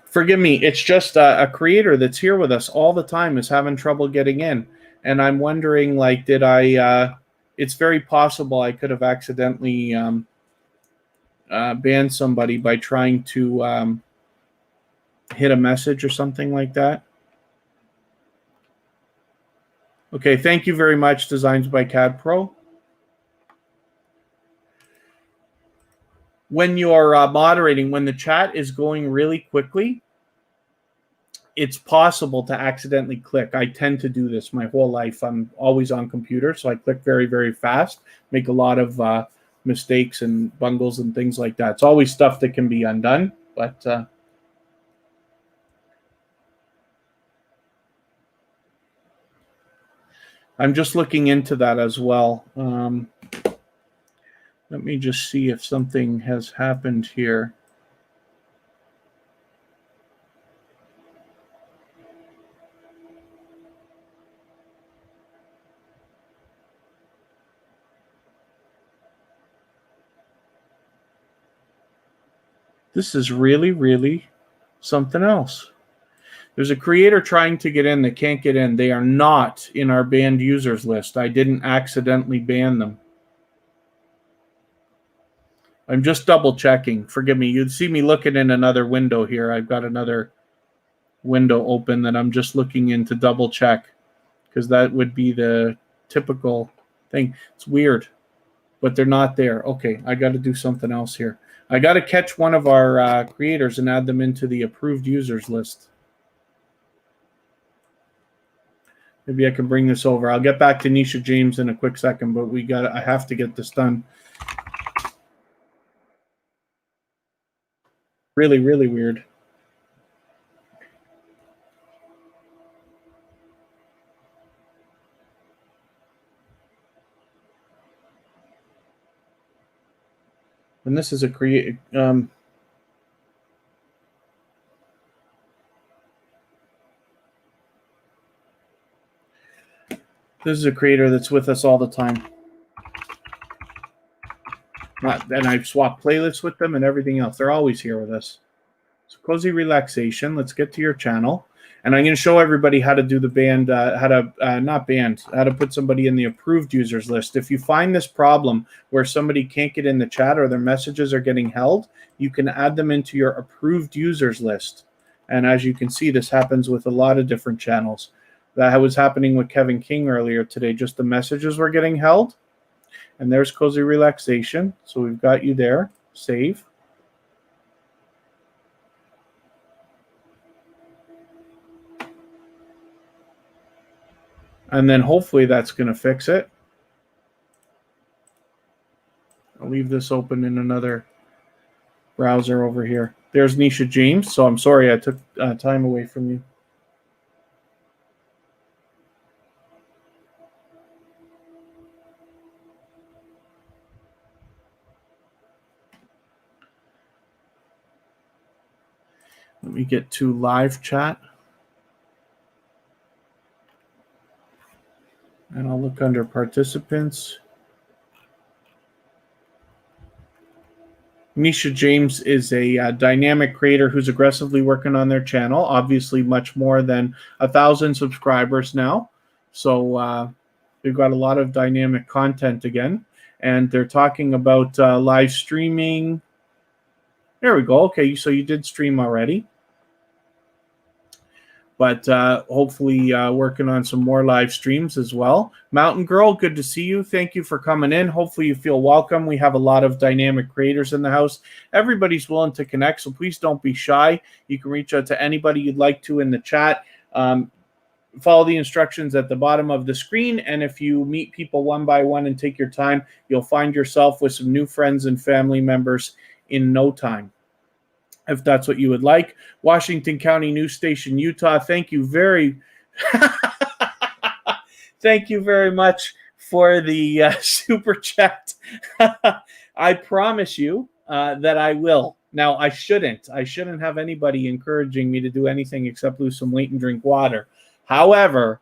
Forgive me. It's just a creator that's here with us all the time is having trouble getting in. And I'm wondering, like, did I... it's very possible I could have accidentally banned somebody by trying to hit a message or something like that. Okay, thank you very much, Designs by CAD Pro. When you're moderating, when the chat is going really quickly, it's possible to accidentally click. I tend to do this my whole life. I'm always on computer, so I click very, very fast, make a lot of mistakes and bungles and things like that. It's always stuff that can be undone, but I'm just looking into that as well. Let me just see if something has happened here. This is really, really something else. There's a creator trying to get in that can't get in. They are not in our banned users list. I didn't accidentally ban them. I'm just double checking. Forgive me. You'd see me looking in another window here. I've got another window open that I'm just looking in to double check, because that would be the typical thing. It's weird, but they're not there. Okay, I got to do something else here. I got to catch one of our creators and add them into the approved users list. Maybe I can bring this over. I'll get back to Nisha James in a quick second, but I have to get this done. Really, really weird. And this is a create. This is a creator that's with us all the time. And I've swapped playlists with them and everything else. They're always here with us. So Cozy Relaxation. Let's get to your channel. And I'm going to show everybody how to do the band, how to put somebody in the approved users list. If you find this problem where somebody can't get in the chat or their messages are getting held, you can add them into your approved users list. And as you can see, this happens with a lot of different channels. That was happening with Kevin King earlier today. Just the messages were getting held. And there's Cozy Relaxation. So we've got you there. Save. And then hopefully that's going to fix it. I'll leave this open in another browser over here. There's Nisha James. So I'm sorry I took time away from you. Let me get to live chat. And I'll look under participants. Nisha James is a dynamic creator who's aggressively working on their channel. Obviously, much more than 1,000 subscribers now. So they've got a lot of dynamic content again. And they're talking about live streaming. There we go. Okay, so you did stream already. But hopefully working on some more live streams as well. Mountain Girl, good to see you. Thank you for coming in. Hopefully you feel welcome. We have a lot of dynamic creators in the house. Everybody's willing to connect, so please don't be shy. You can reach out to anybody you'd like to in the chat. Follow the instructions at the bottom of the screen, and if you meet people one by one and take your time, you'll find yourself with some new friends and family members in no time, if that's what you would like. Washington County News Station, Utah, thank you very thank you very much for the super chat. I promise you that I will. Now, I shouldn't have anybody encouraging me to do anything except lose some weight and drink water. However,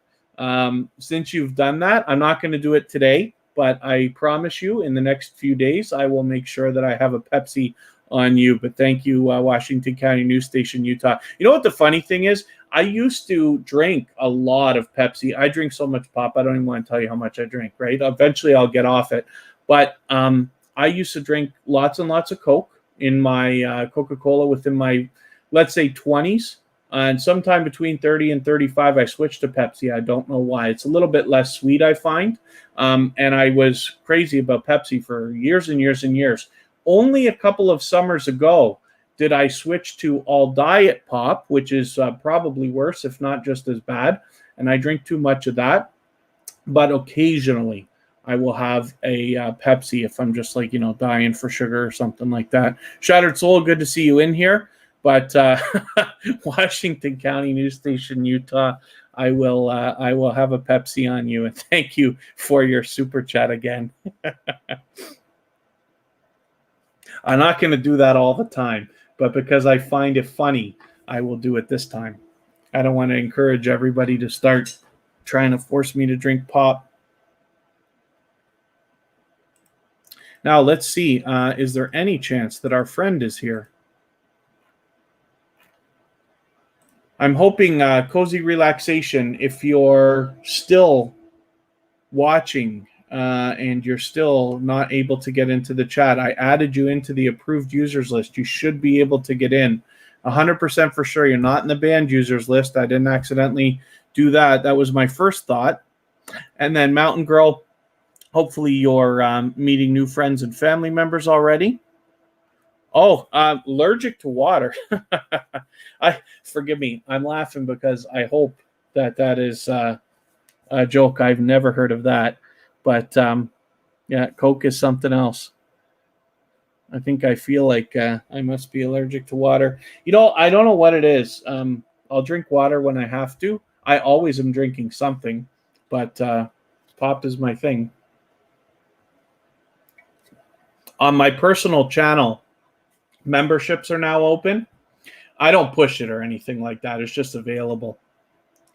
since you've done that, I'm not going to do it today, but I promise you in the next few days, I will make sure that I have a Pepsi on you. But thank you, Washington County News Station, Utah. You know what the funny thing is? I used to drink a lot of Pepsi. I drink so much pop, I don't even want to tell you how much I drink, right? Eventually I'll get off it. But I used to drink lots and lots of Coke in my Coca-Cola within my, let's say, 20s. And sometime between 30 and 35, I switched to Pepsi. I don't know why. It's a little bit less sweet, I find. And I was crazy about Pepsi for years and years and years. Only a couple of summers ago did I switch to all diet pop, which is probably worse, if not just as bad. And I drink too much of that. But occasionally I will have a Pepsi if I'm just like, dying for sugar or something like that. Shattered Soul, good to see you in here. But Washington County News Station, Utah, I will have a Pepsi on you. And thank you for your super chat again. I'm not going to do that all the time, but because I find it funny, I will do it this time. I don't want to encourage everybody to start trying to force me to drink pop. Now, let's see. Is there any chance that our friend is here? I'm hoping, Cozy Relaxation, if you're still watching and you're still not able to get into the chat, I added you into the approved users list. You should be able to get in. 100% for sure. You're not in the banned users list. I didn't accidentally do that. That was my first thought. And then Mountain Girl, hopefully you're meeting new friends and family members already. Oh, allergic to water. Forgive me. I'm laughing because I hope that is a joke. I've never heard of that. But yeah, Coke is something else. I think I feel like I must be allergic to water. I don't know what it is. I'll drink water when I have to. I always am drinking something, but pop is my thing. On my personal channel, memberships are now open. I don't push it or anything like that. It's just available.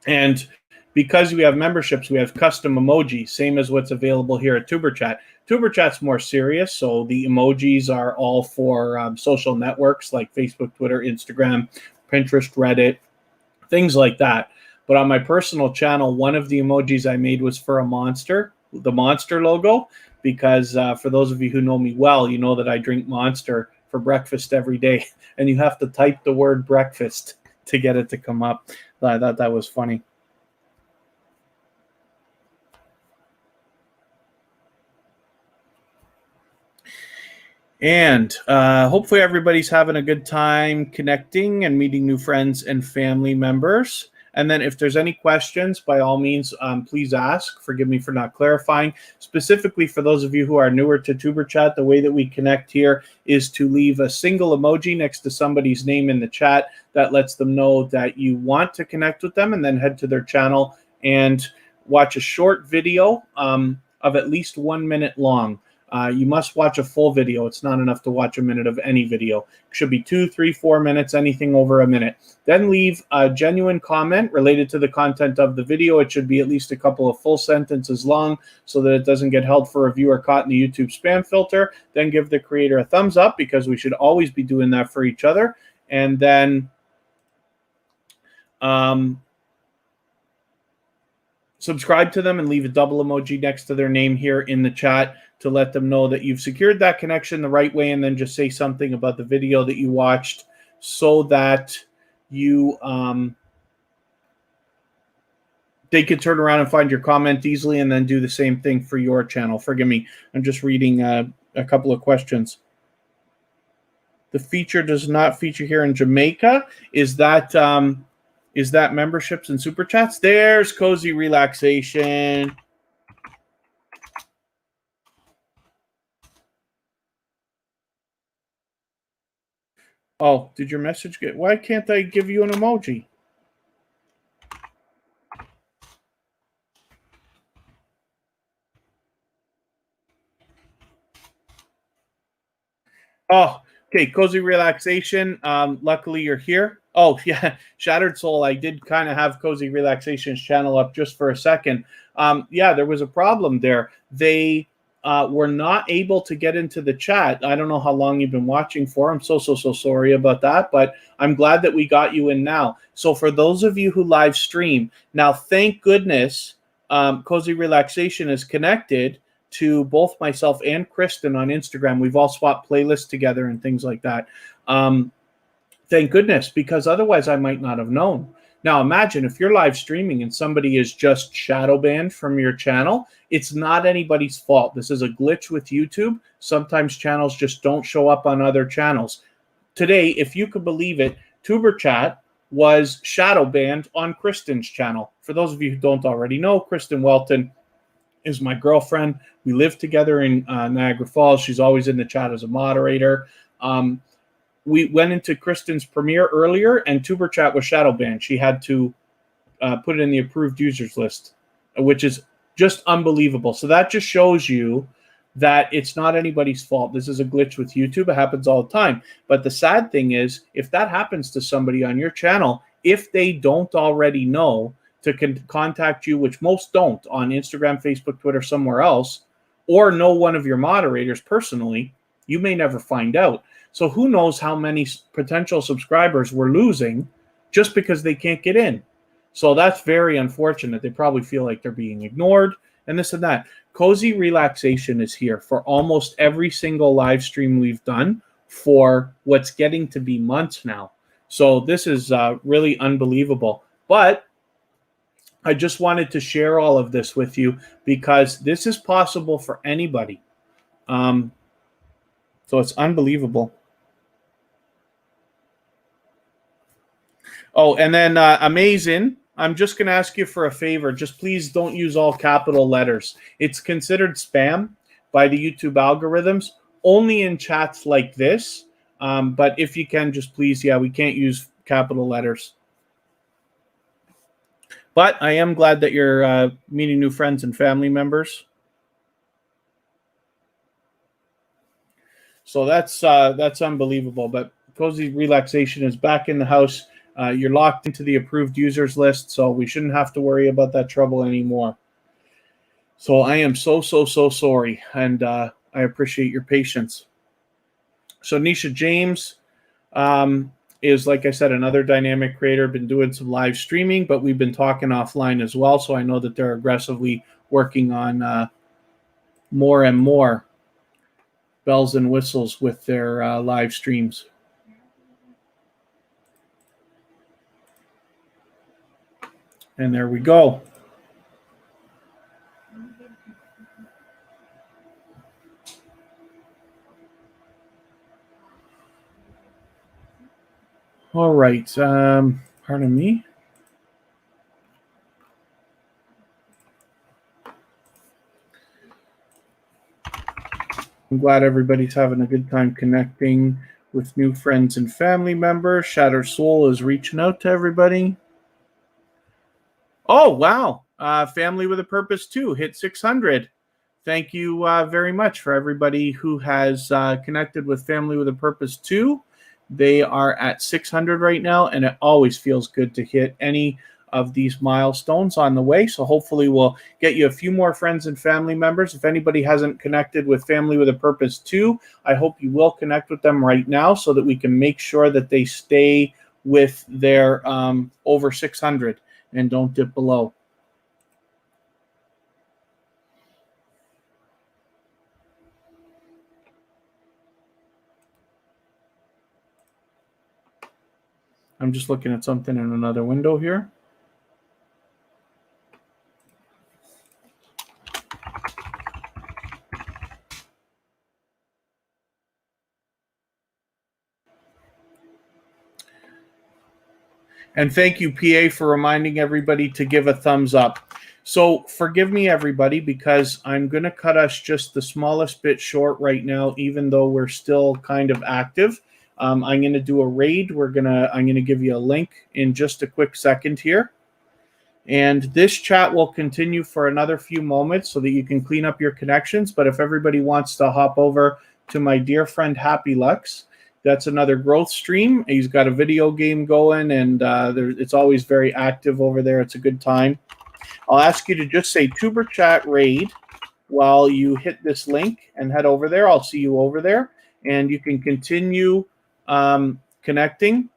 And because we have memberships, we have custom emojis, same as what's available here at TuberChat. TuberChat's more serious, so the emojis are all for social networks like Facebook, Twitter, Instagram, Pinterest, Reddit, things like that. But on my personal channel, one of the emojis I made was for a monster, the monster logo, because for those of you who know me well, you know that I drink Monster for breakfast every day, and you have to type the word breakfast to get it to come up. I thought that was funny. And hopefully everybody's having a good time connecting and meeting new friends and family members. And then if there's any questions, by all means, please ask. Forgive me for not clarifying. Specifically for those of you who are newer to TuberChat, the way that we connect here is to leave a single emoji next to somebody's name in the chat. That lets them know that you want to connect with them, and then head to their channel and watch a short video of at least 1 minute long. You must watch a full video. It's not enough to watch a minute of any video. It should be 2, 3, 4 minutes, anything over a minute. Then leave a genuine comment related to the content of the video. It should be at least a couple of full sentences long so that it doesn't get held for review or caught in the YouTube spam filter. Then give the creator a thumbs up, because we should always be doing that for each other. And then subscribe to them and leave a double emoji next to their name here in the chat to let them know that you've secured that connection the right way, and then just say something about the video that you watched so that you they could turn around and find your comment easily and then do the same thing for your channel. Forgive me. I'm just reading a couple of questions. The feature does not feature here in Jamaica. Is that memberships and super chats? There's Cozy Relaxation. Oh, did your message get... Why can't I give you an emoji? Oh, okay. Cozy Relaxation. Luckily, you're here. Oh, yeah. Shattered Soul. I did kind of have Cozy Relaxation's channel up just for a second. Yeah, there was a problem there. They were not able to get into the chat. I don't know how long you've been watching for. I'm so sorry about that, but I'm glad that we got you in now. So for those of you who live stream, now thank goodness Cozy Relaxation is connected to both myself and Kristen on Instagram. We've all swapped playlists together and things like that. Thank goodness, because otherwise I might not have known. Now imagine if you're live streaming and somebody is just shadow banned from your channel. It's not anybody's fault. This is a glitch with YouTube. Sometimes channels just don't show up on other channels. Today, if you could believe it, tuberchat was shadow banned on Kristen's channel. For those of you who don't already know, Kristen Welton is my girlfriend. We live together in Niagara Falls. She's always in the chat as a moderator. We went into Kristen's premiere earlier, and tuberchat was shadow banned. She had to put it in the approved users list, which is just unbelievable. So that just shows you that it's not anybody's fault. This is a glitch with YouTube. It happens all the time. But the sad thing is, if that happens to somebody on your channel, if they don't already know to contact you, which most don't, on Instagram, Facebook, Twitter, somewhere else, or know one of your moderators personally, you may never find out. So who knows how many potential subscribers we're losing just because they can't get in. So that's very unfortunate. They probably feel like they're being ignored and this and that. Cozy Relaxation is here for almost every single live stream we've done for what's getting to be months now. So this is really unbelievable. But I just wanted to share all of this with you because this is possible for anybody. So it's unbelievable. Oh, and then amazing. I'm just going to ask you for a favor. Just please don't use all capital letters. It's considered spam by the YouTube algorithms, only in chats like this. But if you can, just please, we can't use capital letters. But I am glad that you're meeting new friends and family members. So that's unbelievable. But Cozy Relaxation is back in the house. You're locked into the approved users list, so we shouldn't have to worry about that trouble anymore. So I am so sorry, and I appreciate your patience. So Nisha James is, like I said, another dynamic creator, been doing some live streaming, but we've been talking offline as well, so I know that they're aggressively working on more and more bells and whistles with their live streams. And there we go. All right. Pardon me. I'm glad everybody's having a good time connecting with new friends and family members. Shattered Soul is reaching out to everybody. Oh, wow. Family with a Purpose 2 hit 600. Thank you very much for everybody who has connected with Family with a Purpose 2. They are at 600 right now, and it always feels good to hit any of these milestones on the way. So hopefully we'll get you a few more friends and family members. If anybody hasn't connected with Family with a Purpose 2, I hope you will connect with them right now so that we can make sure that they stay with their over 600 and don't dip below. I'm just looking at something in another window here. And thank you, PA, for reminding everybody to give a thumbs up. So forgive me, everybody, because I'm going to cut us just the smallest bit short right now, even though we're still kind of active. I'm going to do a raid. I'm going to give you a link in just a quick second here. And this chat will continue for another few moments so that you can clean up your connections. But if everybody wants to hop over to my dear friend Happy Lux, that's another growth stream. He's got a video game going, and it's always very active over there. It's a good time. I'll ask you to just say tuberchat raid while you hit this link and head over there. I'll see you over there, and you can continue connecting.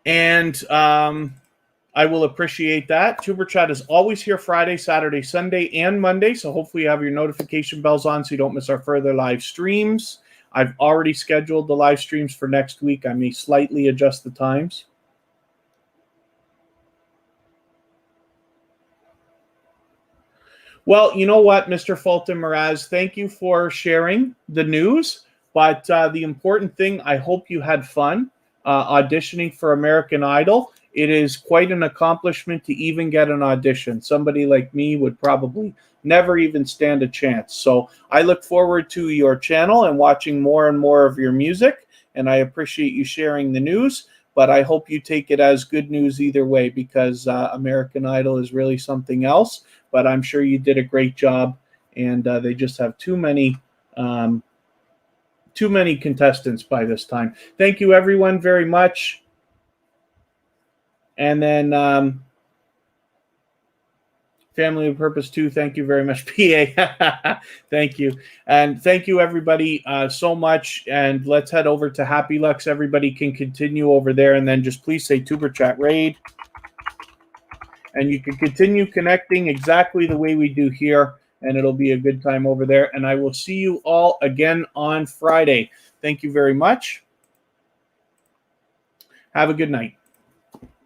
And I will appreciate that. TuberChat is always here Friday, Saturday, Sunday, and Monday. So hopefully you have your notification bells on so you don't miss our further live streams. I've already scheduled the live streams for next week. I may slightly adjust the times. Well, you know what, Mr. Fulton Mraz, thank you for sharing the news. But the important thing, I hope you had fun auditioning for American Idol. It is quite an accomplishment to even get an audition. Somebody like me would probably never even stand a chance. So I look forward to your channel and watching more and more of your music. And I appreciate you sharing the news. But I hope you take it as good news either way, because American Idol is really something else. But I'm sure you did a great job. And they just have too many contestants by this time. Thank you, everyone, very much. And then Family of Purpose 2, thank you very much, PA. Thank you. And thank you, everybody, so much. And let's head over to Happy Lux. Everybody can continue over there. And then just please say TuberChat Raid. And you can continue connecting exactly the way we do here. And it'll be a good time over there. And I will see you all again on Friday. Thank you very much. Have a good night.